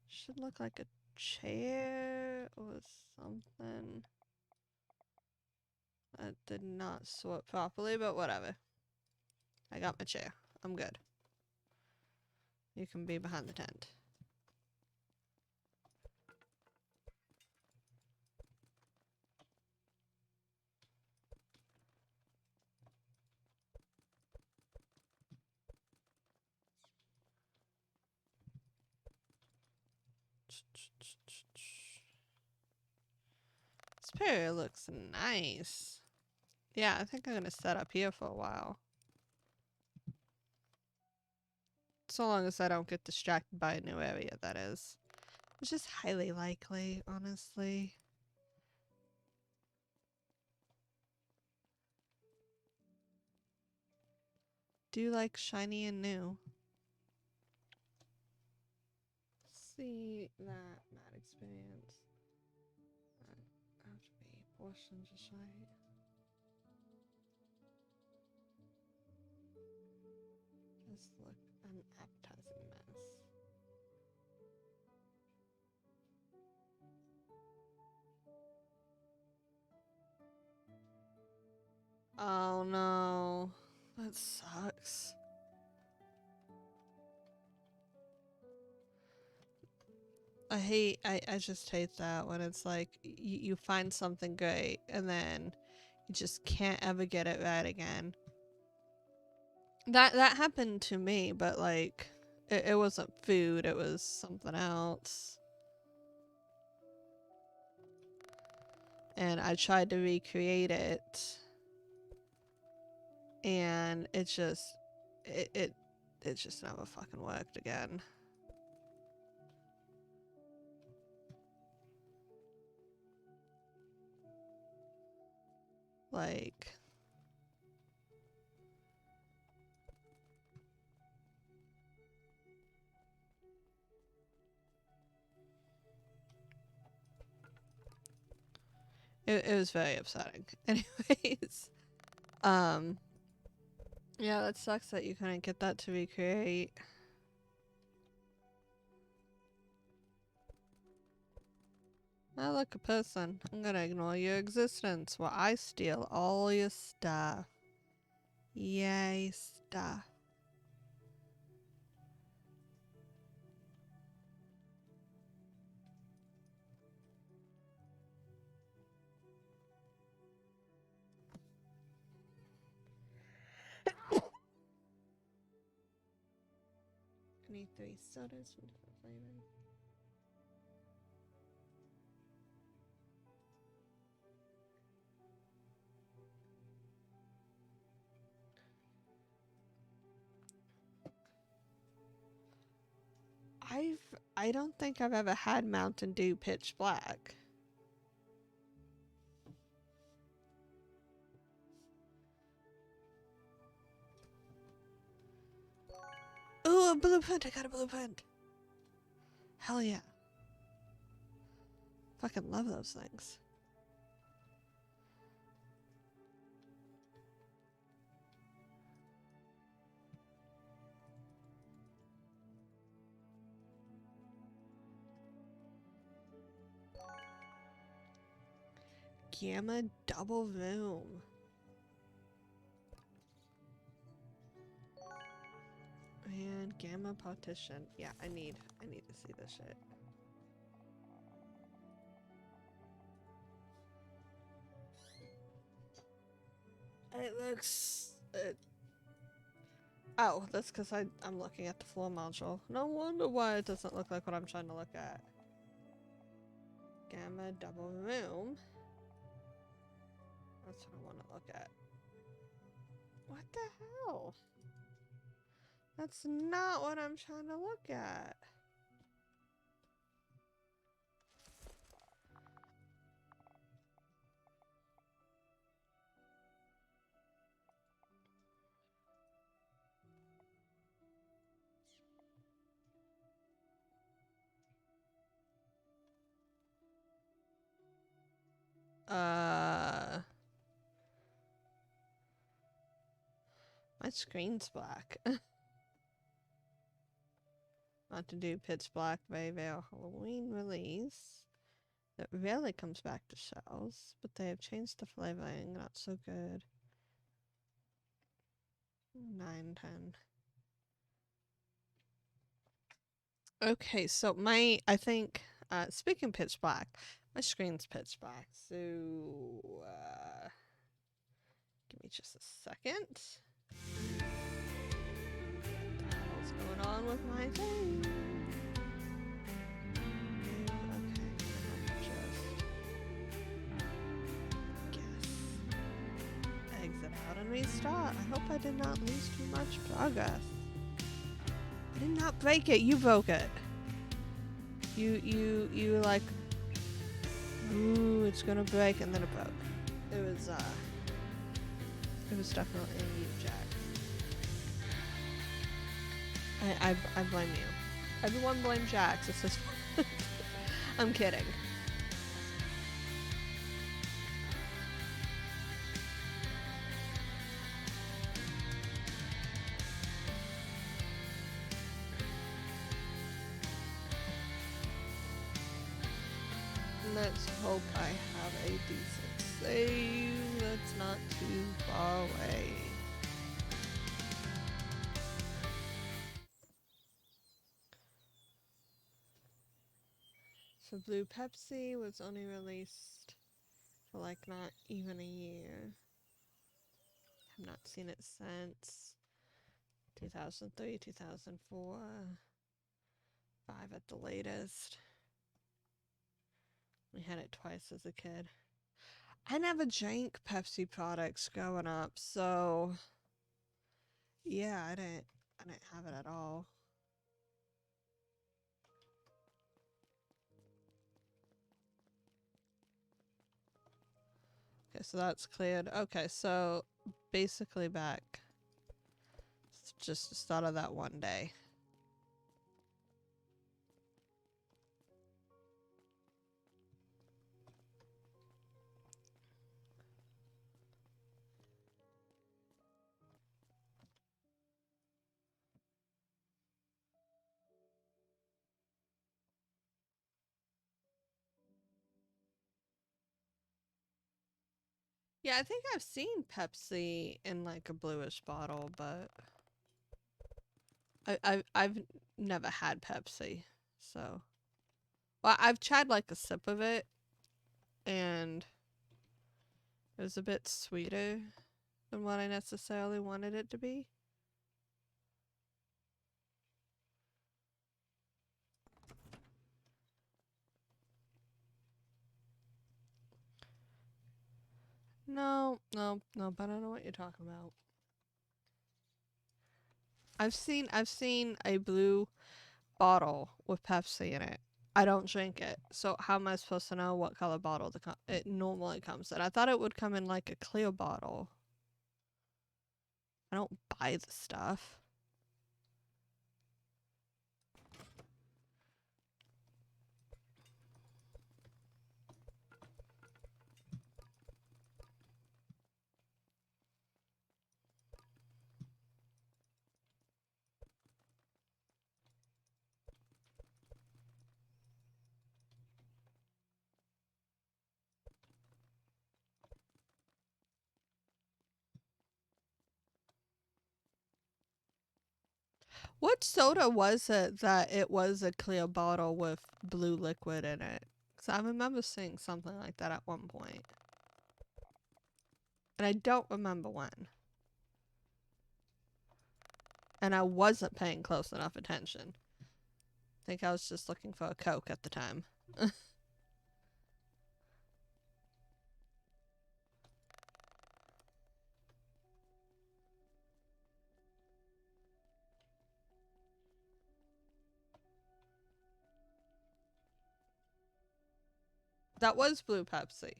should look like a chair or something. That did not sort properly, but whatever. I got my chair. I'm good. You can be behind the tent. This pair looks nice. Yeah, I think I'm gonna set up here for a while. So long as I don't get distracted by a new area, that is. Which is highly likely, honestly. Do like shiny and new. See that mad experience. Have to be portions just right. Just look an appetizing mess. Oh no. That sucks. I just hate that when it's like you find something great and then you just can't ever get it right again. That happened to me, but like it wasn't food, it was something else. And I tried to recreate it and it just it just never fucking worked again. Like it was very upsetting. Anyways, yeah, that sucks that you couldn't get that to recreate. I look a person. I'm gonna ignore your existence while I steal all your stuff. Yay, stuff. I need 3 sodas from different flavors. I don't think I've ever had Mountain Dew Pitch Black. Ooh, a blueprint! I got a blueprint! Hell yeah. Fucking love those things. Gamma double room. And gamma partition. Yeah, I need to see this shit. It looks oh, that's because I'm looking at the floor module. No wonder why it doesn't look like what I'm trying to look at. Gamma double room. That's what I want to look at. What the hell? That's not what I'm trying to look at. My screen's black. Not to do Pitch Black Bayvale Halloween release. That rarely comes back to shelves, but they have changed the flavoring. Not so good. 9, 10. Okay, so I think, speaking Pitch Black, my screen's pitch black, so, give me just a second. What the hell's going on with my thing? Exit out and restart. I hope I did not lose too much progress. I did not break it. You broke it. You were like, ooh, it's gonna break, and then it broke. It was definitely you, Jack. I blame you. Everyone blame Jack. It's just I'm kidding. Let's hope I have a decent save that's not too far away. So Blue Pepsi was only released for like not even a year. Have not seen it since 2003, 2004, 5 at the latest. We had it twice as a kid. I never drank Pepsi products growing up, so yeah, I didn't have it at all. Okay, so that's cleared. Okay, so basically back. It's just the start of that one day. Yeah, I think I've seen Pepsi in like a bluish bottle, but I've never had Pepsi, so well, I've tried like a sip of it, and it was a bit sweeter than what I necessarily wanted it to be. No, but I don't know what you're talking about. I've seen a blue bottle with Pepsi in it. I don't drink it, so how am I supposed to know what color bottle it normally comes in? I thought it would come in like a clear bottle. I don't buy the stuff. What soda was it that it was a clear bottle with blue liquid in it? Because I remember seeing something like that at one point. And I don't remember when. And I wasn't paying close enough attention. I think I was just looking for a Coke at the time. That was blue Pepsi.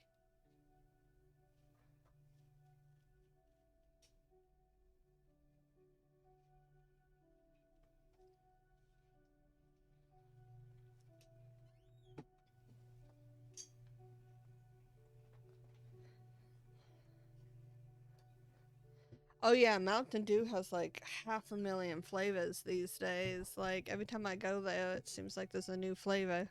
Oh yeah, Mountain Dew has like 500,000 flavors these days. Like every time I go there, it seems like there's a new flavor.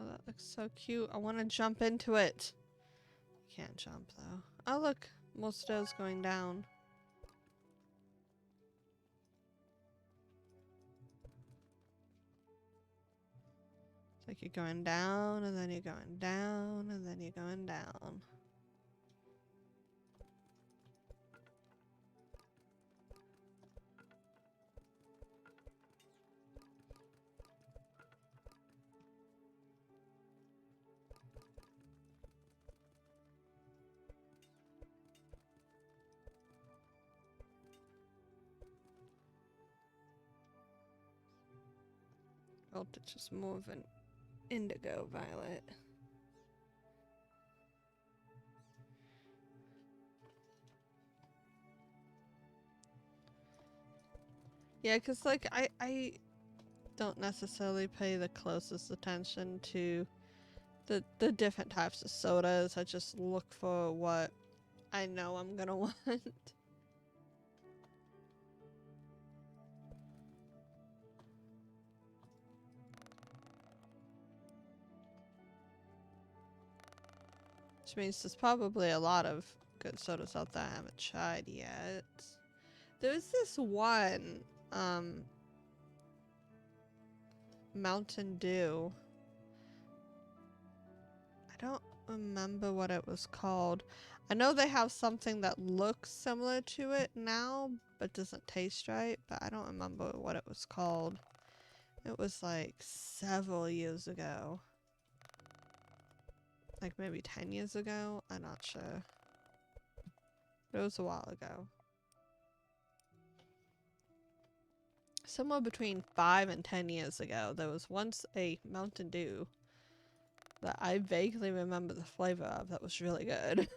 Oh, that looks so cute. I want to jump into it. Can't jump though. Oh look, more stairs going down. It's like you're going down, and then you're going down, and then you're going down. Voltage is more of an indigo violet. Yeah, because like I don't necessarily pay the closest attention to the different types of sodas. I just look for what I know I'm gonna want. Which means there's probably a lot of good sodas out there I haven't tried yet. There's this one, Mountain Dew. I don't remember what it was called. I know they have something that looks similar to it now, but doesn't taste right, but I don't remember what it was called. It was like several years ago. Like maybe 10 years ago? I'm not sure. But it was a while ago. Somewhere between 5 and 10 years ago, there was once a Mountain Dew that I vaguely remember the flavor of that was really good.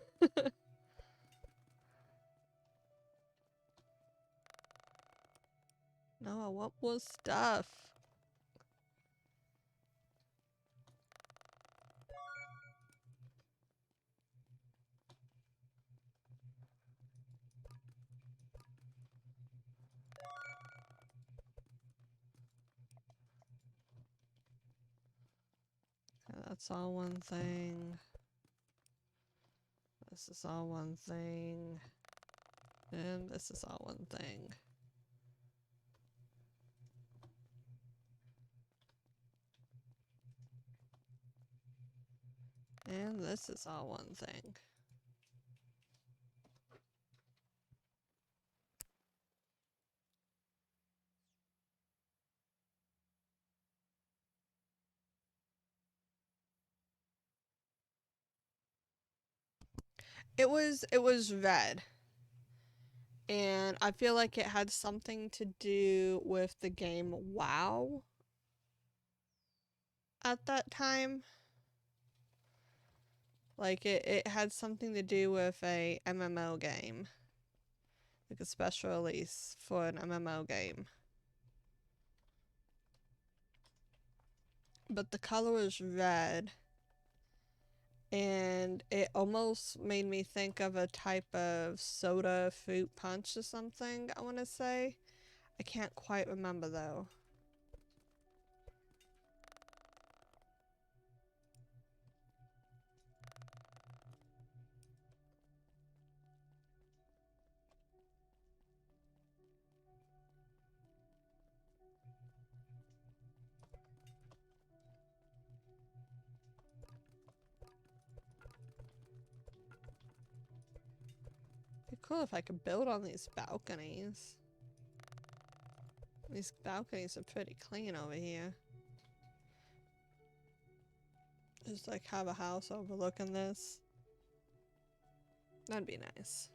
No, I want more stuff. Yeah, that's all one thing. This is all one thing. And this is all one thing. And this is all one thing. It was red. And I feel like it had something to do with the game WoW at that time. Like it had something to do with a MMO game. Like a special release for an MMO game. But the color was red. And it almost made me think of a type of soda fruit punch or something, I want to say. I can't quite remember though. It'd be cool if I could build on these balconies. These balconies are pretty clean over here. Just like have a house overlooking this. That'd be nice.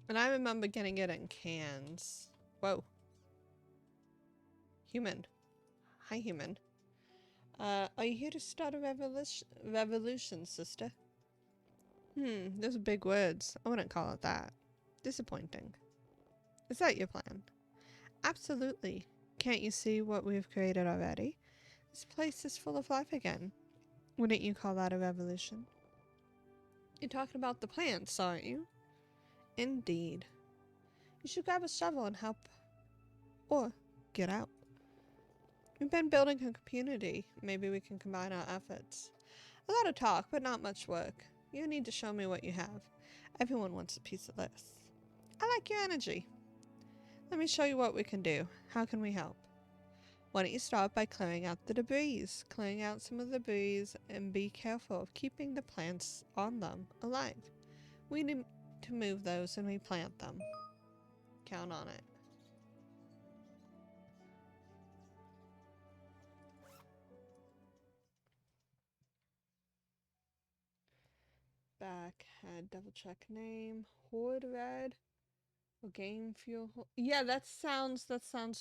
And I remember getting it in cans. Whoa. Human. Hi, human. Are you here to start a revolution, sister? Those are big words. I wouldn't call it that. Disappointing. Is that your plan? Absolutely. Can't you see what we've created already? This place is full of life again. Wouldn't you call that a revolution? You're talking about the plants, aren't you? Indeed. You should grab a shovel and help. Or get out. We've been building a community. Maybe we can combine our efforts. A lot of talk, but not much work. You need to show me what you have. Everyone wants a piece of this. I like your energy. Let me show you what we can do. How can we help? Why don't you start by clearing out the debris? Clearing out some of the debris and be careful of keeping the plants on them alive. We need to move those when we plant them. Count on it. Back, head, double check name, Horde Red, or Game Fuel. Yeah, that sounds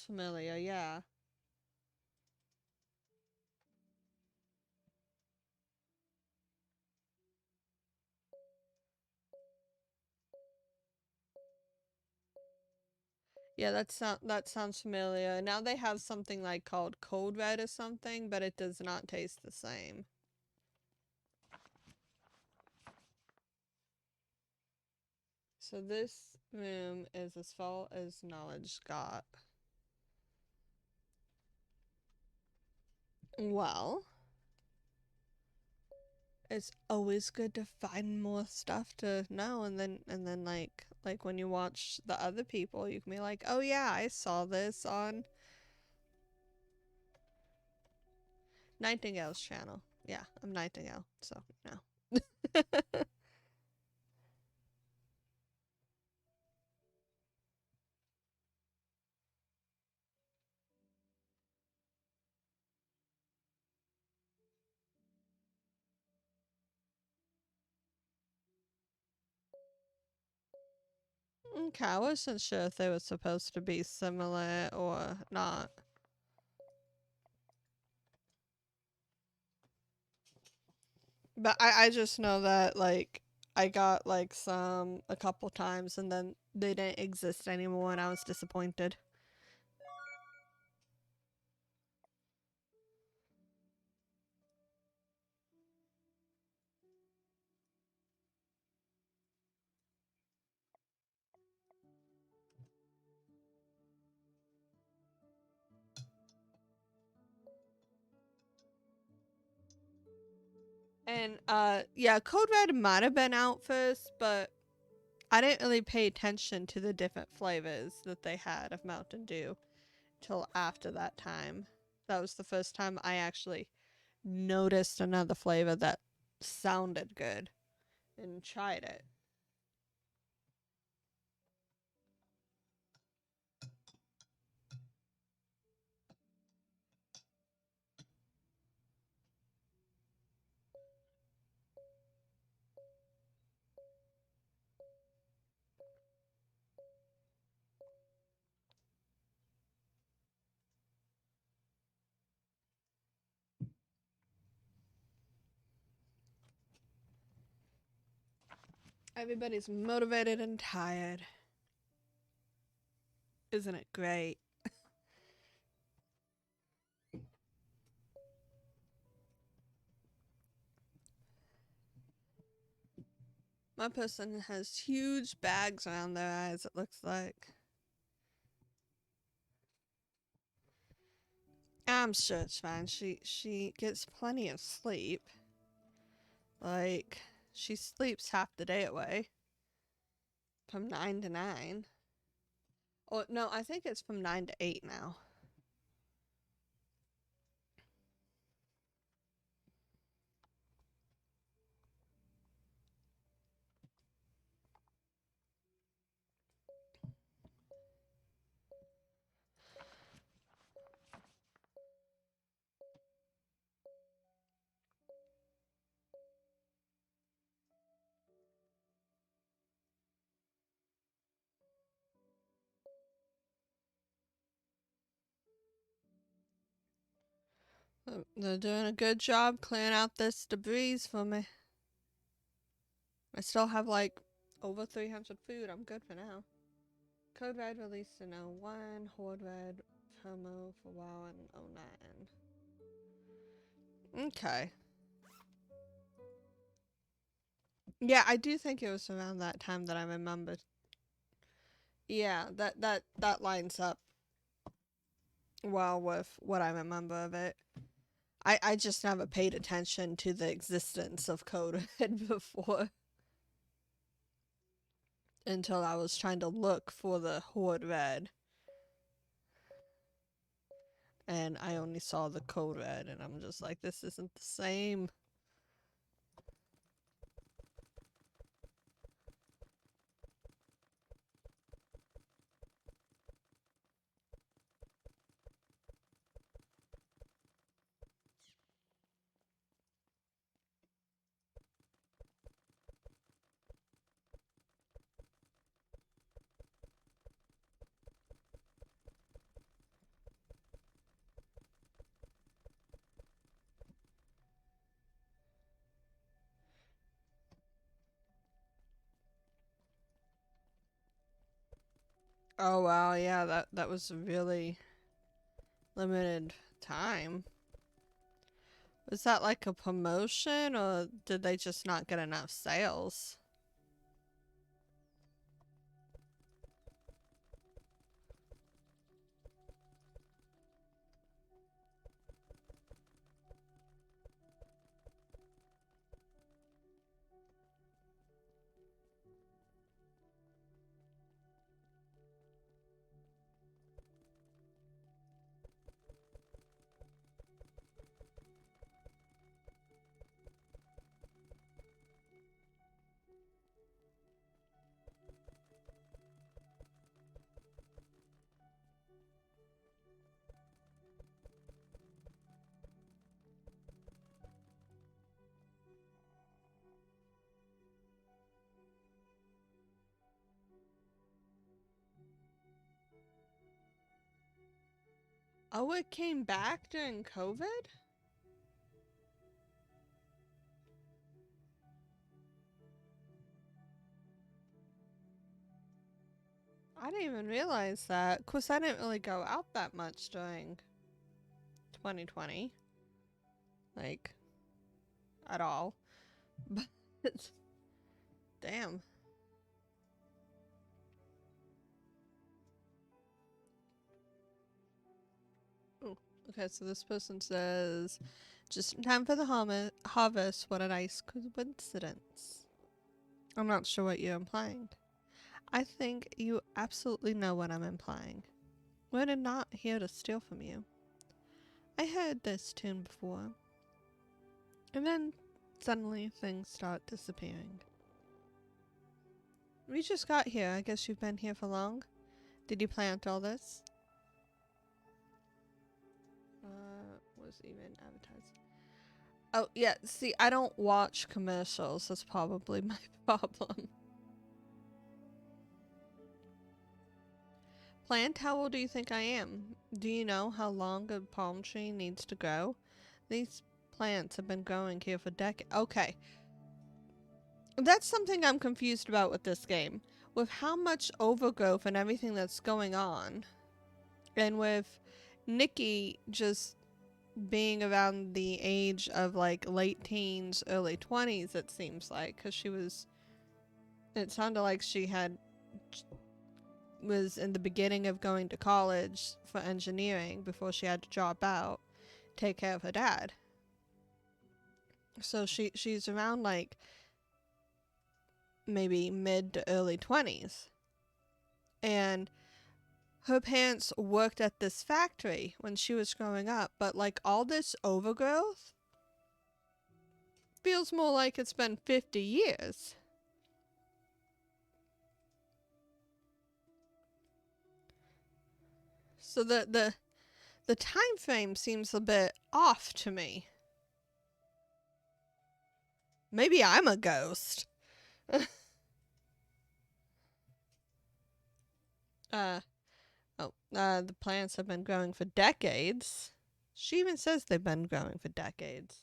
familiar. Yeah. Yeah, that sounds familiar. Now they have something like called Cold Red or something, but it does not taste the same. So this room is as far as knowledge got. Well, it's always good to find more stuff to know, and then like when you watch the other people, you can be like, oh yeah, I saw this on Nightingale's channel. Yeah, I'm Nightingale, so you know. Okay, I wasn't sure if they were supposed to be similar or not. But I just know that, like, I got, like, some a couple times and then they didn't exist anymore and I was disappointed. And, yeah, Code Red might have been out first, but I didn't really pay attention to the different flavors that they had of Mountain Dew till after that time. That was the first time I actually noticed another flavor that sounded good and tried it. Everybody's motivated and tired. Isn't it great? My person has huge bags around their eyes, it looks like. I'm sure it's fine. She gets plenty of sleep. Like, she sleeps half the day away. From 9 to 9. Oh, no, I think it's from 9 to 8 now. They're doing a good job clearing out this debris for me. I still have like over 300 food. I'm good for now. Code Red released in 01, Horde Red promo for WoW in 09. Okay. Yeah, I do think it was around that time that I remembered. Yeah, that lines up well with what I remember of it. I just never paid attention to the existence of Code Red before until I was trying to look for the Horde Red. And I only saw the Code Red, and I'm just like, this isn't the same. Oh wow, yeah, that was a really limited time. Was that like a promotion, or did they just not get enough sales? Oh, it came back during COVID? I didn't even realize that. Of course, I didn't really go out that much during 2020. Like, at all. But, damn. Oh, okay, so this person says, just in time for the harvest. What a nice coincidence. I'm not sure what you're implying. I think you absolutely know what I'm implying. We're not here to steal from you. I heard this tune before. And then suddenly things start disappearing. We just got here. I guess you've been here for long. Did you plant all this? Was even advertised. Oh, yeah. See, I don't watch commercials. That's probably my problem. Plant, how old do you think I am? Do you know how long a palm tree needs to grow? These plants have been growing here for decades. Okay. That's something I'm confused about with this game. With how much overgrowth and everything that's going on, and with Nikki just being around the age of like late teens, early 20s, it seems like, because she was It sounded like she was in the beginning of going to college for engineering before she had to drop out, take care of her dad. So she's around like maybe mid to early 20s. And her parents worked at this factory when she was growing up, but like all this overgrowth feels more like it's been 50 years. So the time frame seems a bit off to me. Maybe I'm a ghost. uh the plants have been growing for decades. She even says they've been growing for decades.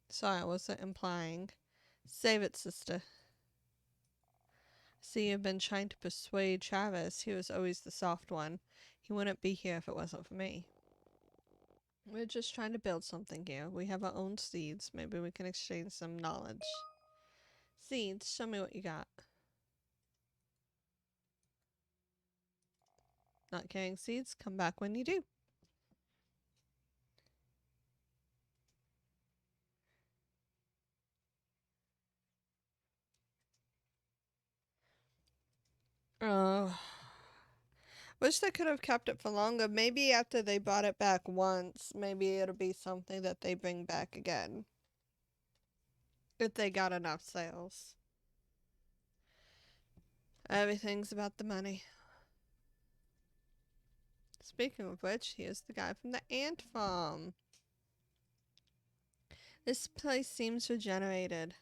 Sorry, I wasn't implying. Save it, sister. See, you've been trying to persuade Travis. He was always the soft one. He wouldn't be here if it wasn't for me. We're just trying to build something here. We have our own seeds. Maybe we can exchange some knowledge. Seeds, show me what you got. Not carrying seeds? Come back when you do. Oh. Wish they could have kept it for longer. Maybe after they brought it back once, maybe it'll be something that they bring back again. If they got enough sales. Everything's about the money. Speaking of which, here's the guy from the ant farm. This place seems regenerated.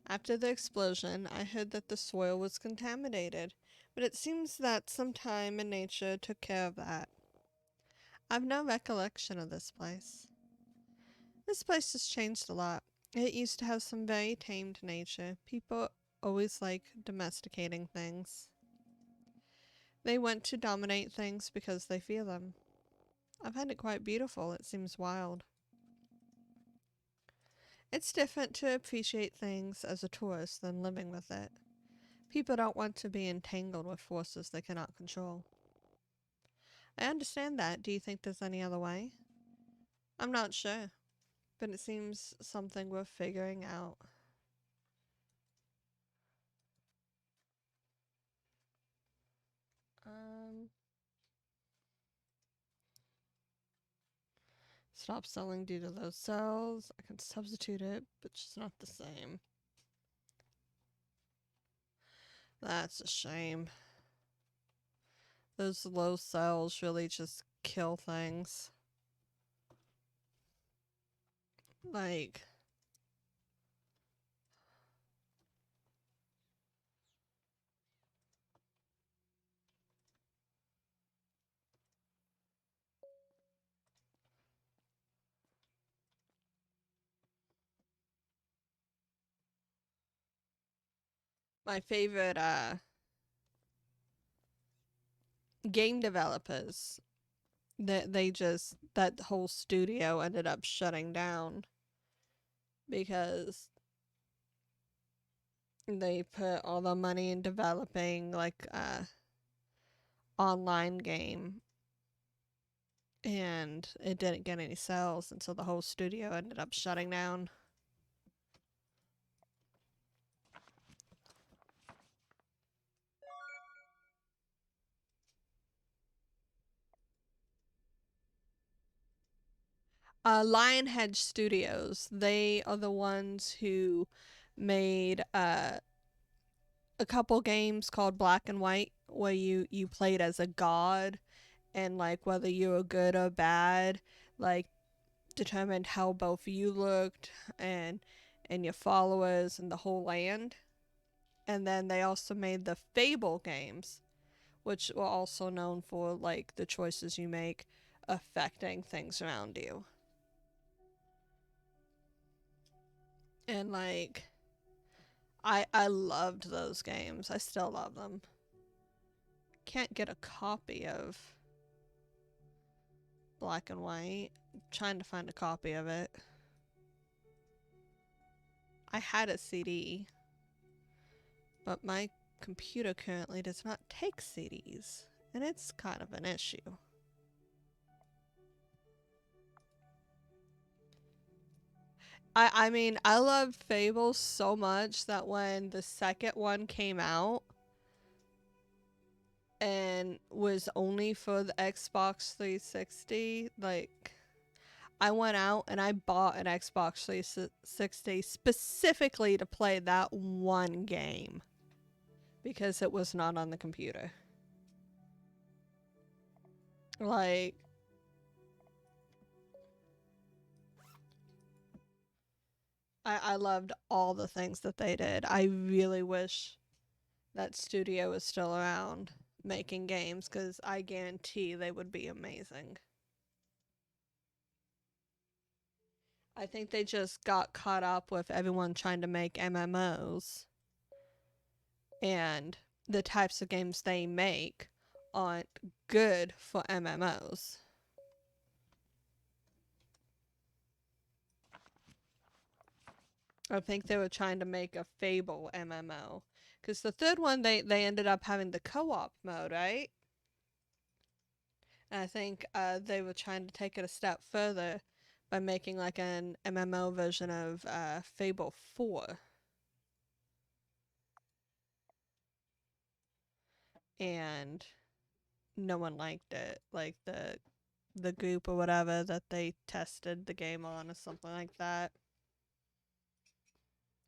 After the explosion, I heard that the soil was contaminated, but it seems that some time in nature took care of that. I've no recollection of this place. This place has changed a lot. It used to have some very tamed nature. People always like domesticating things. They want to dominate things because they fear them. I find it quite beautiful. It seems wild. It's different to appreciate things as a tourist than living with it. People don't want to be entangled with forces they cannot control. I understand that. Do you think there's any other way? I'm not sure, but it seems something worth figuring out. Um, Stop selling due to those cells. I can substitute it, but it's not the same. That's a shame. Those low cells really just kill things. Like, my favorite game developers, that whole studio ended up shutting down because they put all the money in developing like a online game, and it didn't get any sales until the whole studio ended up shutting down. Lionhead Studios, they are the ones who made a couple games called Black and White, where you played as a god, and like whether you were good or bad, like determined how both you looked and your followers and the whole land. And then they also made the Fable games, which were also known for like the choices you make affecting things around you. And like I loved those games. I still love them. Can't get a copy of Black and White. I'm trying to find a copy of it. I had a CD. But my computer currently does not take CDs, and it's kind of an issue. I mean, I loved Fable so much that when the second one came out and was only for the Xbox 360, like, I went out and I bought an Xbox 360 specifically to play that one game because it was not on the computer. Like, I loved all the things that they did. I really wish that studio was still around making games because I guarantee they would be amazing. I think they just got caught up with everyone trying to make MMOs, and the types of games they make aren't good for MMOs. I think they were trying to make a Fable MMO. Because the third one, they ended up having the co-op mode, right? And I think they were trying to take it a step further by making like an MMO version of Fable 4. And no one liked it. Like the group or whatever that they tested the game on or something like that.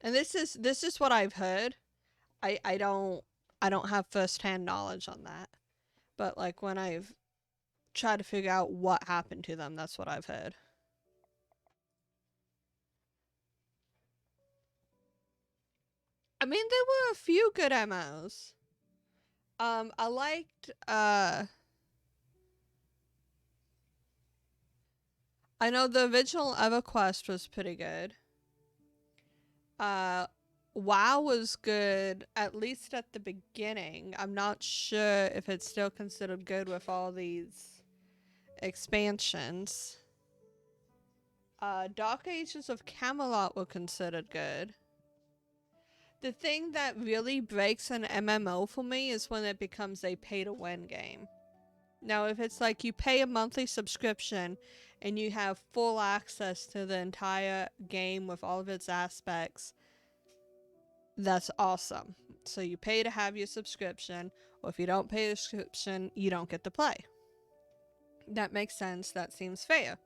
And this is what I've heard. I don't have first-hand knowledge on that. But like when I've tried to figure out what happened to them, that's what I've heard. I mean, there were a few good MMOs. I liked I know the original EverQuest was pretty good. Uh WoW was good, at least at the beginning. I'm not sure if it's still considered good with all these expansions. Dark Ages of Camelot were considered good. The thing that really breaks an MMO for me is when it becomes a pay-to-win game. Now, if it's like you pay a monthly subscription and you have full access to the entire game with all of its aspects, that's awesome. So you pay to have your subscription, or if you don't pay the subscription, you don't get to play. That makes sense. That seems fair.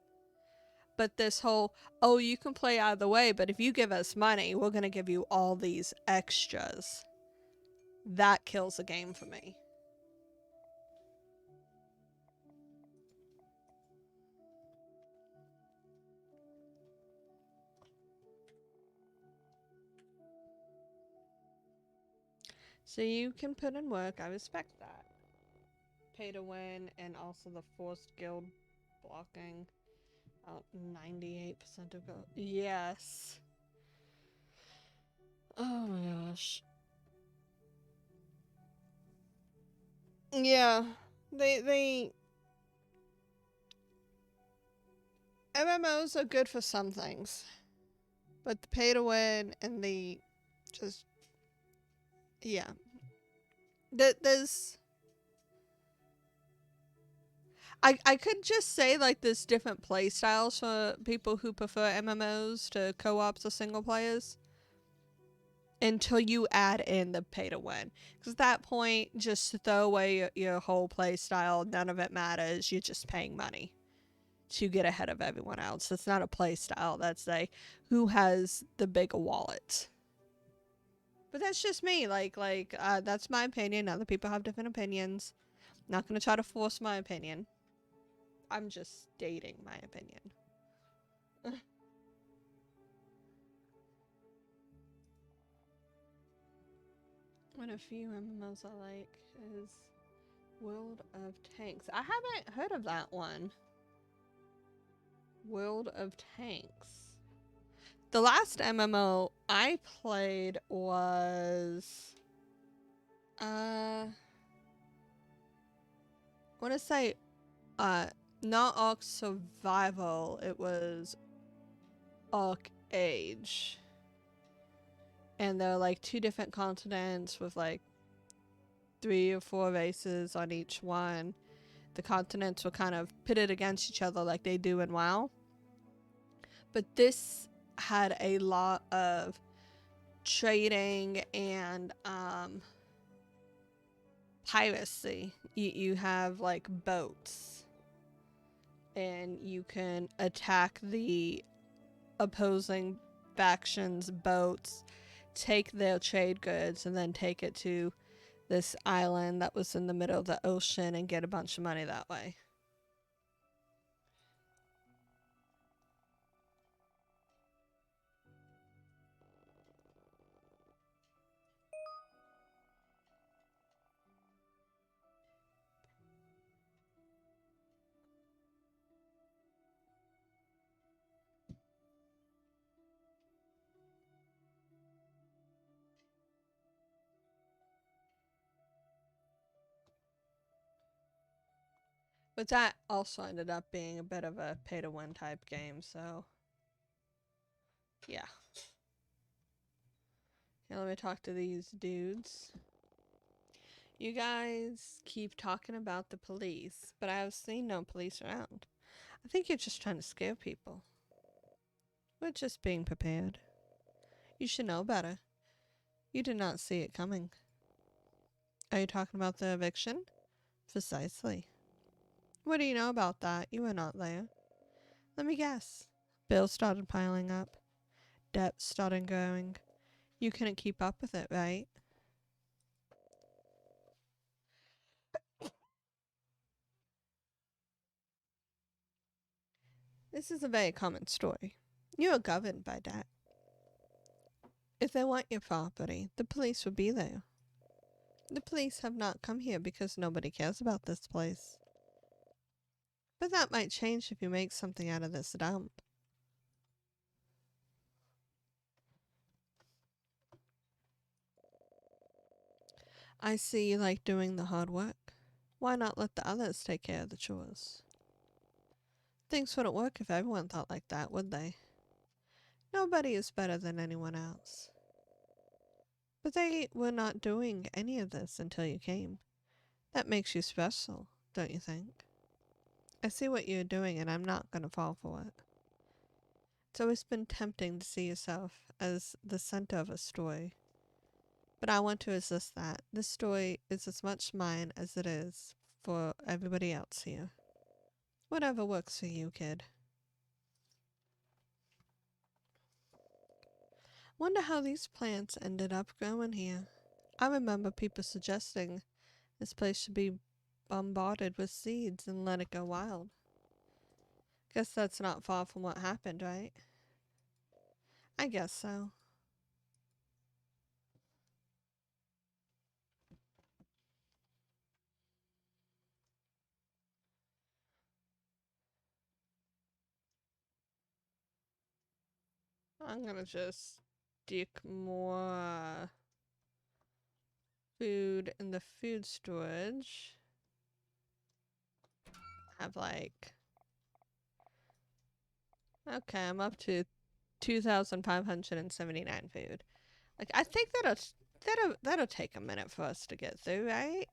But this whole, oh, you can play either way, but if you give us money, we're going to give you all these extras. That kills a game for me. So you can put in work. I respect that. Pay to win and also the forced guild blocking. 98% of gold. Yes. Oh my gosh. Yeah. They MMOs are good for some things. But the pay to win and the just yeah. There's I could just say like there's different play styles for people who prefer MMOs to co-ops or single players until you add in the pay to win. Because at that point, just throw away your whole play style. None of it matters. You're just paying money to get ahead of everyone else. That's not a play style. That's a who has the bigger wallet. But that's just me. That's my opinion. Other people have different opinions. Not gonna try to force my opinion. I'm just stating my opinion. One of few MMOs I like is World of Tanks. I haven't heard of that one. World of Tanks. The last MMO I played was I want to say not Ark Survival, it was Ark Age. And there are like 2 different continents with like 3 or 4 races on each one. The continents were kind of pitted against each other like they do in WoW. But this had a lot of trading and piracy. You have like boats, and you can attack the opposing factions' boats, take their trade goods, and then take it to this island that was in the middle of the ocean and get a bunch of money that way. But that also ended up being a bit of a pay-to-win type game, so yeah. Here, let me talk to these dudes. You guys keep talking about the police, but I have seen no police around. I think you're just trying to scare people. We're just being prepared. You should know better. You did not see it coming. Are you talking about the eviction? Precisely. What do you know about that? You were not there. Let me guess. Bills started piling up. Debt started growing. You couldn't keep up with it, right? This is a very common story. You are governed by debt. If they want your property, the police would be there. The police have not come here because nobody cares about this place. But that might change if you make something out of this dump. I see you like doing the hard work. Why not let the others take care of the chores? Things wouldn't work if everyone thought like that, would they? Nobody is better than anyone else. But they were not doing any of this until you came. That makes you special, don't you think? I see what you're doing and I'm not going to fall for it. It's always been tempting to see yourself as the center of a story. But I want to resist that. This story is as much mine as it is for everybody else here. Whatever works for you, kid. Wonder how these plants ended up growing here. I remember people suggesting this place should be bombarded with seeds and let it go wild. Guess that's not far from what happened, right? I guess so. I'm gonna just stick more food in the food storage. Have like... Okay, I'm up to 2,579 food. Like, I think that'll take a minute for us to get through, right?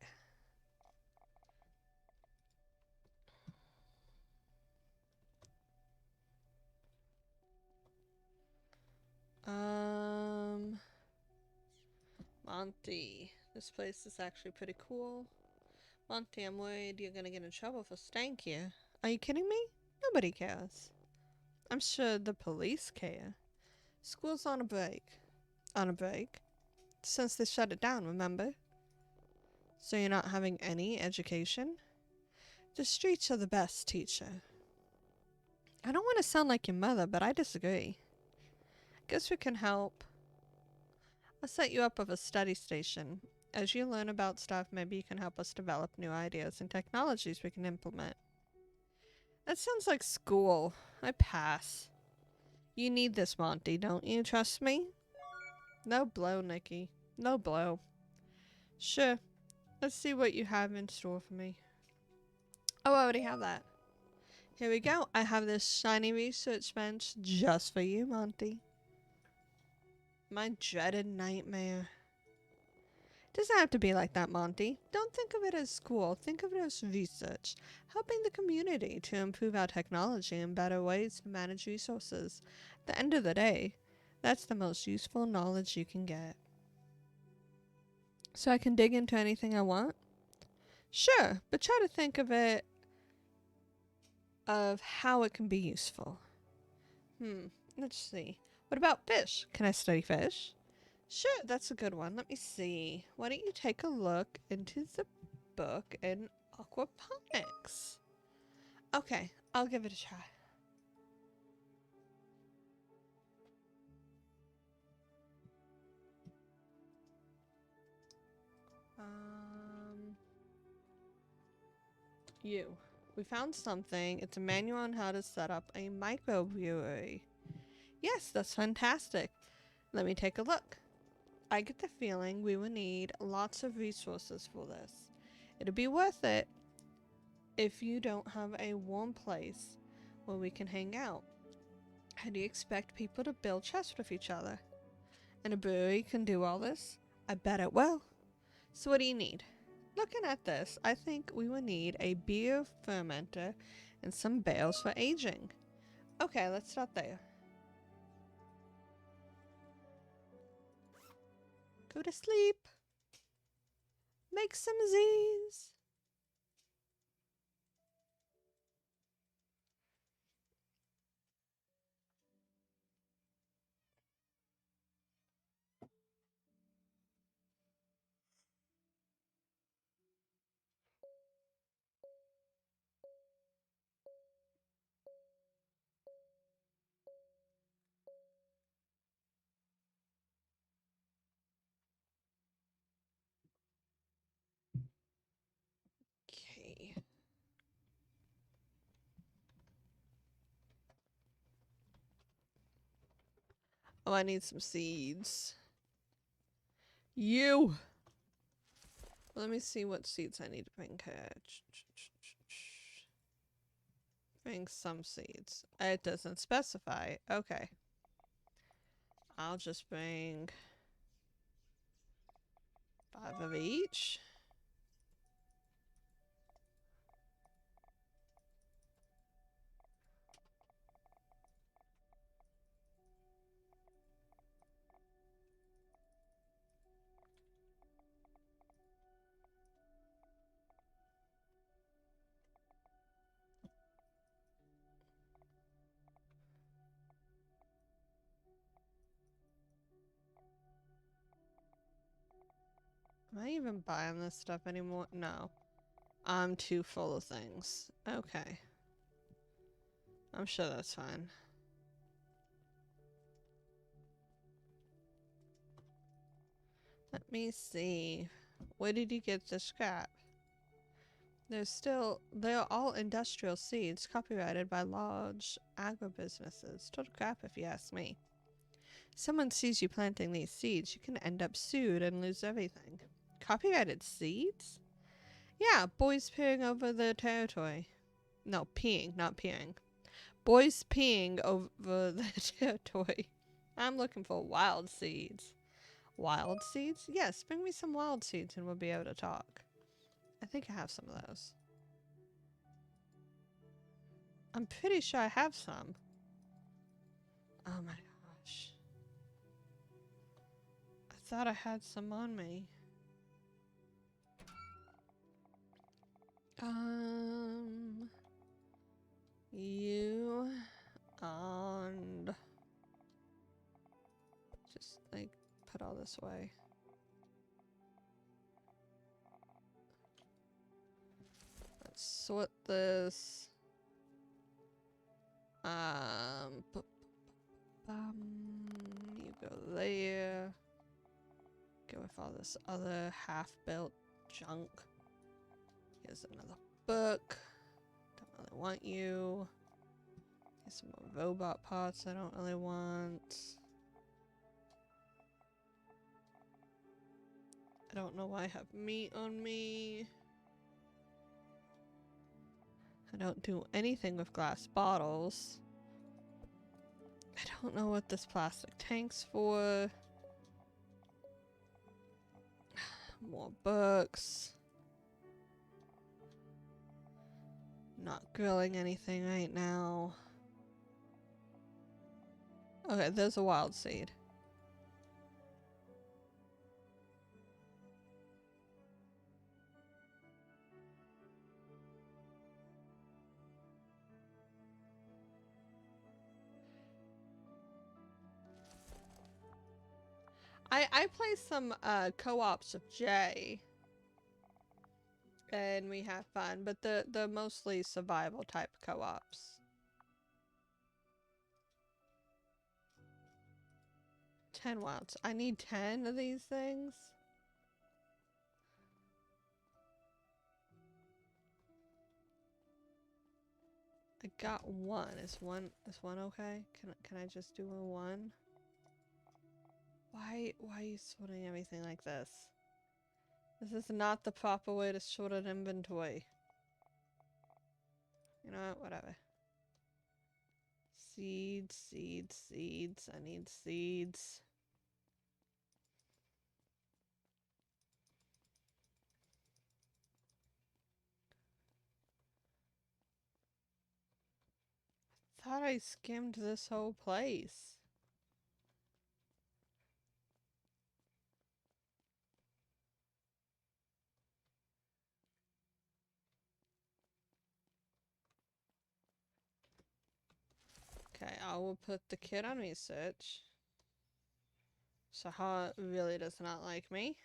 Monty. This place is actually pretty cool. Monty, I'm worried you're gonna get in trouble for staying here. Are you kidding me? Nobody cares. I'm sure the police care. School's on a break. On a break? Since they shut it down, remember? So you're not having any education? The streets are the best teacher. I don't want to sound like your mother, but I disagree. Guess we can help. I'll set you up with a study station. As you learn about stuff, maybe you can help us develop new ideas and technologies we can implement. That sounds like school. I pass. You need this, Monty, don't you? Trust me? No blow, Nikki. No blow. Sure. Let's see what you have in store for me. Oh, I already have that. Here we go. I have this shiny research bench just for you, Monty. My dreaded nightmare. Doesn't have to be like that, Monty. Don't think of it as school. Think of it as research, helping the community to improve our technology and better ways to manage resources. At the end of the day, that's the most useful knowledge you can get. So I can dig into anything I want? Sure, but try to think of how it can be useful. Let's see. What about fish? Can I study fish? Sure, that's a good one. Let me see. Why don't you take a look into the book in aquaponics? Okay, I'll give it a try. Um, We found something. It's a manual on how to set up a microbrewery. Yes, that's fantastic. Let me take a look. I get the feeling we will need lots of resources for this. It'll be worth it if you don't have a warm place where we can hang out. How do you expect people to build trust with each other? And a brewery can do all this? I bet it will. So what do you need? Looking at this, I think we will need a beer fermenter and some bales for aging. Okay, let's start there. Go to sleep. Make some Z's. Okay. Oh, I need some seeds. You! Let me see what seeds I need to bring here. Bring some seeds. It doesn't specify. Okay. I'll just bring 5 of each. Am I even buying this stuff anymore? No. I'm too full of things. Okay. I'm sure that's fine. Let me see. Where did you get the scrap? They're all industrial seeds copyrighted by large agribusinesses. Total crap if you ask me. Someone sees you planting these seeds, you can end up sued and lose everything. Copyrighted seeds? Yeah, boys peeing over the territory. No, peeing, not peeing. Boys peeing over the territory. I'm looking for wild seeds. Wild seeds? Yes, bring me some wild seeds and we'll be able to talk. I think I have some of those. I'm pretty sure I have some. Oh my gosh. I thought I had some on me. You and just like put all this away. Let's sort this. You go there. Go with all this other half-built junk. Here's another book. Don't really want you. Here's some more robot parts I don't really want. I don't know why I have meat on me. I don't do anything with glass bottles. I don't know what this plastic tank's for. More books. Not grilling anything right now. Okay, there's a wild seed. I play some co-ops of J. And we have fun, but the mostly survival type co-ops. 10 wilds. I need 10 of these things. I got one. Is one okay? Can I just do a one? Why are you sorting everything like this? This is not the proper way to sort an inventory. You know what? Whatever. Seeds, seeds, seeds. I need seeds. Thought I skimmed this whole place. Okay, I will put the kid on research. Saha really does not like me.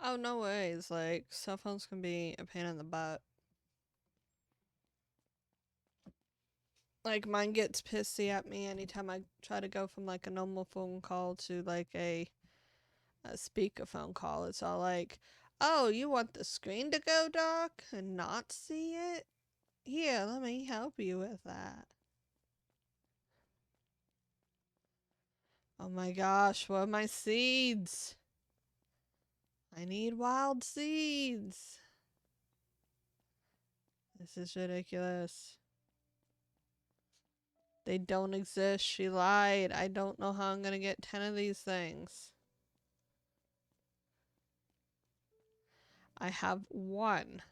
Oh, no worries. Like, cell phones can be a pain in the butt. Like, mine gets pissy at me anytime I try to go from, like, a normal phone call to, like, a speakerphone call. It's all like, oh, you want the screen to go dark and not see it? Here, let me help you with that. Oh my gosh, where are my seeds? I need wild seeds. This is ridiculous. They don't exist. She lied. I don't know how I'm gonna get 10 of these things. I have one.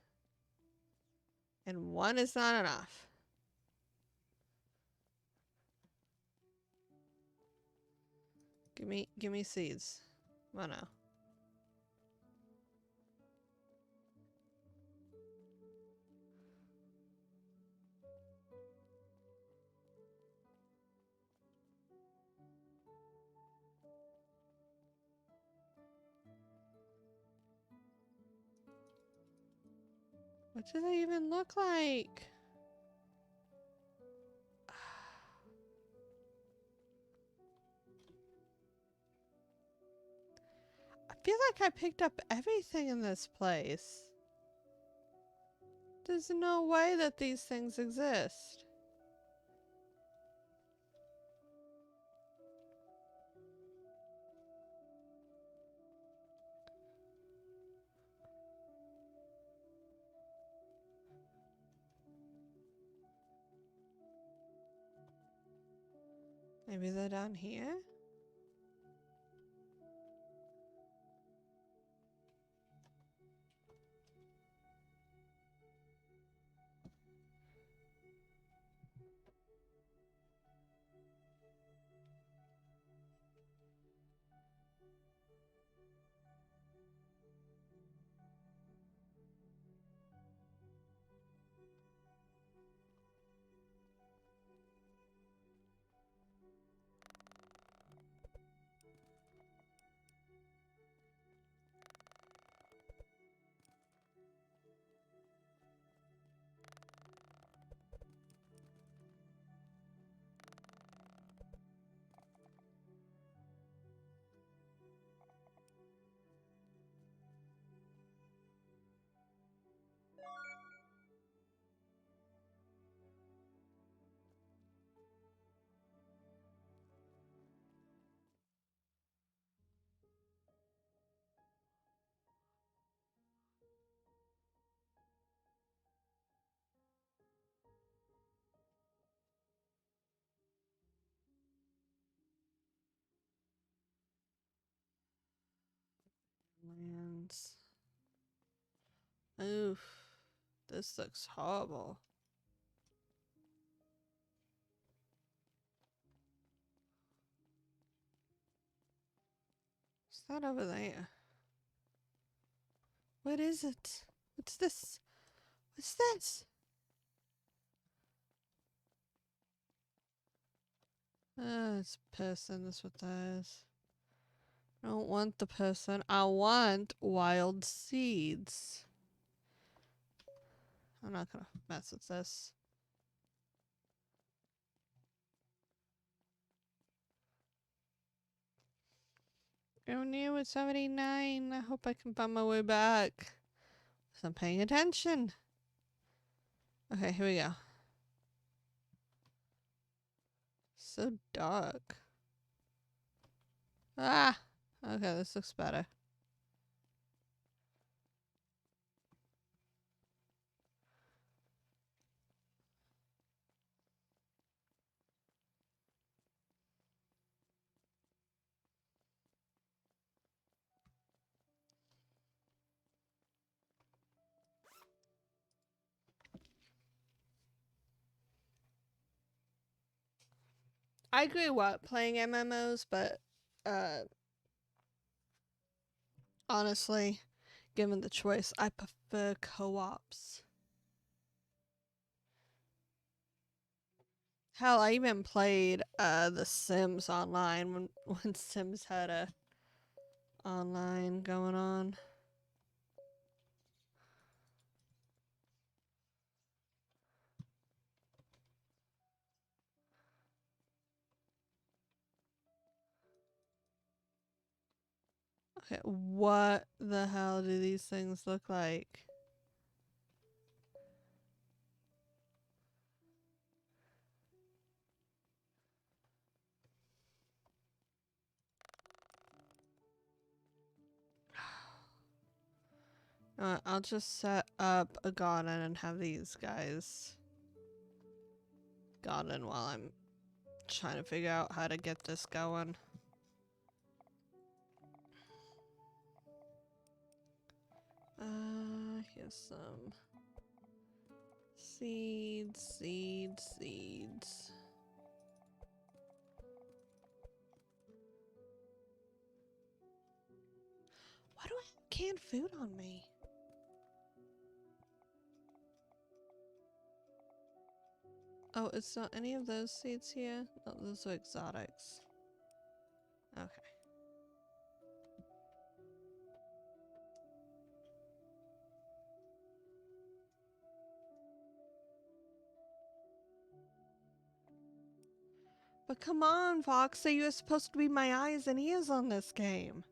And one is not enough. Give me seeds. Oh no. What do they even look like? I feel like I picked up everything in this place. There's no way that these things exist. Maybe they're down here? Lands. Oof. This looks horrible. What's that over there? What is it? What's this? What's this? It's a person. That's what that is. I don't want the person. I want wild seeds. I'm not gonna mess with this. Oh no, it's 79. I hope I can find my way back. I'm paying attention. Okay, here we go. So dark. Ah! Okay, this looks better. I agree with playing MMOs, but honestly, given the choice, I prefer co-ops. Hell, I even played The Sims online when Sims had a online going on. Okay, what the hell do these things look like? I'll just set up a garden and have these guys garden while I'm trying to figure out how to get this going. Here's some seeds. Why do I have canned food on me? Oh, it's not any of those seeds here? No, those are exotics. Okay. But come on, Foxy, you're supposed to be my eyes and ears on this game.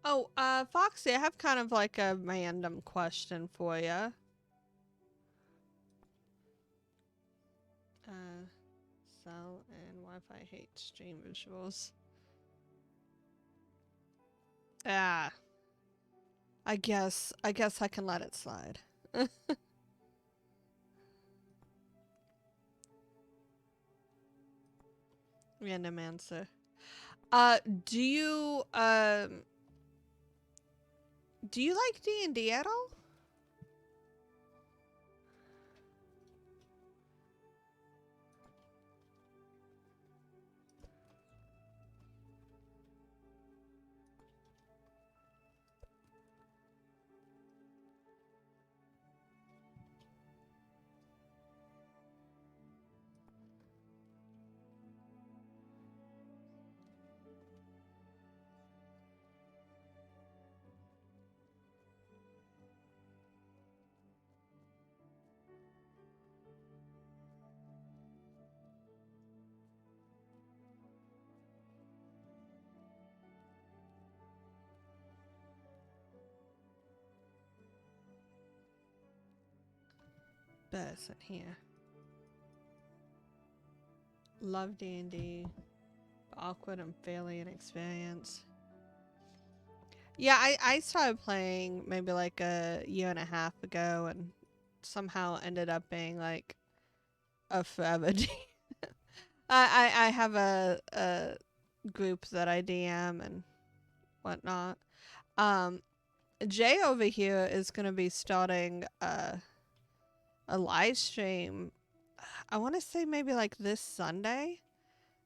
Oh, Foxy, I have kind of like a random question for you. Cell and Wi-Fi hate stream visuals. Ah. I guess I can let it slide. Random answer. Do you like D&D at all? person here. Love D&D. Awkward and fairly inexperienced. Yeah, I started playing maybe like a year and a half ago and somehow ended up being like a forever DM. I have a group that I DM and whatnot. Jay over here is gonna be starting a live stream. I want to say maybe like this Sunday,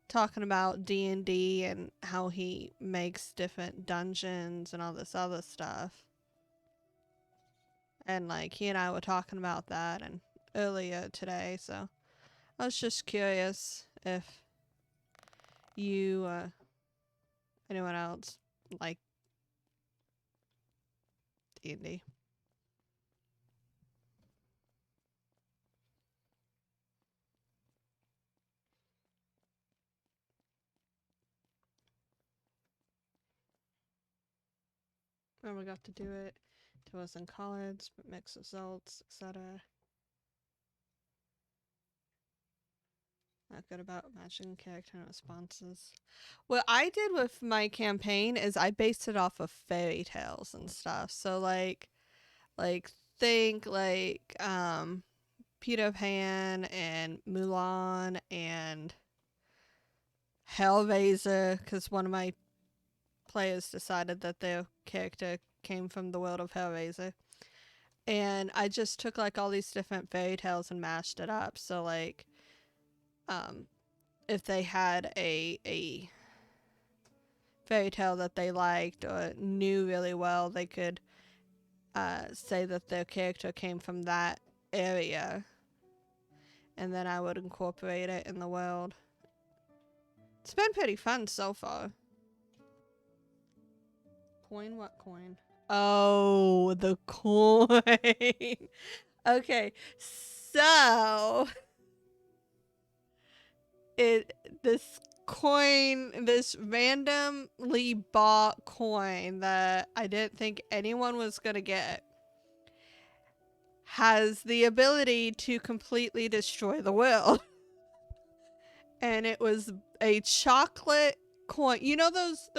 talking about D&D and how he makes different dungeons and all this other stuff. And like he and I were talking about that and earlier today, so I was just curious if you anyone else like D&D. Never got to do it till I was in college, but mixed results, etc. Not good about matching character and responses. What I did with my campaign is I based it off of fairy tales and stuff. So like think like Peter Pan and Mulan and Hellraiser, because one of my players decided that their character came from the world of Hellraiser. And I just took like all these different fairy tales and mashed it up. So like if they had a fairy tale that they liked or knew really well, they could say that their character came from that area, and then I would incorporate it in the world. It's been pretty fun so far. Coin? What coin? Oh, the coin. Okay, so this coin, this randomly bought coin that I didn't think anyone was gonna get, has the ability to completely destroy the world. And it was a chocolate coin. You know those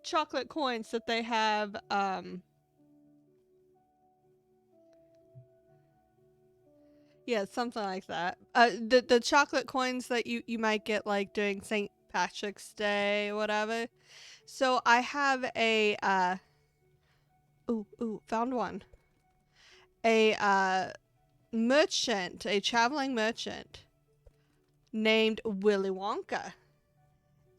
chocolate coins that they have yeah, something like that. The chocolate coins that you might get like during St. Patrick's Day or whatever. So I have a found one. A merchant, a traveling merchant named Willy Wonka.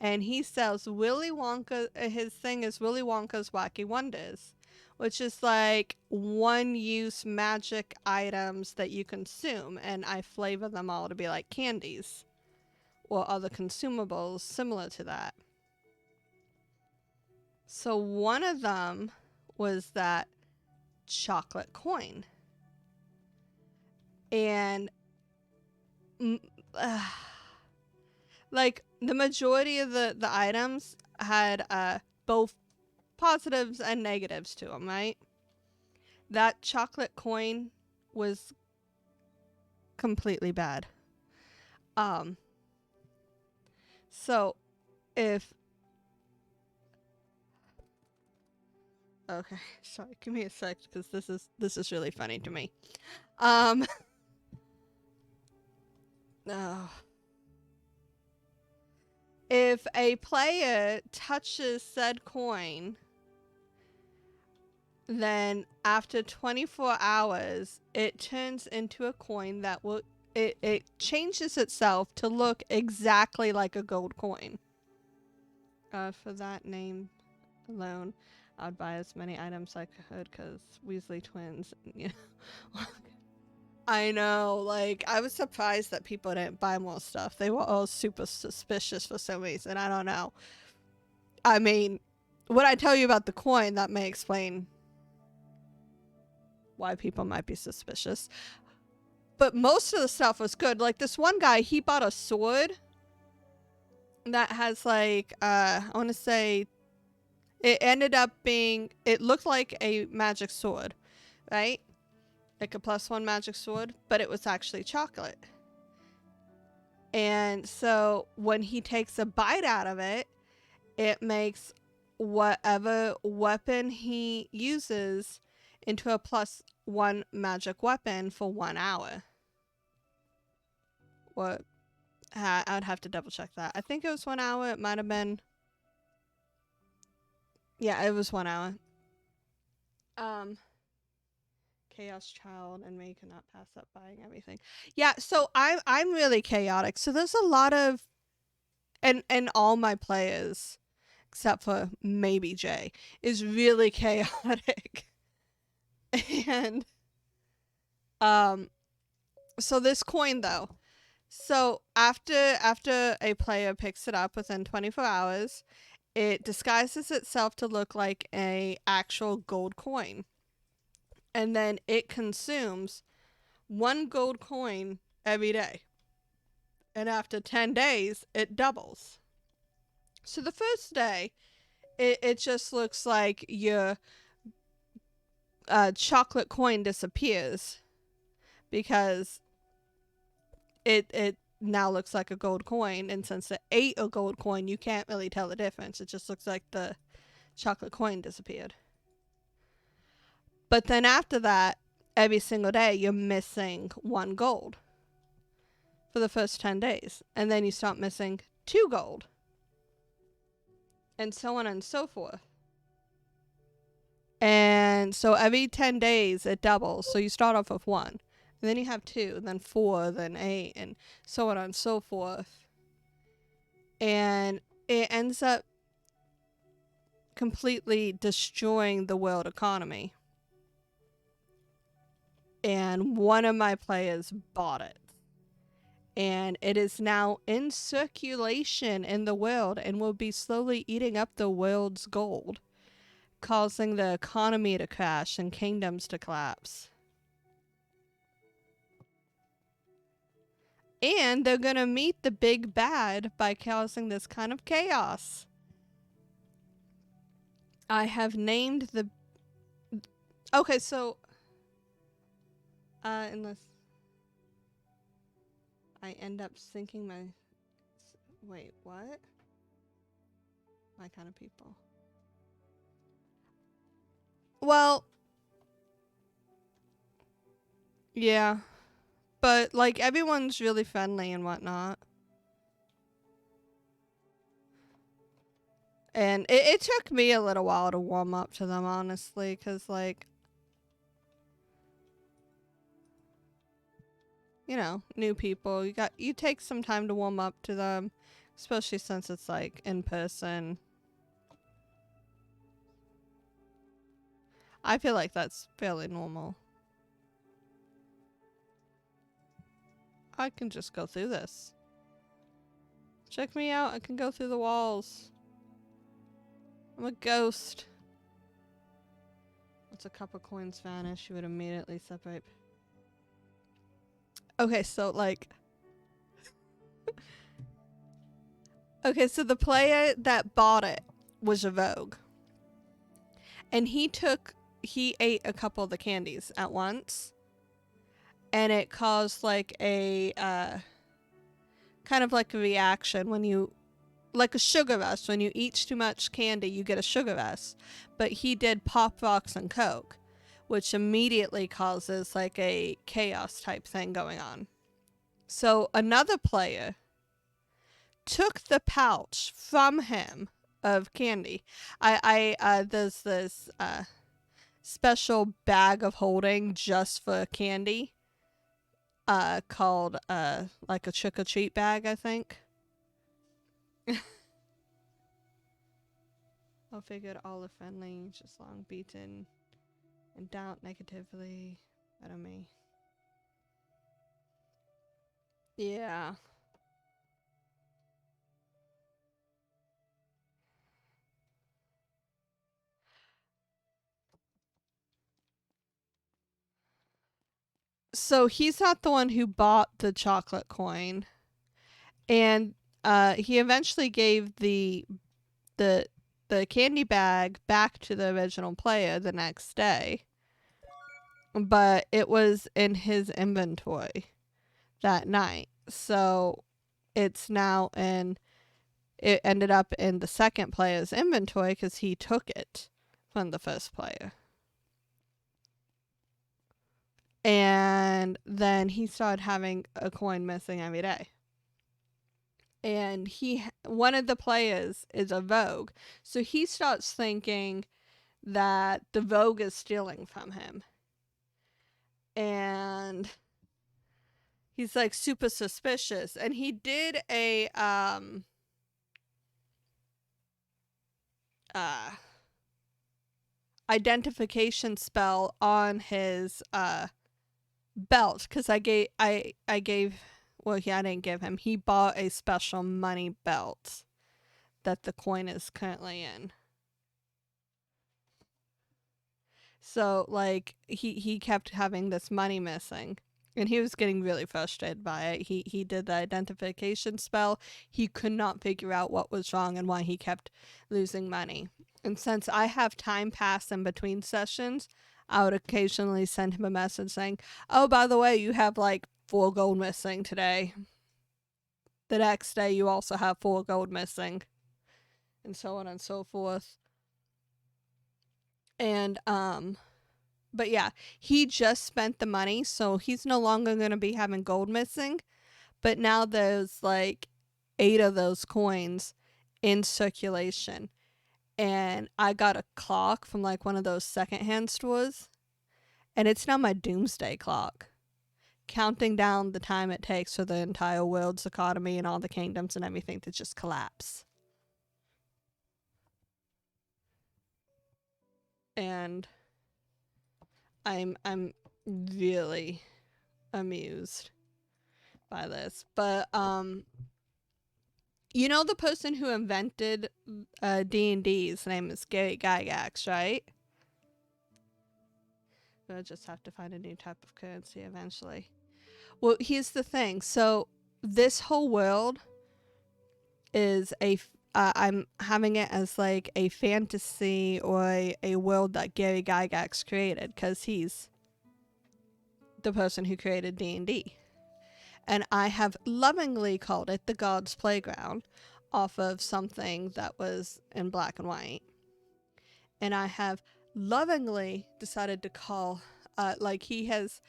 And he sells Willy Wonka, his thing is Willy Wonka's Wacky Wonders, which is like one-use magic items that you consume, and I flavor them all to be like candies or other consumables similar to that. So one of them was that chocolate coin. And like the majority of the items had both positives and negatives to them, right? That chocolate coin was completely bad. So if okay, sorry, give me a sec because this is really funny to me. No. If a player touches said coin, then after 24 hours, it turns into a coin that will it changes itself to look exactly like a gold coin. For that name alone, I'd buy as many items I could because Weasley twins. You know. I know, like, I was surprised that people didn't buy more stuff. They were all super suspicious for some reason. I don't know. I mean, what I tell you about the coin, that may explain why people might be suspicious. But most of the stuff was good. Like, this one guy, he bought a sword that has, like, I want to say, it ended up being, it looked like a magic sword, right? like a +1 magic sword, but it was actually chocolate. And so when he takes a bite out of it, it makes whatever weapon he uses into a +1 magic weapon for 1 hour. What? I'd have to double check that. I think it was 1 hour. It might have been. Yeah, it was 1 hour. Chaos child and me cannot pass up buying everything. Yeah, so I'm really chaotic. So there's a lot of, and all my players, except for maybe Jay, is really chaotic. And so this coin though. So after a player picks it up within 24 hours, it disguises itself to look like a actual gold coin. And then it consumes 1 gold coin every day. And after 10 days, it doubles. So the first day, it just looks like your chocolate coin disappears because it now looks like a gold coin. And since it ate a gold coin, you can't really tell the difference. It just looks like the chocolate coin disappeared. But then after that, every single day, you're missing 1 gold for the first 10 days. And then you start missing 2 gold. And so on and so forth. And so every 10 days, it doubles. So you start off with 1. And then you have 2, then 4, then 8, and so on and so forth. And it ends up completely destroying the world economy. And one of my players bought it. And it is now in circulation in the world and will be slowly eating up the world's gold, causing the economy to crash and kingdoms to collapse. And they're gonna meet the big bad by causing this kind of chaos. I have named the... Okay, so... unless... I end up sinking my... Wait, what? My kind of people. Well... Yeah. But, like, everyone's really friendly and whatnot. And it took me a little while to warm up to them, honestly, because, like... You know, new people. You take some time to warm up to them, especially since it's like in person. I feel like that's fairly normal. I can just go through this. Check me out. I can go through the walls. I'm a ghost. Once a couple coins vanish, you would immediately separate. Okay, so like... Okay, so the player that bought it was a Vogue. And he ate a couple of the candies at once. And it caused like a, kind of like a reaction when you, like a sugar rush. When you eat too much candy, you get a sugar rush. But he did Pop Rocks and Coke, which immediately causes like a chaos type thing going on. So another player took the pouch from him of candy. There's this special bag of holding just for candy, called like a trick or treat bag, I think. I figured all the friendly, just long beaten, and doubt negatively out of me. Yeah. So he's not the one who bought the chocolate coin, and he eventually gave the candy bag back to the original player the next day. but it was in his inventory that night. So it's now in, it ended up in the second player's inventory because he took it from the first player. And then he started having a coin missing every day. And one of the players is a rogue. So he starts thinking that the rogue is stealing from him. And he's like super suspicious. And he did a identification spell on his belt, because I gave well, yeah, I didn't give him. He bought a special money belt that the coin is currently in. So like he kept having this money missing, and he was getting really frustrated by it. He did the identification spell. He could not figure out what was wrong and why he kept losing money. And since I have time pass in between sessions, I would occasionally send him a message saying, "Oh, by the way, you have like 4 gold missing today. The next day you also have 4 gold missing," and so on and so forth. And but yeah, he just spent the money, so he's no longer going to be having gold missing. But now there's like 8 of those coins in circulation. And I got a clock from like one of those secondhand stores, and it's now my doomsday clock, counting down the time it takes for the entire world's economy and all the kingdoms and everything to just collapse. And I'm really amused by this. But you know the person who invented D&D, his name is Gary Gygax, right? We'll just have to find a new type of currency eventually. Well, here's the thing. So this whole world is I'm having it as like a fantasy or a world that Gary Gygax created, because he's the person who created D&D. And I have lovingly called it the God's Playground, off of something that was in black and white. And I have lovingly decided to call, like he's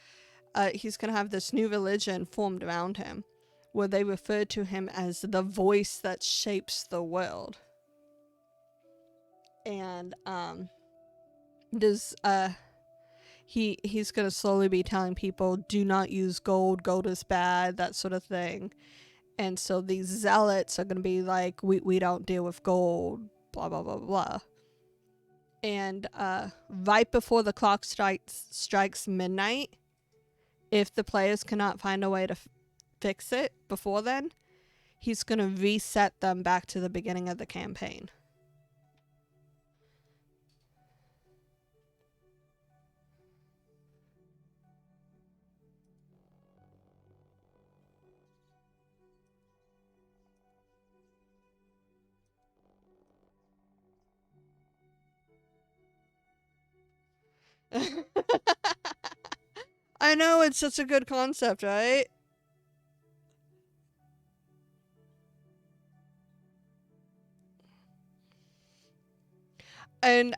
going to have this new religion formed around him, where they refer to him as the voice that shapes the world. And there's he's going to slowly be telling people, do not use gold is bad, that sort of thing. And so these zealots are going to be like, we don't deal with gold, blah blah blah blah. And right before the clock strikes midnight, if the players cannot find a way to fix it before then, he's going to reset them back to the beginning of the campaign. I know, it's such a good concept, right? And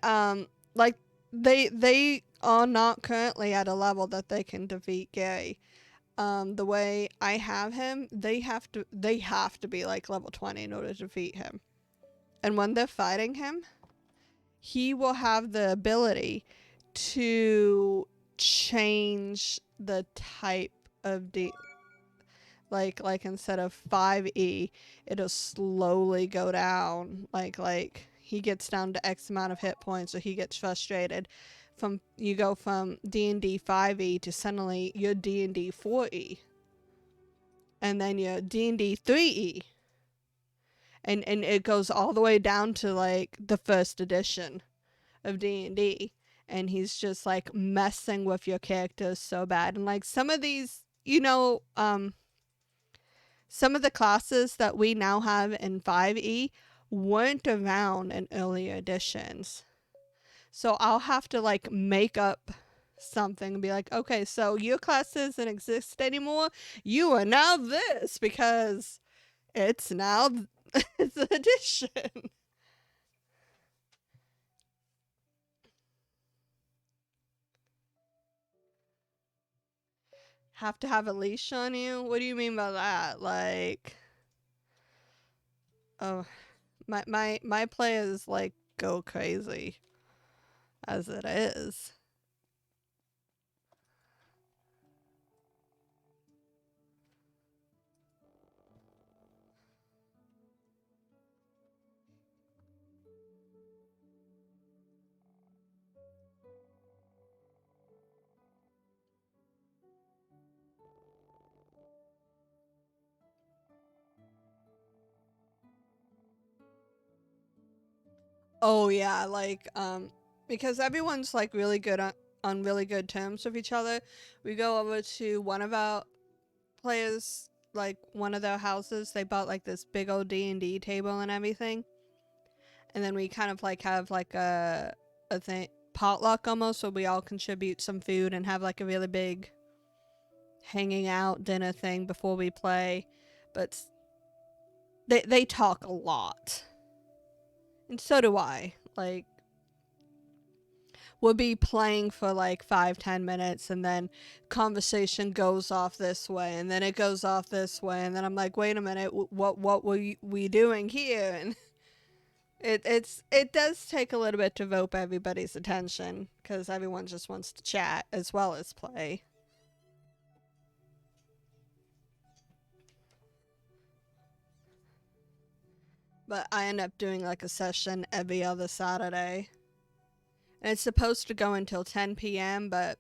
like they are not currently at a level that they can defeat Gary. The way I have him, they have to be like level 20 in order to defeat him. And when they're fighting him, he will have the ability to change the type of like instead of 5e, it'll slowly go down, like he gets down to X amount of hit points, or he gets frustrated. You go from D&D 5e to suddenly your D&D 4e, and then your D&D 3e, and it goes all the way down to like the first edition of D&D, and he's just like messing with your characters so bad. And like some of these, some of the classes that we now have in 5e weren't around in earlier editions. So I'll have to like make up something and be like, okay, so your class doesn't exist anymore. You are now this because it's now it's an addition. Have to have a leash on you? What do you mean by that? Like, oh, my players like go crazy as it is. Oh yeah, like because everyone's like really good on really good terms with each other. We go over to one of our players, like one of their houses. They bought like this big old D&D table and everything, and then we kind of like have like a thing potluck almost, where we all contribute some food and have like a really big hanging out dinner thing before we play. But they talk a lot, and so do I. Like, we'll be playing for like 5-10 minutes, and then conversation goes off this way, and then it goes off this way, and then I'm like, wait a minute, what were we doing here? And it does take a little bit to rope everybody's attention because everyone just wants to chat as well as play. But I end up doing like a session every other Saturday, and it's supposed to go until 10 p.m., but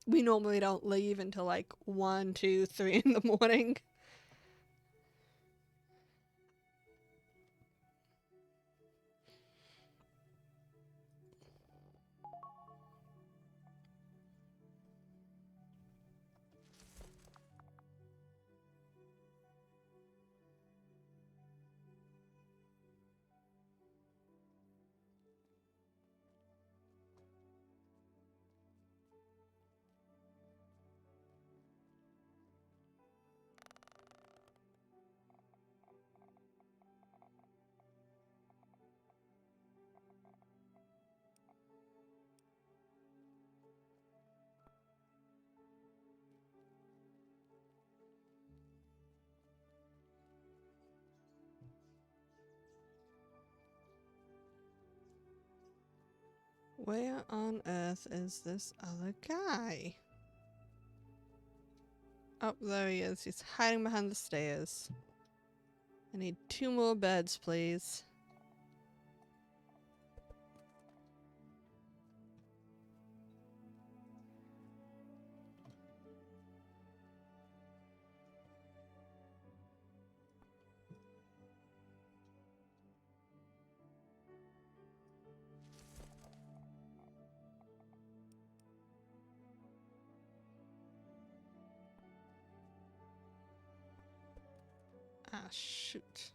we normally don't leave until like 1, 2, 3 in the morning. Where on earth is this other guy? Oh, there he is. He's hiding behind the stairs. I need 2 more beds, please. Ah, shoot.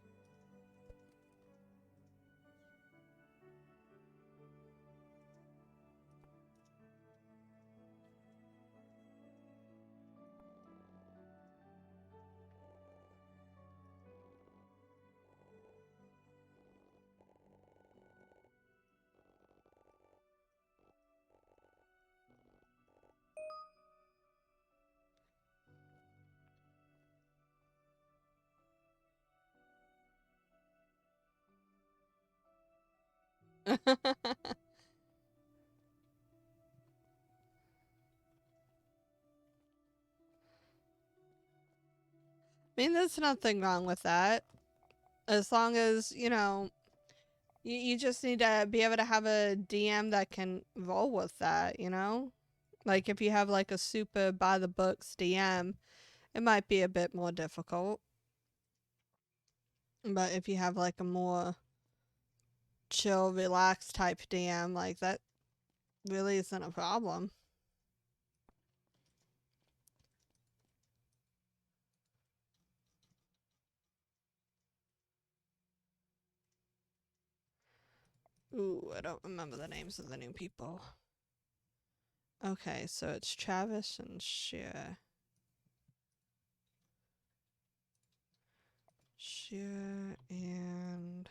I mean, there's nothing wrong with that. As long as, you just need to be able to have a DM that can roll with that, you know? Like, if you have, like, a super by the books DM, it might be a bit more difficult. But if you have, like, a more chill, relaxed type DM, like, that really isn't a problem. Ooh, I don't remember the names of the new people. Okay, so it's Travis and Sheer. Sheer and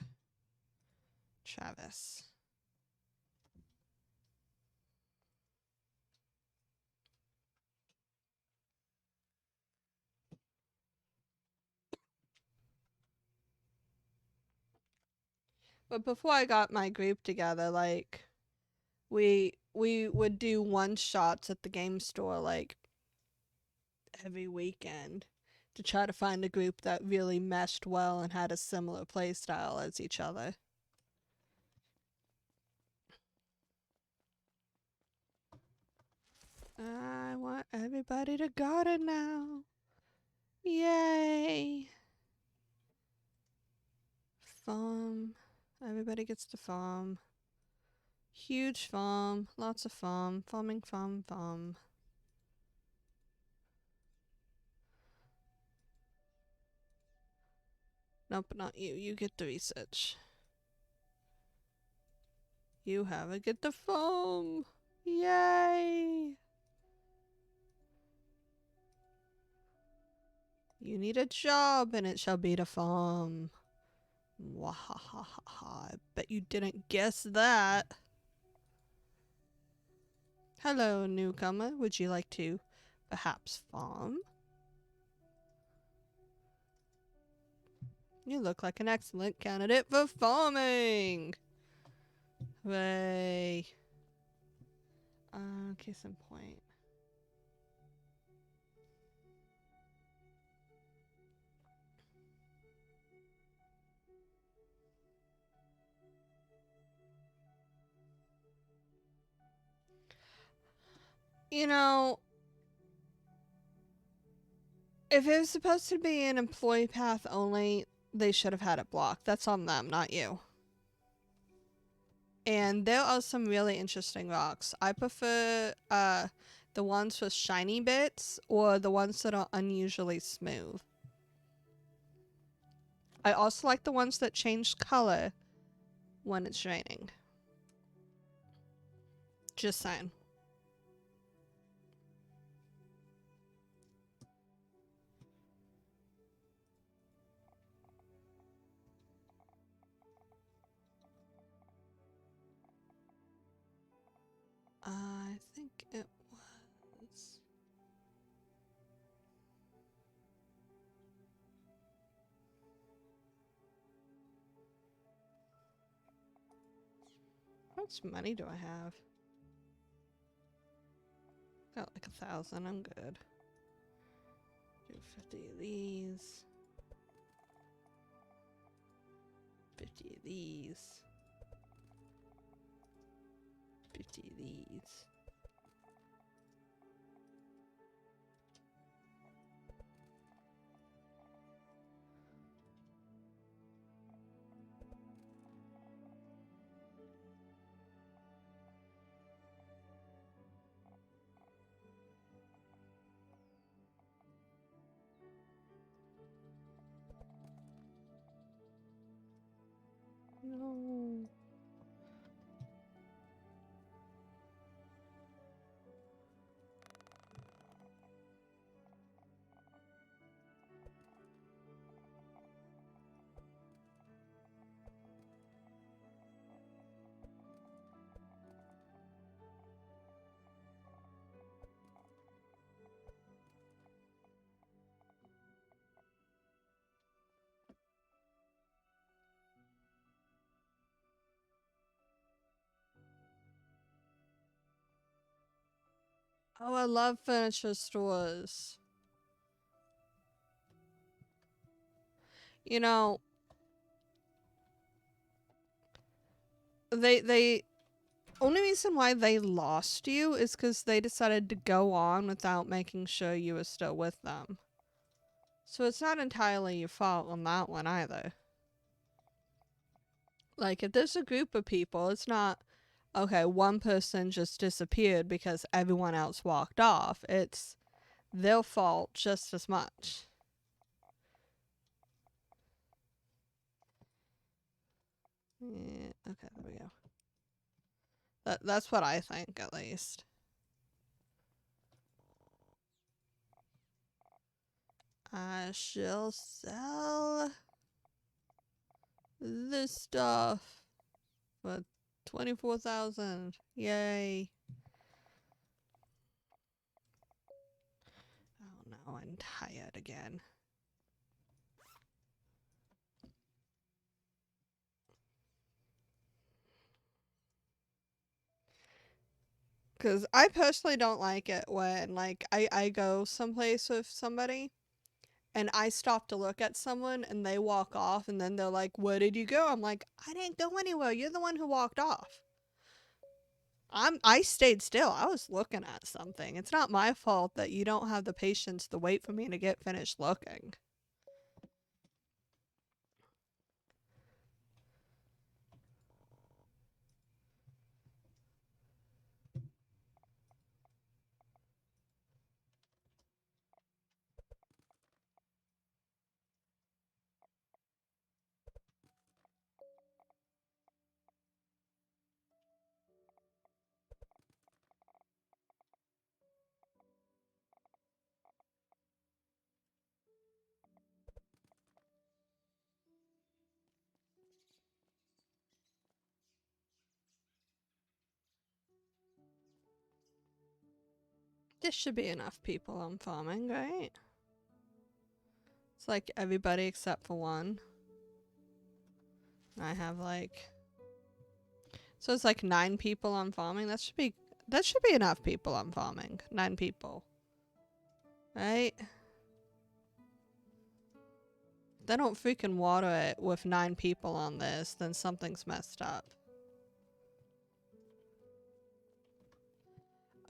Travis. But before I got my group together, like we would do one shots at the game store like every weekend to try to find a group that really meshed well and had a similar play style as each other. I want everybody to garden now. Yay! Farm. Everybody gets to farm. Huge farm. Lots of farm. Farming, farm, farm. Nope, not you. You get the research. You have a get the farm. Yay! You need a job and it shall be to farm. Wahahaha. I bet you didn't guess that. Hello, newcomer. Would you like to perhaps farm? You look like an excellent candidate for farming. Hooray. Case in point. You know, if it was supposed to be an employee path only, they should have had it blocked. That's on them, not you. And there are some really interesting rocks. I prefer the ones with shiny bits or the ones that are unusually smooth. I also like the ones that change color when it's raining. Just saying. I think it was. How much money do I have? Got like 1,000. I'm good. Do 50 of these. 50 of these. 50 of these. No. Oh, I love furniture stores. You know, they only reason why they lost you is because they decided to go on without making sure you were still with them. So it's not entirely your fault on that one either. Like, if there's a group of people, it's not, okay, one person just disappeared because everyone else walked off. It's their fault just as much. Yeah, okay, there we go. That's what I think, at least. she'll sell this stuff for 24,000. Yay. Oh no, I'm tired again. Because I personally don't like it when, like, I go someplace with somebody and I stop to look at someone and they walk off and then they're like, where did you go? I'm like, I didn't go anywhere. You're the one who walked off. I stayed still. I was looking at something. It's not my fault that you don't have the patience to wait for me to get finished looking. This should be enough people on farming, right? It's like everybody except for one. I have like, so it's like 9 people on farming. That should be enough people on farming. 9 people. Right? If they don't freaking water it with 9 people on this, then something's messed up.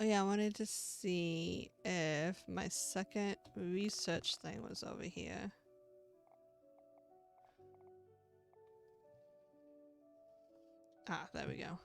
Oh yeah, I wanted to see if my second research thing was over here. Ah, there we go.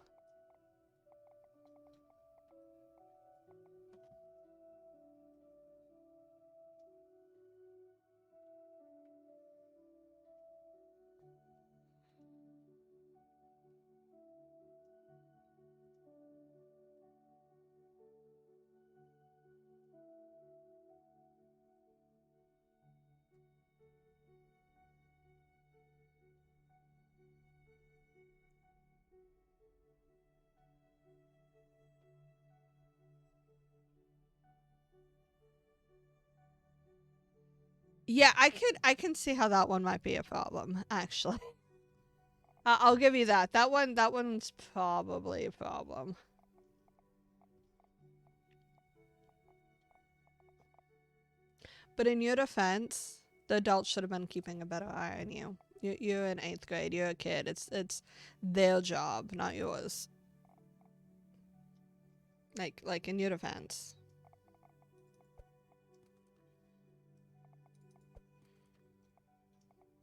Yeah, I can see how that one might be a problem, actually. I'll give you that. That one's probably a problem. But in your defense, the adults should have been keeping a better eye on you. You're in 8th grade. You're a kid. It's their job, not yours. Like in your defense.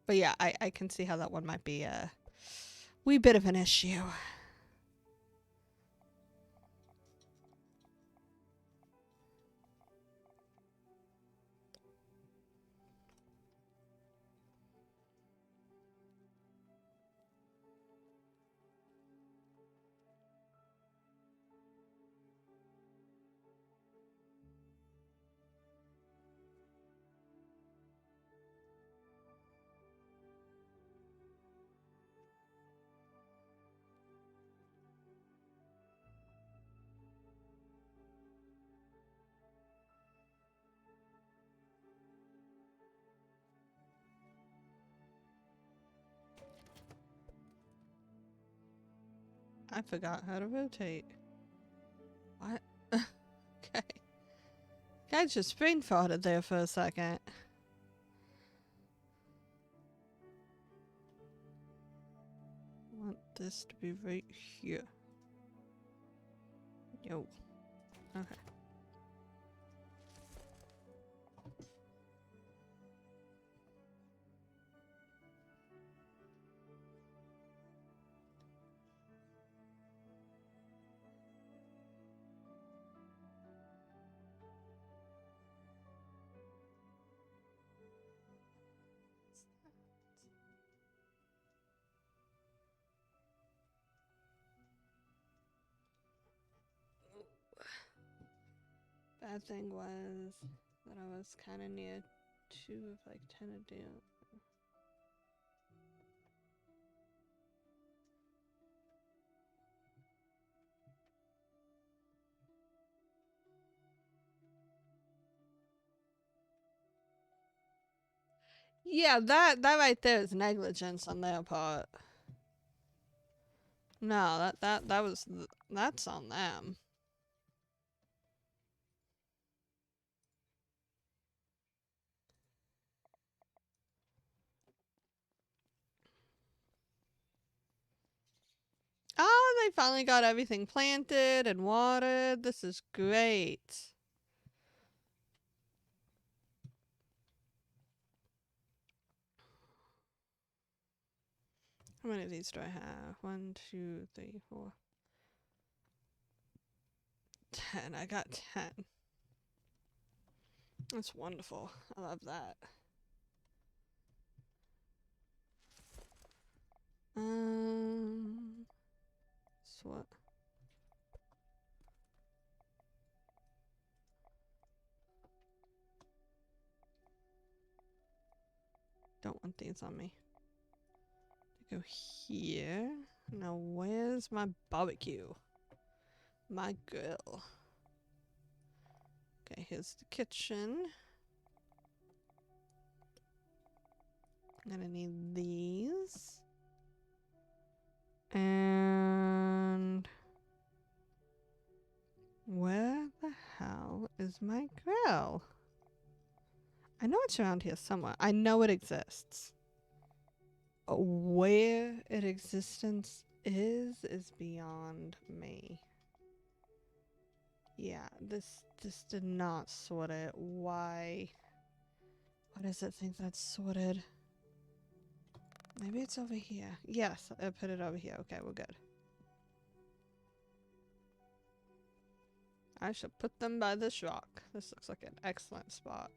But yeah, I can see how that one might be a wee bit of an issue. I forgot how to rotate. What? Okay. I just brain farted there for a second. I want this to be right here. Yo. Okay. Bad thing was that I was kind of near 2 of like 10 a day. Yeah, that right there is negligence on their part. No, that was that's on them. Oh, they finally got everything planted and watered. This is great. How many of these do I have? 1, 2, 3, 4, 10. I got 10. That's wonderful. I love that. So what? Don't want these on me. Go here. Now where's my barbecue? My grill. Okay, here's the kitchen. I'm gonna need these. And where the hell is my grill? I know it's around here somewhere. I know it exists. Where its existence is beyond me. Yeah, this did not sort it. Why? Why does it think that's sorted? Maybe it's over here. Yes, I put it over here. Okay, we're good. I shall put them by this rock. This looks like an excellent spot.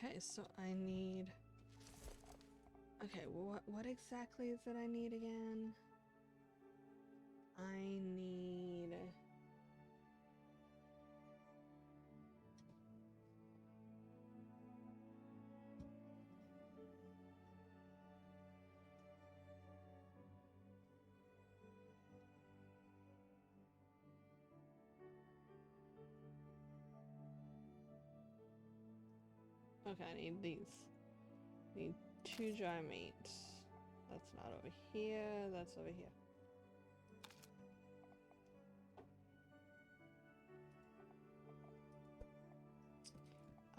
Okay, so I need... Okay, what exactly is it I need again? I need... Okay, I need these. I need 2 dry meats. That's not over here, that's over here.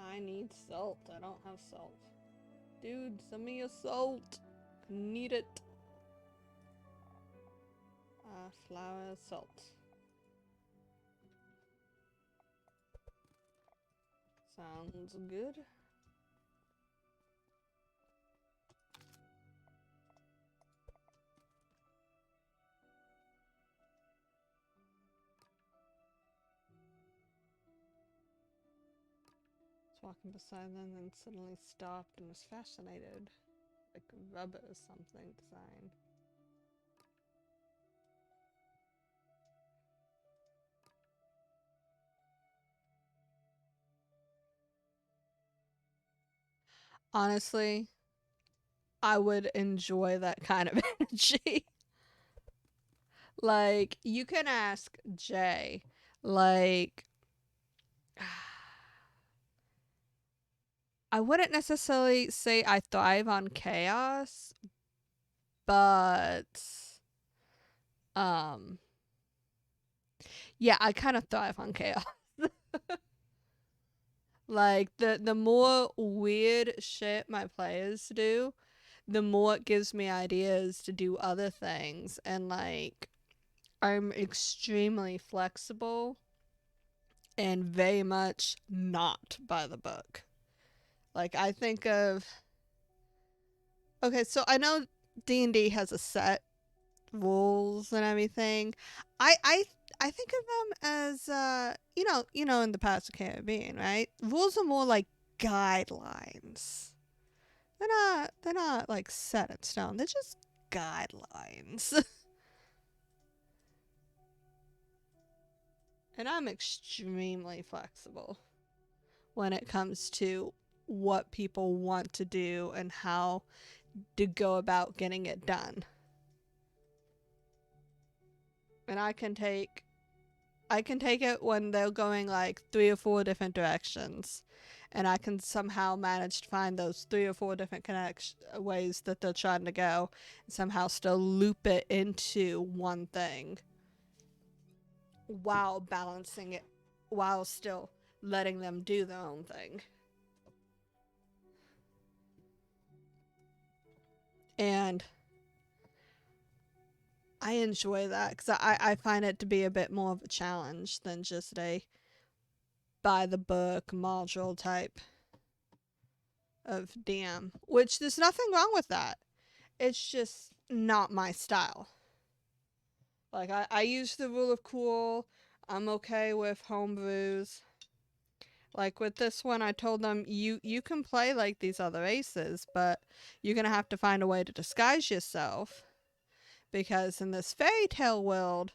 I need salt. I don't have salt. Dude, send me your salt. Need it. Flour, salt. Sounds good. Walking beside them, then suddenly stopped and was fascinated. Like rubber or something design. Honestly, I would enjoy that kind of energy. Like, you can ask Jay, like, I wouldn't necessarily say I thrive on chaos, But um yeah, I kind of thrive on chaos. Like the more weird shit my players do, the more it gives me ideas to do other things. And like I'm extremely flexible and very much not by the book. Like I think of, okay, so I know D&D has a set rules and everything. I I think of them as in the Pirates of the Caribbean, right? Rules are more like guidelines. They're not like set in stone. They're just guidelines. And I'm extremely flexible when it comes to what people want to do and how to go about getting it done. And I can take it when they're going like 3 or 4 different directions, and I can somehow manage to find those 3 or 4 different ways that they're trying to go, and somehow still loop it into one thing while balancing it, while still letting them do their own thing. And I enjoy that because I find it to be a bit more of a challenge than just a by the book module type of DM, which there's nothing wrong with that. It's just not my style. Like, I use the rule of cool. I'm okay with homebrews. Like with this one, I told them you can play like these other races, but you're gonna have to find a way to disguise yourself because in this fairy tale world,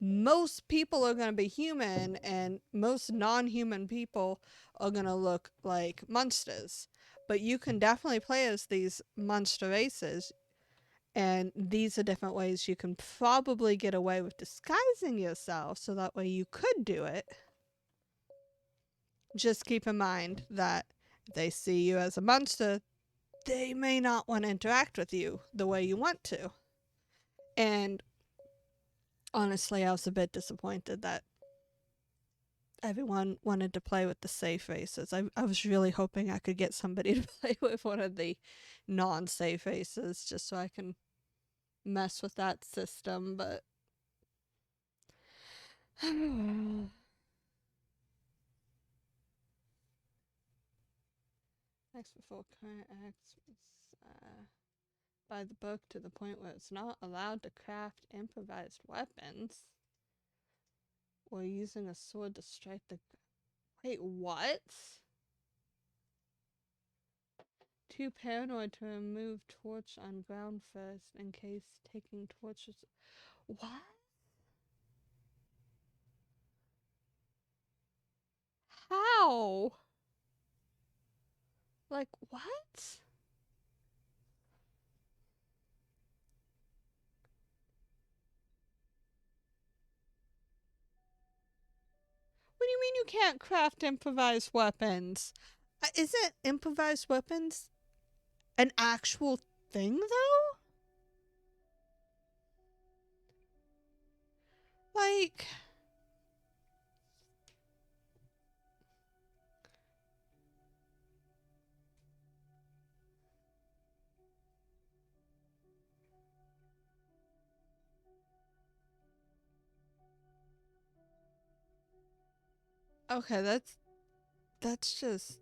most people are gonna be human, and most non-human people are gonna look like monsters. But you can definitely play as these monster races. And these are different ways you can probably get away with disguising yourself so that way you could do it. Just keep in mind that if they see you as a monster, they may not want to interact with you the way you want to. And honestly, I was a bit disappointed that everyone wanted to play with the safe races. I was really hoping I could get somebody to play with one of the non safe races just so I can mess with that system, but Acts before current acts was by the book to the point where it's not allowed to craft improvised weapons or using a sword to strike the. Wait, what? Too paranoid to remove torch on ground first in case taking torches. What? How? Like, what? What do you mean you can't craft improvised weapons? Isn't improvised weapons an actual thing, though? Like, okay, that's just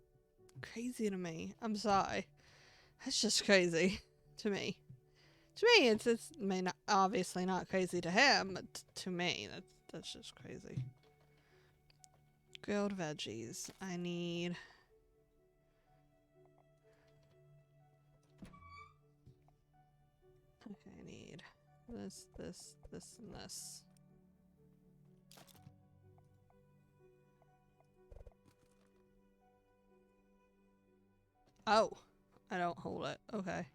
crazy to me. I'm sorry. That's just crazy to me. To me, it's may not obviously not crazy to him, but to me, that's just crazy. Grilled veggies. I need. Okay, I need this, and this. Oh, I don't hold it. Okay.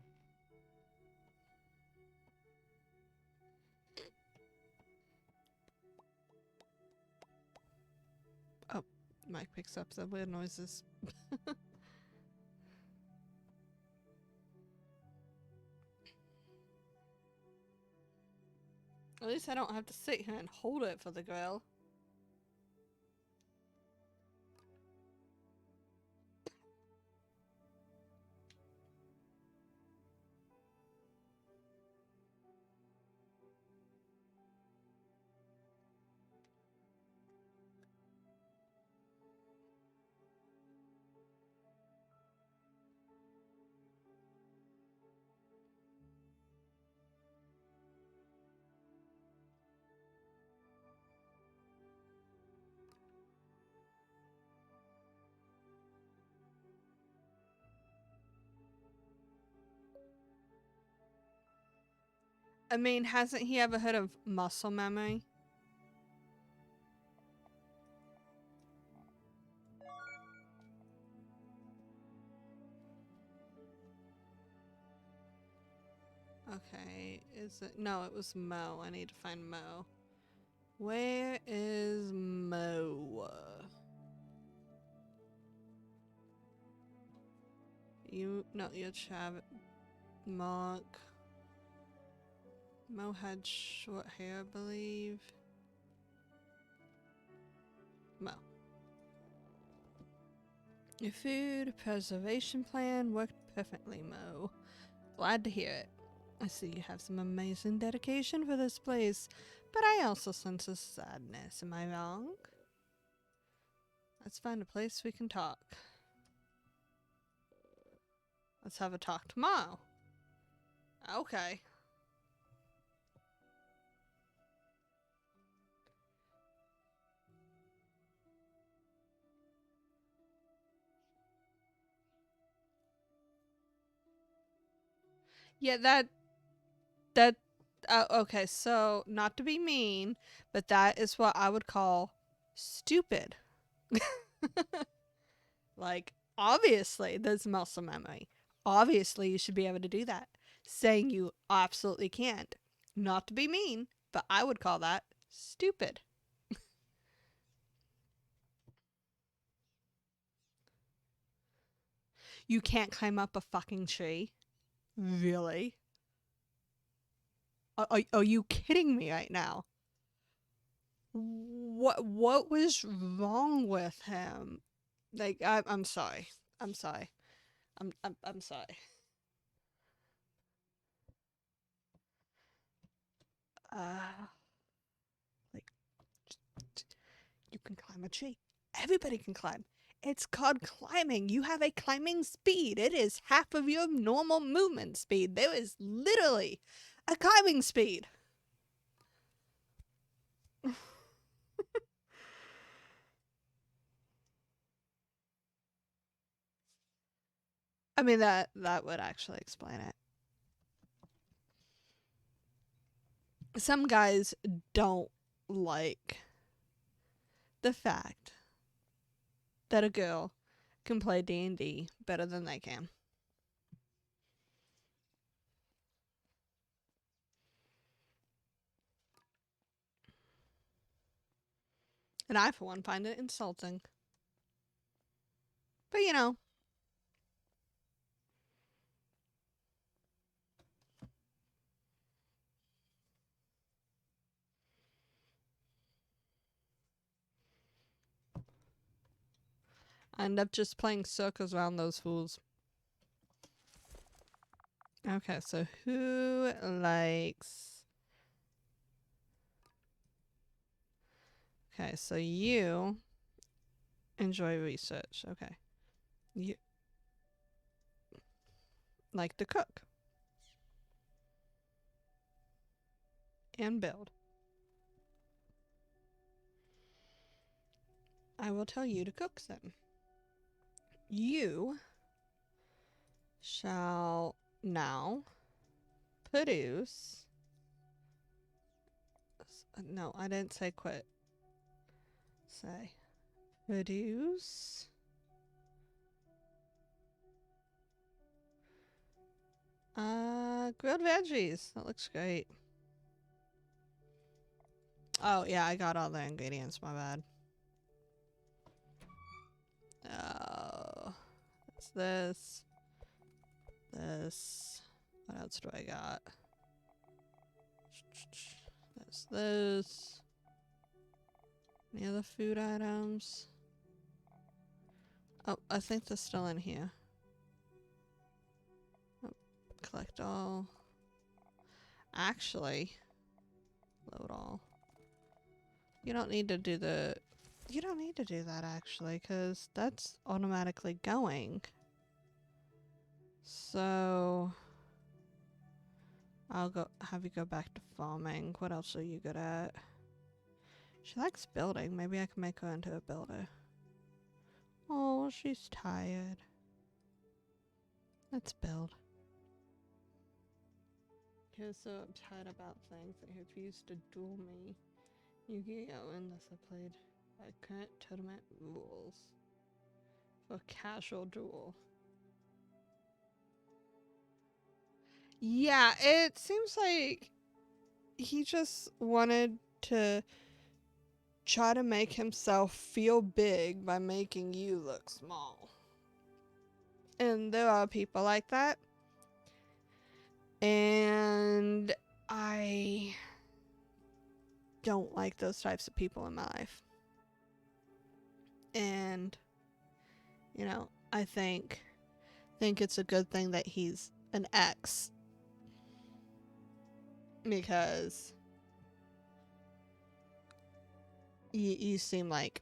Oh, Mike picks up the weird noises. At least I don't have to sit here and hold it for the grill. I mean, hasn't he ever heard of muscle memory? Okay, is it? No, it was Mo. I need to find Mo. Where is Mo? You're Trav. Mark. Mo had short hair, I believe. Mo. Your food preservation plan worked perfectly, Mo. Glad to hear it. I see you have some amazing dedication for this place, but I also sense a sadness. Am I wrong? Let's find a place we can talk. Let's have a talk tomorrow. Okay. Yeah, that okay, so not to be mean, but that is what I would call stupid. Like, obviously, there's muscle memory. Obviously, you should be able to do that. Saying you absolutely can't. Not to be mean, but I would call that stupid. You can't climb up a fucking tree? Really? Are you kidding me right now? What was wrong with him? Like, I'm sorry. I'm sorry. I'm sorry. Uh, like, you can climb a tree. Everybody can climb. It's called climbing. You have a climbing speed. It is half of your normal movement speed. There is literally a climbing speed. I mean, that would actually explain it. Some guys don't like the fact that a girl can play D&D better than they can. And I, for one, find it insulting. But you know, I end up just playing circles around those fools. Okay, so who likes... Okay, so you enjoy research. Okay. You like to cook and build. I will tell you to cook then. You shall now produce... No, I didn't say quit. Say produce grilled veggies. That looks great. Oh yeah, I got all the ingredients, my bad. Oh, it's this. This. What else do I got? Is this? Any other food items? Oh, I think they're still in here. Oh, collect all. Actually, load all. You don't need to do the... You don't need to do that, actually, because that's automatically going. So... I'll go have you go back to farming. What else are you good at? She likes building. Maybe I can make her into a builder. Oh, she's tired. Let's build. You're so uptight about things that you refuse to duel me. Yu-Gi-Oh! Unless I played by current tournament rules. For casual duel. Yeah, it seems like he just wanted to try to make himself feel big by making you look small. And there are people like that. And I don't like those types of people in my life. And, you know, I think it's a good thing that he's an ex. Because you seem like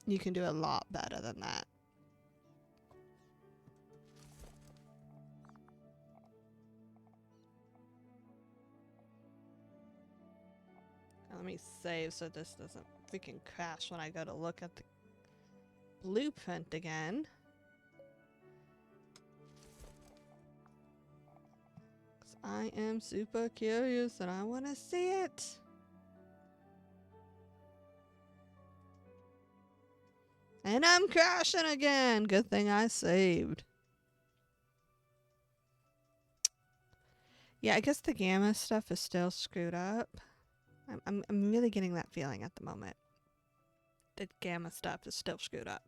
you can do a lot better than that. Let me save so this doesn't freaking crash when I go to look at the blueprint again. 'Cause I am super curious and I want to see it. And I'm crashing again. Good thing I saved. Yeah, I guess the gamma stuff is still screwed up. I'm really getting that feeling at the moment. The gamma stuff is still screwed up.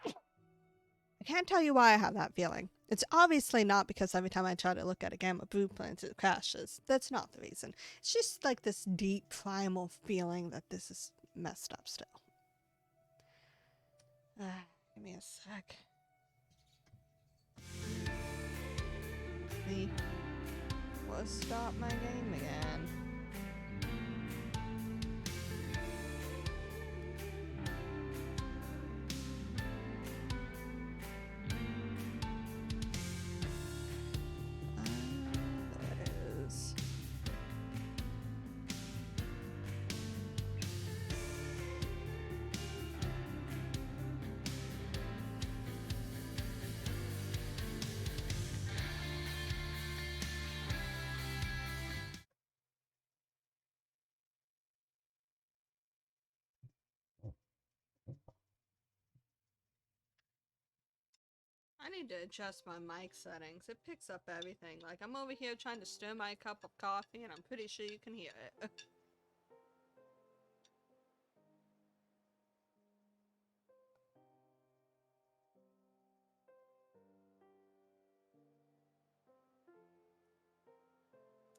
I can't tell you why I have that feeling. It's obviously not because every time I try to look at a gamma blueprint it crashes. That's not the reason. It's just like this deep primal feeling that this is messed up still. Give me a sec. Me. Let's stop my game again. There it is. I need to adjust my mic settings. It picks up everything. Like, I'm over here trying to stir my cup of coffee, and I'm pretty sure you can hear it.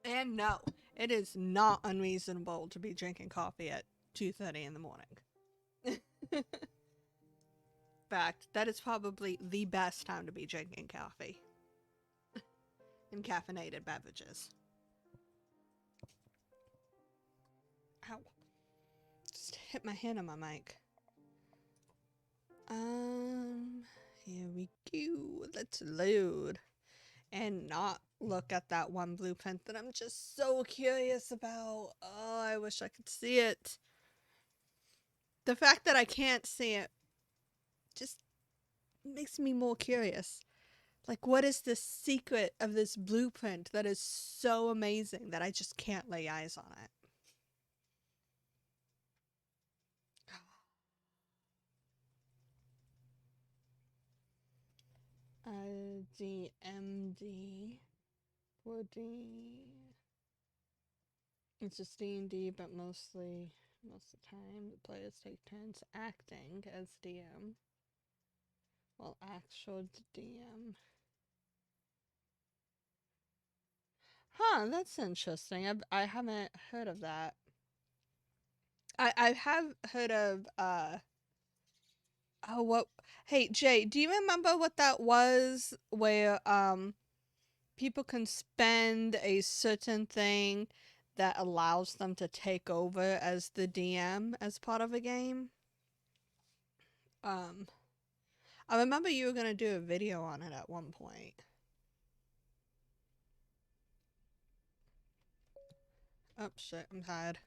And no, it is not unreasonable to be drinking coffee at 2:30 in the morning. In fact, that is probably the best time to be drinking coffee. And caffeinated beverages. Ow. Just hit my hand on my mic. Here we go. Let's load. And not look at that one blueprint that I'm just so curious about. Oh, I wish I could see it. The fact that I can't see it just makes me more curious. Like, what is the secret of this blueprint that is so amazing that I just can't lay eyes on it? DMD 4D. It's just D&D, but most of the time the players take turns acting as DM, while actual DM. Huh, that's interesting. I haven't heard of that. I have heard of oh what hey Jay, do you remember what that was where people can spend a certain thing that allows them to take over as the DM as part of a game? Um I remember you were gonna do a video on it at one point. Oh shit, I'm tired.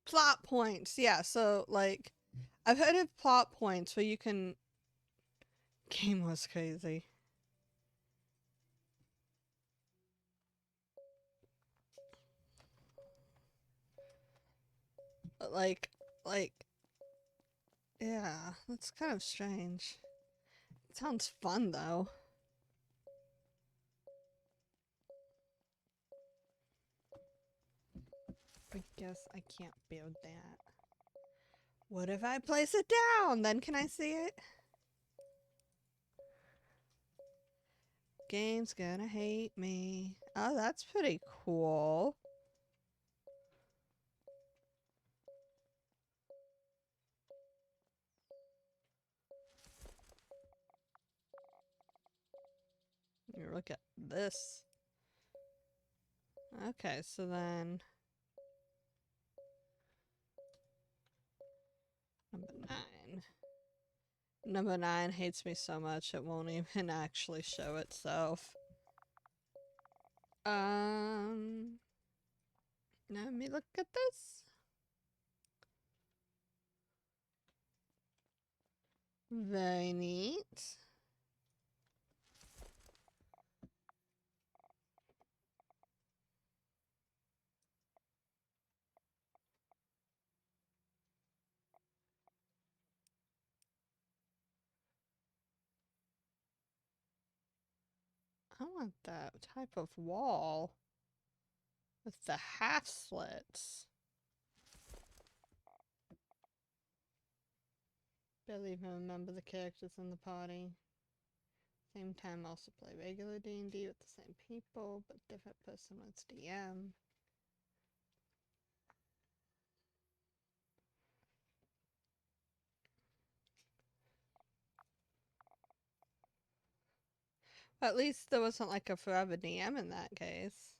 Plot points, yeah, so like I've heard of plot points where you can game was crazy. But like yeah, that's kind of strange. It sounds fun though. I guess I can't build that. What if I place it down? Then can I see it? Game's gonna hate me. Oh, that's pretty cool. You look at this. Okay, so then number 9. Number 9 hates me so much it won't even actually show itself. Let me look at this. Very neat. I want that type of wall with the half slits. Barely even remember the characters in the party. Same time, also play regular D&D with the same people, but different person as DM. At least there wasn't like a forever DM in that case.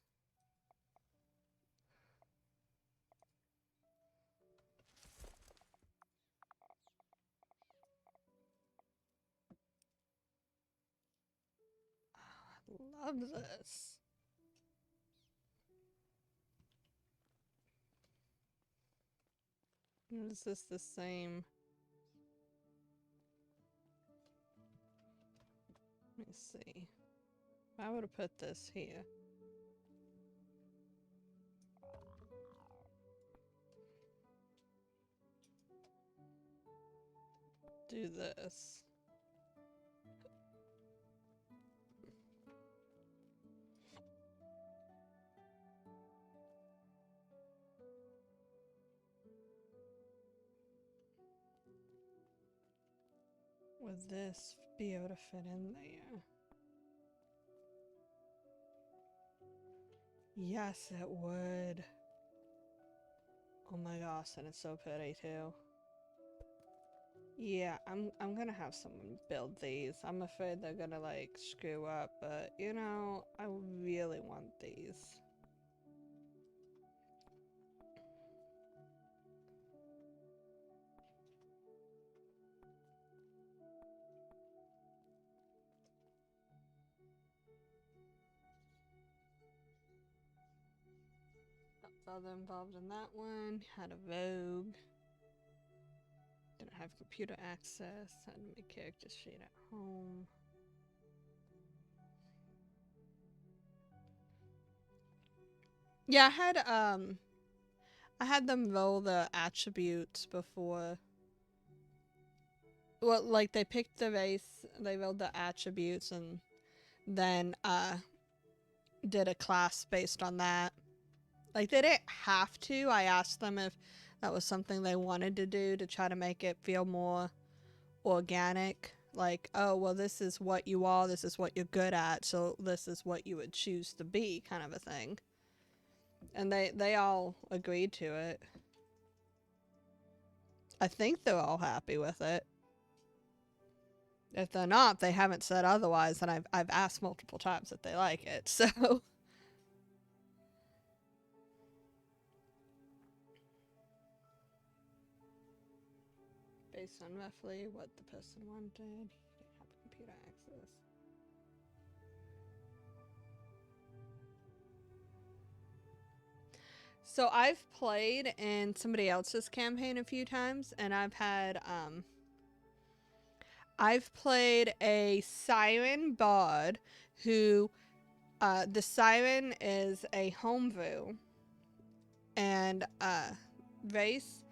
Oh, I love this. Is this the same? Let me see. I would have put this here. Do this. Would this be able to fit in there? Yes, it would. Oh my gosh, and it's so pretty too. Yeah, I'm gonna have someone build these. I'm afraid they're gonna like screw up, but you know, I really want these. Father involved in that one. Had a Vogue. Didn't have computer access. Had to make character sheet at home. Yeah, I had them roll the attributes before. Well, like they picked the race, they rolled the attributes, and then did a class based on that. Like they didn't have to. I asked them if That was something they wanted to do to try to make it feel more organic. Like, oh, well, this is what you are, this is what you're good at, so this is what you would choose to be, kind of a thing. And they all agreed to it. I think they're all happy with it. If they're not, they haven't said otherwise, and I've asked multiple times if they like it, so. Based on roughly what the person wanted, he didn't have computer access. So I've played in somebody else's campaign a few times, and I've played a siren bard who, the siren is a homebrew and race,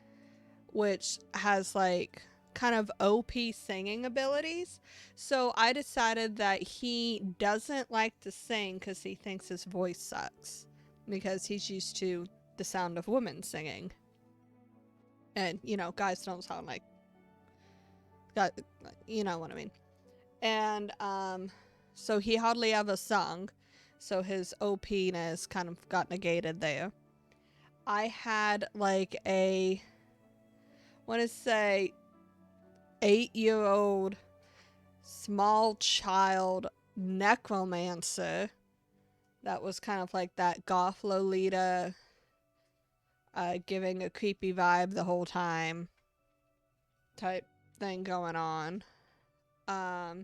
which has like kind of OP singing abilities. So I decided that he doesn't like to sing because he thinks his voice sucks because he's used to the sound of women singing. And, you know, guys don't sound like, you know what I mean. And so he hardly ever sung. So his OP-ness kind of got negated there. I had like a, I want to say, 8-year-old small child necromancer that was kind of like that goth Lolita, giving a creepy vibe the whole time type thing going on. Oh,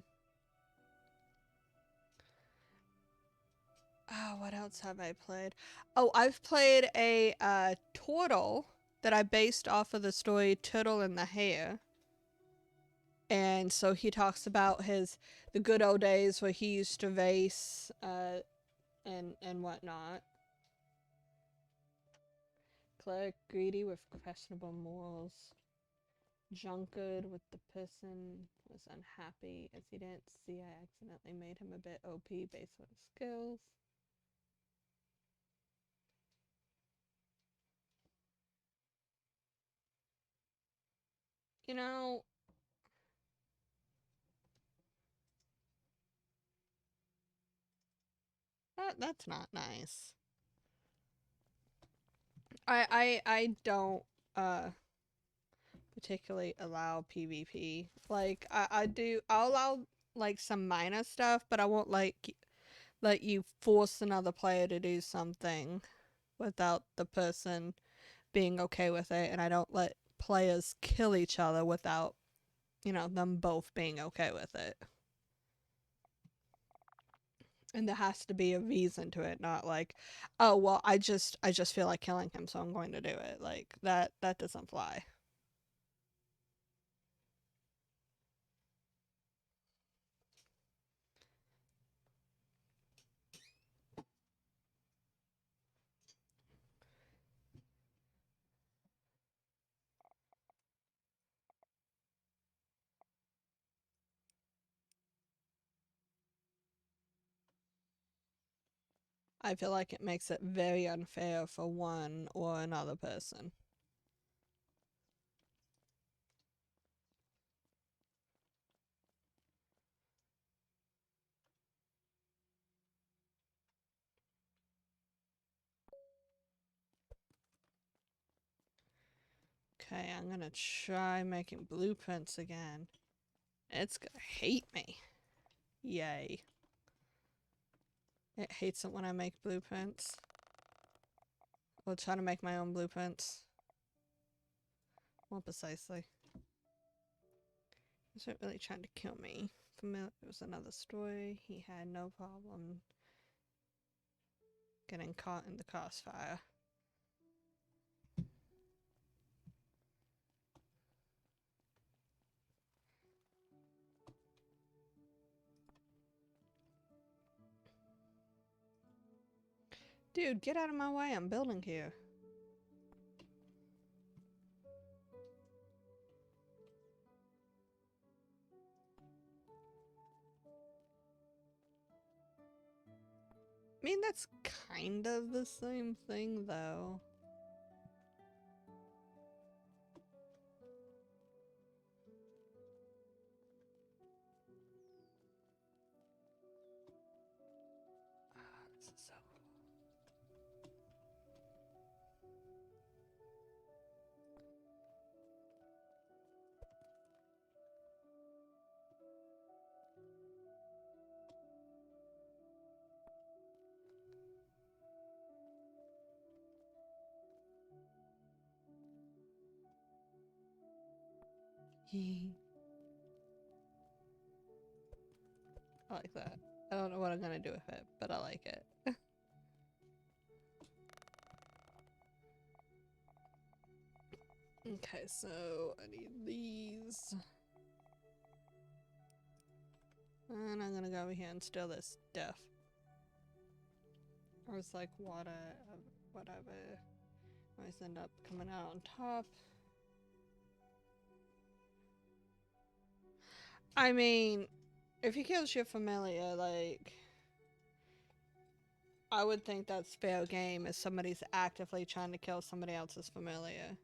what else have I played? Oh, I've played a turtle that I based off of the story Turtle in the Hare. And so he talks about the good old days where he used to race and whatnot. Cleric greedy with questionable morals. Drunkard with the person was unhappy as he didn't see I accidentally made him a bit OP based on his skills. You know, that's not nice. I don't particularly allow PvP. Like I'll allow like some minor stuff, but I won't like let you force another player to do something without the person being okay with it, and I don't let players kill each other without, you know, them both being okay with it. And there has to be a reason to it, not like, oh well, I just feel like killing him, so I'm going to do it. Like that doesn't fly. I feel like it makes it very unfair for one or another person. Okay, I'm gonna try making blueprints again. It's gonna hate me. Yay. It hates it when I make blueprints. I'll try to make my own blueprints. More precisely. He wasn't really trying to kill me. It was another story. He had no problem getting caught in the crossfire. Dude, get out of my way. I'm building here. I mean, that's kind of the same thing, though. I like that. I don't know what I'm gonna do with it, but I like it. Okay, so I need these. And I'm gonna go over here and steal this stuff. Or it's like water, whatever. Always end up coming out on top. I mean, if he kills your familiar, like, I would think that's fair game if somebody's actively trying to kill somebody else's familiar.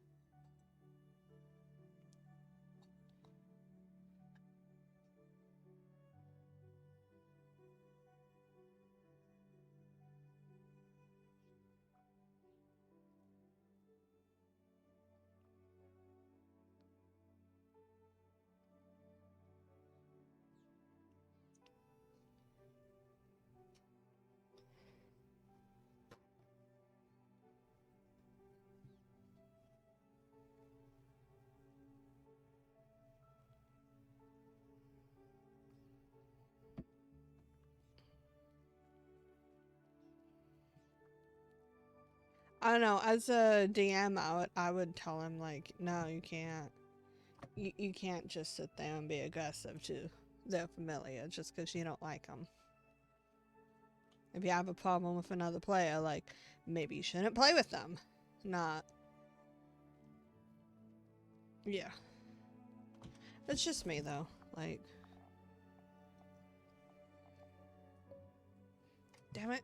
I don't know. As a DM, I would tell him like, no, you can't. You can't just sit there and be aggressive to their familiar just because you don't like them. If you have a problem with another player, like maybe you shouldn't play with them. Not. Yeah. It's just me though. Like. Damn it.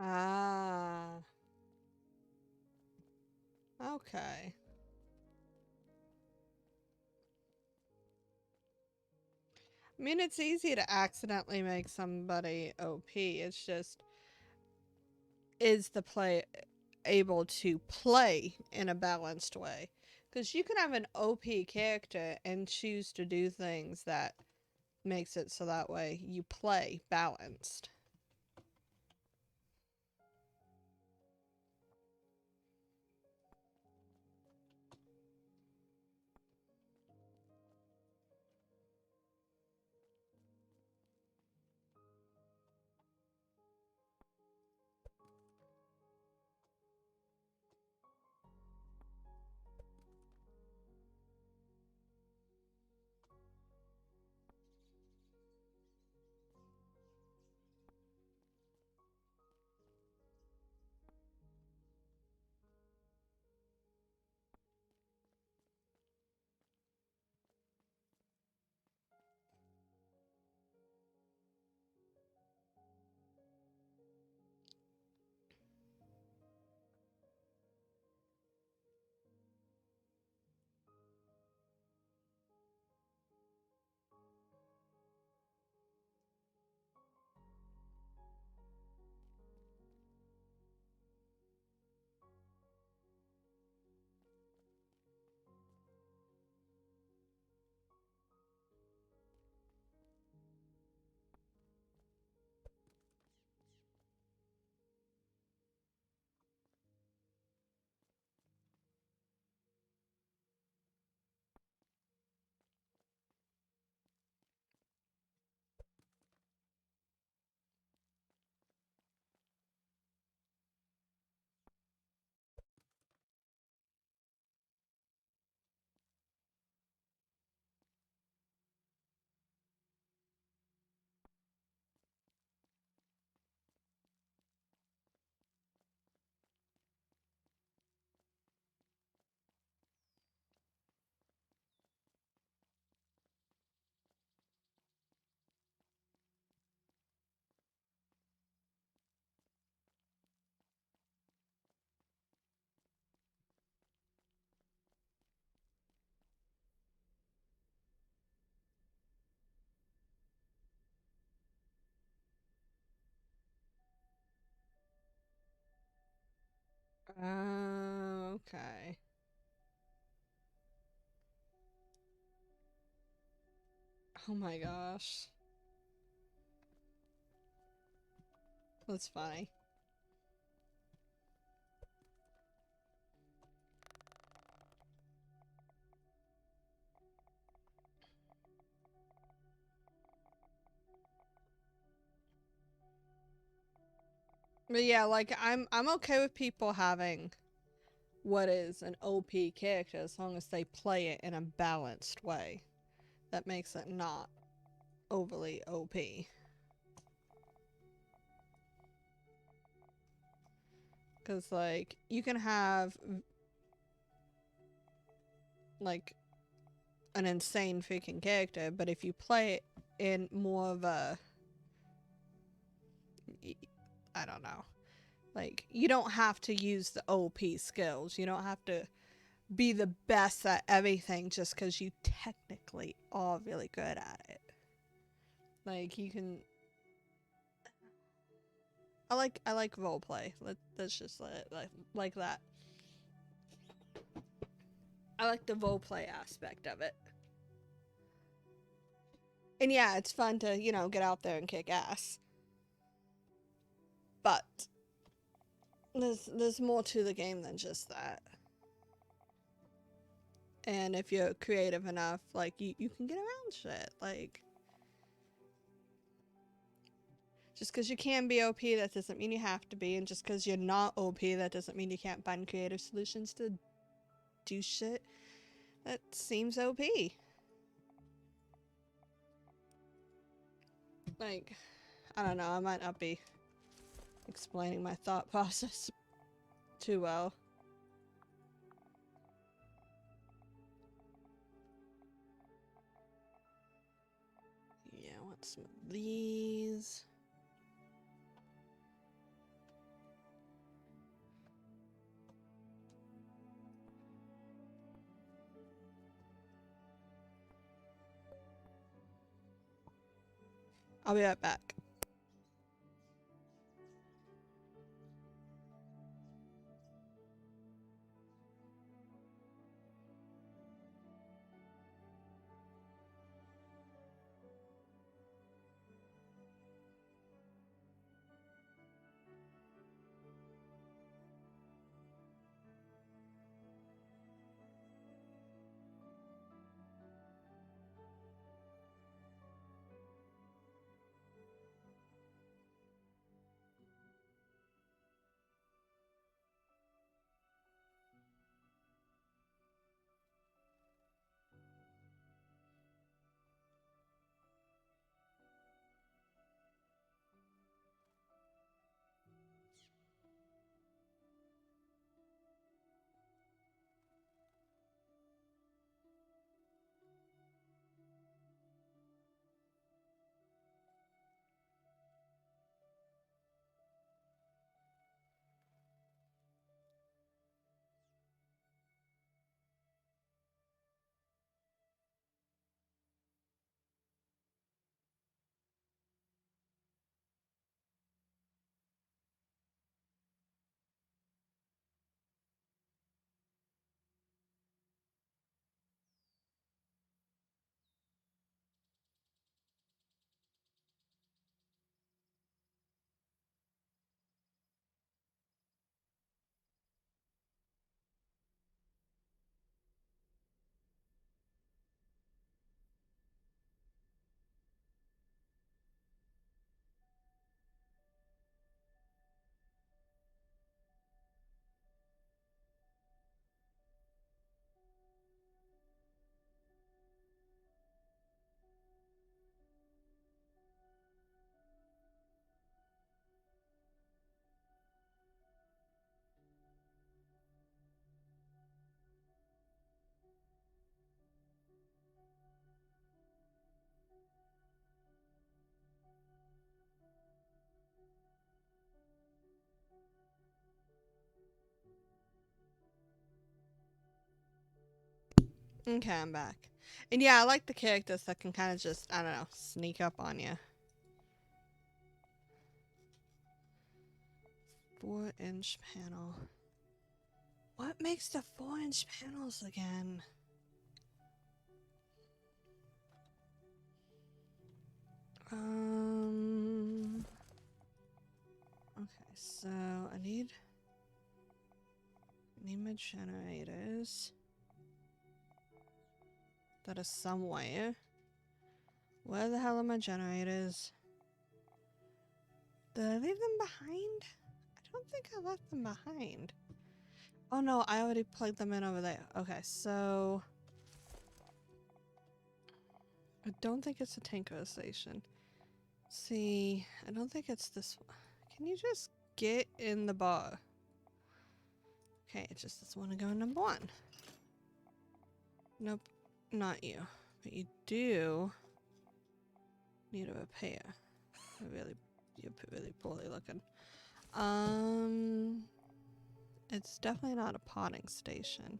Ah. Okay. I mean, it's easy to accidentally make somebody OP. It's just, is the play able to play in a balanced way? Because you can have an OP character and choose to do things that makes it so that way you play balanced. Okay. Oh my gosh. That's funny. But yeah, like I'm okay with people having what is an OP character as long as they play it in a balanced way that makes it not overly OP. Cuz like you can have like an insane freaking character, but if you play it in more of a I don't know. Like you don't have to use the OP skills. You don't have to be the best at everything just cuz you technically are really good at it. Like you can I like role play. Let's just let it like that. I like the role play aspect of it. And yeah, it's fun to, get out there and kick ass. But there's more to the game than just that. And if you're creative enough, like you can get around shit. Like just because you can be OP, that doesn't mean you have to be. And just because you're not OP, that doesn't mean you can't find creative solutions to do shit that seems OP. Like, I don't know, I might not be explaining my thought process too well. Yeah, I want some of these. I'll be right back. Okay, I'm back. And yeah, I like the characters that can kind of just, I don't know, sneak up on you. 4-inch panel. makes the 4-inch panels again? Okay, so I need my generators that are somewhere. Where the hell are my generators? Did I leave them behind? I don't think I left them behind. Oh no, I already plugged them in over there. Okay, so I don't think it's a tanker station. See, I don't think it's this one. Can you just get in the bar? Okay, it just doesn't want to go in number 1. Nope, not you. But you do need a repair. You're really poorly looking. It's definitely not a potting station.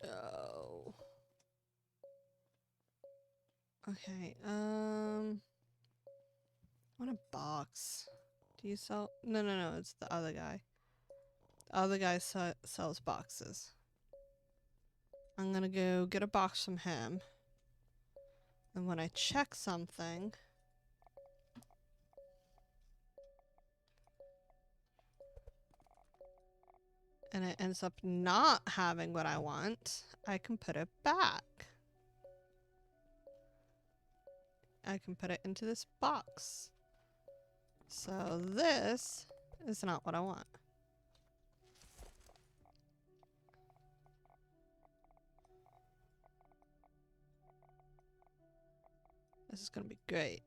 Oh. Okay, what a box. Do you sell? No, it's the other guy. The other guy sells boxes. I'm gonna go get a box from him. And when I check something, and it ends up not having what I want, I can put it back. I can put it into this box. So this is not what I want. This is gonna be great.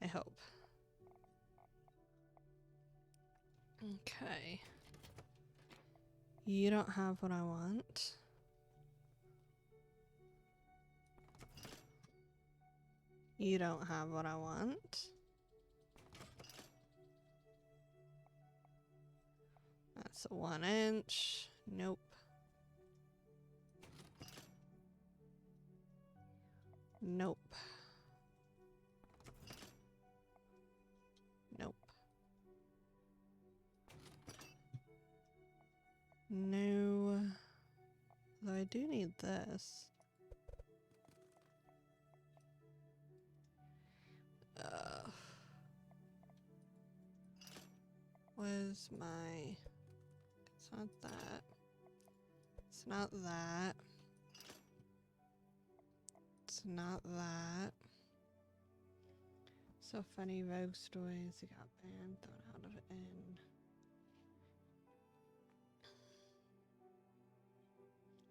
I hope. Okay. You don't have what I want. You don't have what I want. That's a 1 inch. Nope. Nope. Nope. No. Though I do need this. Where's my... It's not that. It's not that. It's not that. So funny rogue stories. He got banned, thrown out of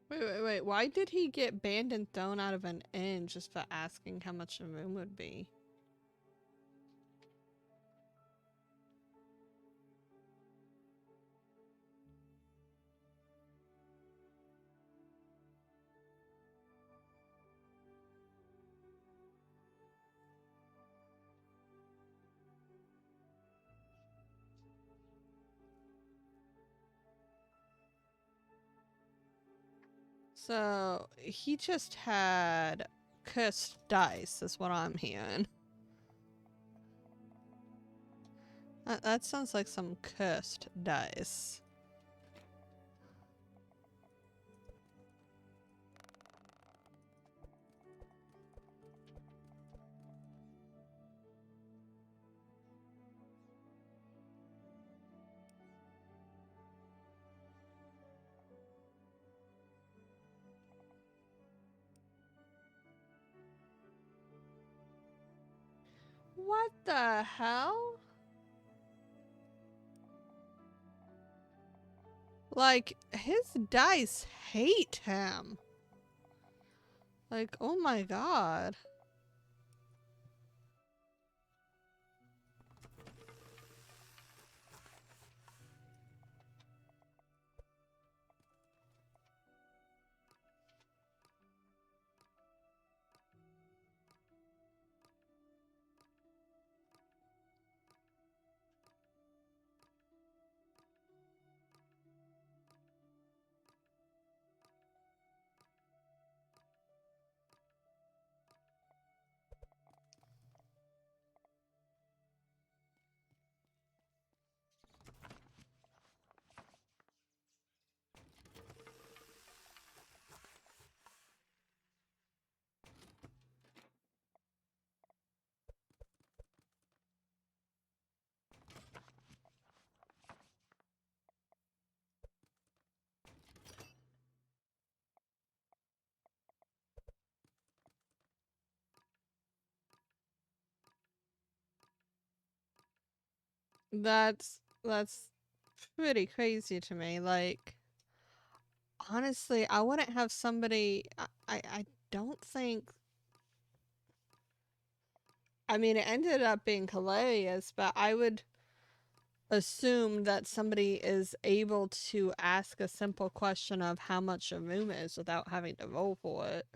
inn. Wait. Why did he get banned and thrown out of an inn just for asking how much a room would be? So he just had cursed dice, is what I'm hearing. That sounds like some cursed dice. What the hell? Like, his dice hate him. Like, oh my god. That's pretty crazy to me. Like, honestly, I wouldn't have somebody. I don't think. I mean, it ended up being hilarious, but I would assume that somebody is able to ask a simple question of how much a room is without having to roll for it.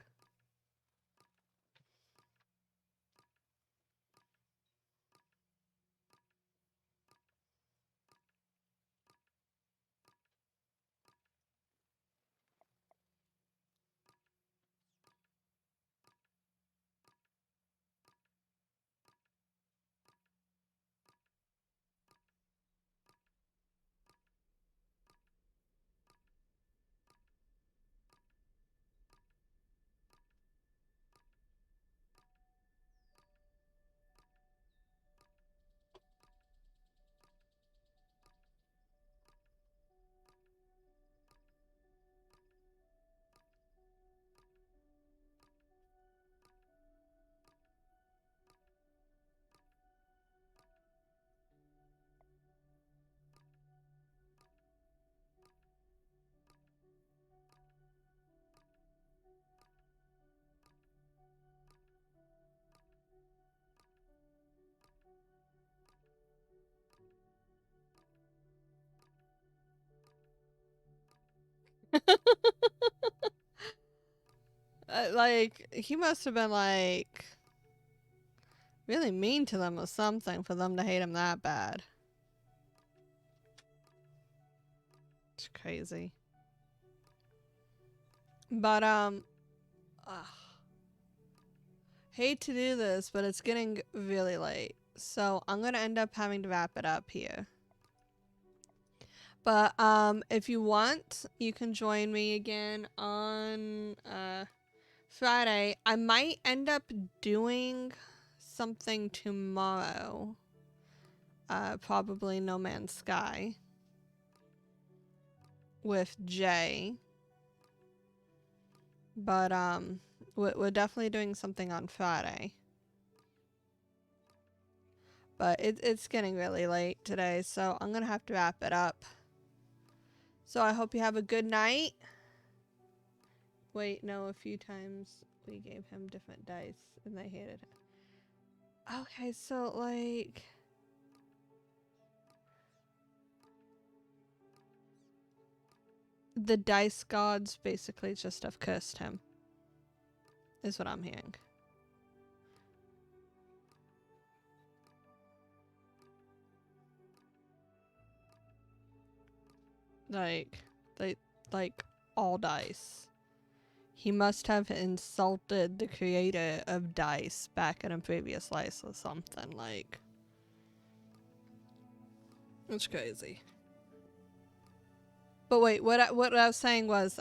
Like, he must have been like really mean to them or something for them to hate him that bad. It's crazy. But ugh. Hate to do this, but it's getting really late. So I'm gonna end up having to wrap it up here. But if you want, you can join me again on Friday. I might end up doing something tomorrow. Probably No Man's Sky with Jay. But we're definitely doing something on Friday. But it's getting really late today, so I'm gonna have to wrap it up. So I hope you have a good night. Wait, no, a few times we gave him different dice and they hated it. Okay, so like the dice gods basically just have cursed him, is what I'm hearing. Like all dice. He must have insulted the creator of dice back in a previous life or something. Like, it's crazy. But wait, what I was saying was,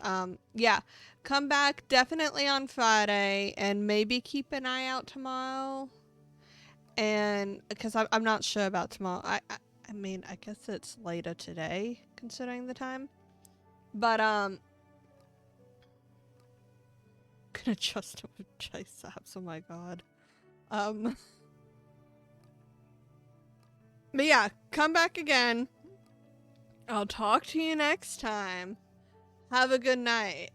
yeah, come back definitely on Friday and maybe keep an eye out tomorrow. And because I'm not sure about tomorrow. I mean, I guess it's later today considering the time. But gonna trust him with chase apps. Oh my god. But yeah, come back again. I'll talk to you next time. Have a good night.